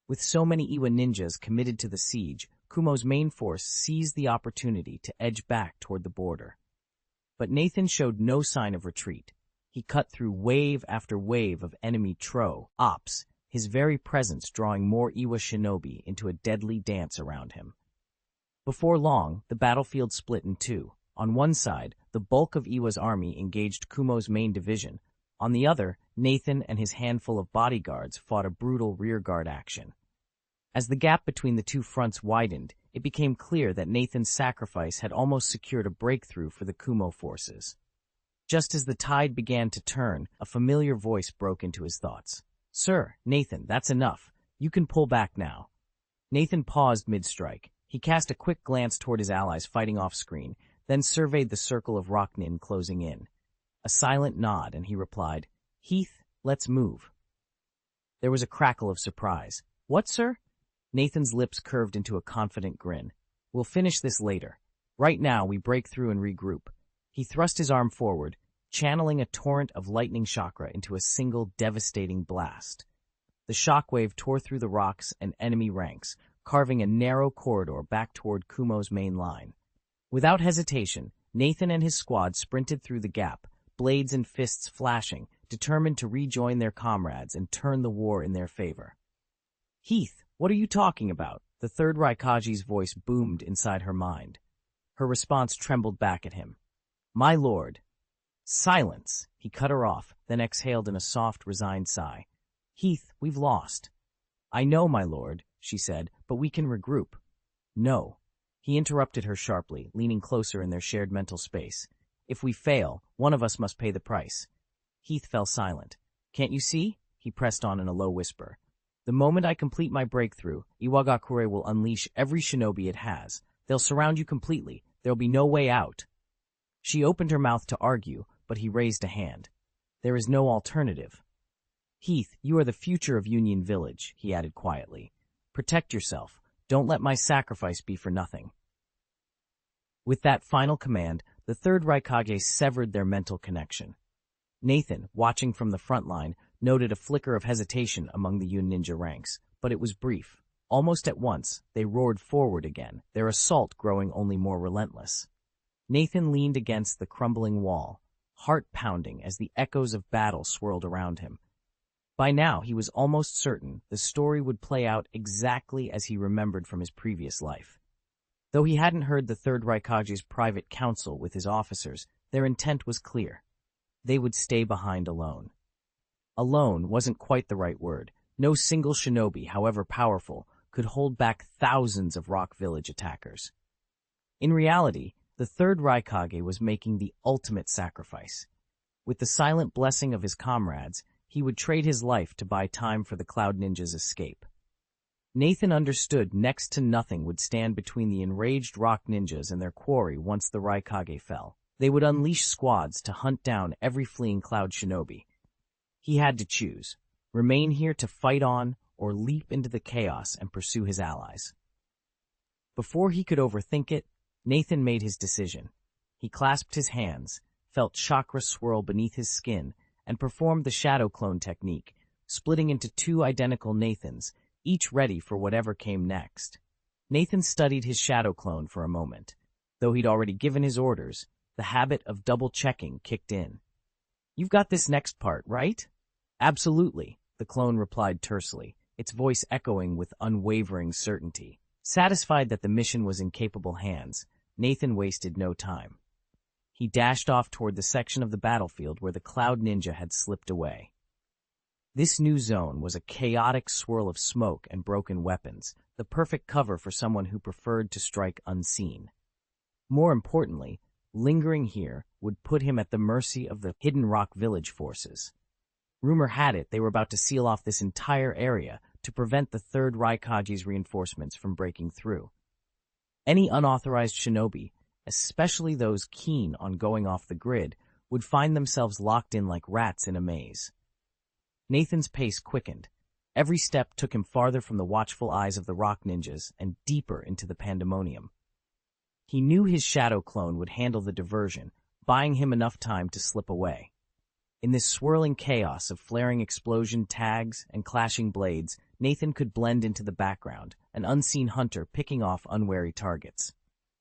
With so many Iwa ninjas committed to the siege, Kumo's main force seized the opportunity to edge back toward the border. But Nathan showed no sign of retreat. He cut through wave after wave of enemy ops, his very presence drawing more Iwa shinobi into a deadly dance around him. Before long, the battlefield split in two. On one side, the bulk of Iwa's army engaged Kumo's main division. On the other, Nathan and his handful of bodyguards fought a brutal rearguard action. As the gap between the two fronts widened, it became clear that Nathan's sacrifice had almost secured a breakthrough for the Kumo forces. Just as the tide began to turn, a familiar voice broke into his thoughts. "Sir, Nathan, that's enough. You can pull back now." Nathan paused mid-strike. He cast a quick glance toward his allies fighting off-screen, then surveyed the circle of rocknin closing in. A silent nod, and he replied, "Heath, let's move." There was a crackle of surprise. "What, sir?" Nathan's lips curved into a confident grin. "We'll finish this later. Right now, we break through and regroup." He thrust his arm forward, channeling a torrent of lightning chakra into a single devastating blast. The shockwave tore through the rocks and enemy ranks, carving a narrow corridor back toward Kumo's main line. Without hesitation, Nathan and his squad sprinted through the gap, blades and fists flashing, determined to rejoin their comrades and turn the war in their favor. "Heath, what are you talking about?" The third Raikage's voice boomed inside her mind. Her response trembled back at him. "My lord." "Silence!" He cut her off, then exhaled in a soft, resigned sigh. "Heath, we've lost." "I know, my lord," she said, "but we can regroup." "No." He interrupted her sharply, leaning closer in their shared mental space. "If we fail, one of us must pay the price." Heath fell silent. "Can't you see?" He pressed on in a low whisper. "The moment I complete my breakthrough, Iwagakure will unleash every shinobi it has. They'll surround you completely. There'll be no way out." She opened her mouth to argue, but he raised a hand. "There is no alternative." "Heath, you are the future of Union Village," he added quietly. "Protect yourself. Don't let my sacrifice be for nothing." With that final command, the third Raikage severed their mental connection. Nathan, watching from the front line, noted a flicker of hesitation among the Yun ninja ranks, but it was brief. Almost at once, they roared forward again, their assault growing only more relentless. Nathan leaned against the crumbling wall, heart pounding as the echoes of battle swirled around him. By now, he was almost certain the story would play out exactly as he remembered from his previous life. Though he hadn't heard the Third Raikage's private council with his officers, their intent was clear. They would stay behind alone. Alone wasn't quite the right word. No single shinobi, however powerful, could hold back thousands of Rock Village attackers. In reality, the Third Raikage was making the ultimate sacrifice. With the silent blessing of his comrades, he would trade his life to buy time for the Cloud Ninja's escape. Nathan understood next to nothing would stand between the enraged Rock Ninjas and their quarry once the Raikage fell. They would unleash squads to hunt down every fleeing Cloud Shinobi. He had to choose, remain here to fight on or leap into the chaos and pursue his allies. Before he could overthink it, Nathan made his decision. He clasped his hands, felt chakra swirl beneath his skin, and performed the shadow clone technique, splitting into two identical Nathans, each ready for whatever came next. Nathan studied his shadow clone for a moment. Though he'd already given his orders, the habit of double-checking kicked in. "You've got this next part, right?" "Absolutely," the clone replied tersely, its voice echoing with unwavering certainty. Satisfied that the mission was in capable hands, Nathan wasted no time. He dashed off toward the section of the battlefield where the Cloud Ninja had slipped away. This new zone was a chaotic swirl of smoke and broken weapons, the perfect cover for someone who preferred to strike unseen. More importantly, lingering here would put him at the mercy of the hidden Rock Village forces. Rumor had it they were about to seal off this entire area to prevent the Third Raikage's reinforcements from breaking through. Any unauthorized shinobi, especially those keen on going off the grid, would find themselves locked in like rats in a maze. Nathan's pace quickened. Every step took him farther from the watchful eyes of the Rock Ninjas and deeper into the pandemonium. He knew his shadow clone would handle the diversion, buying him enough time to slip away. In this swirling chaos of flaring explosion tags and clashing blades, Nathan could blend into the background, an unseen hunter picking off unwary targets.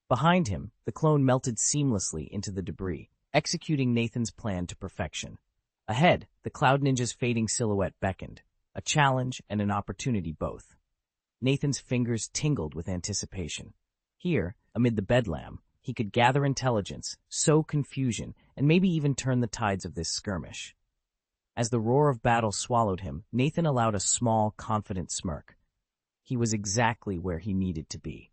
Behind him, the clone melted seamlessly into the debris, executing Nathan's plan to perfection. Ahead, the Cloud Ninja's fading silhouette beckoned, a challenge and an opportunity both. Nathan's fingers tingled with anticipation. Here, amid the bedlam, he could gather intelligence, sow confusion, and maybe even turn the tides of this skirmish. As the roar of battle swallowed him, Nathan allowed a small, confident smirk. He was exactly where he needed to be.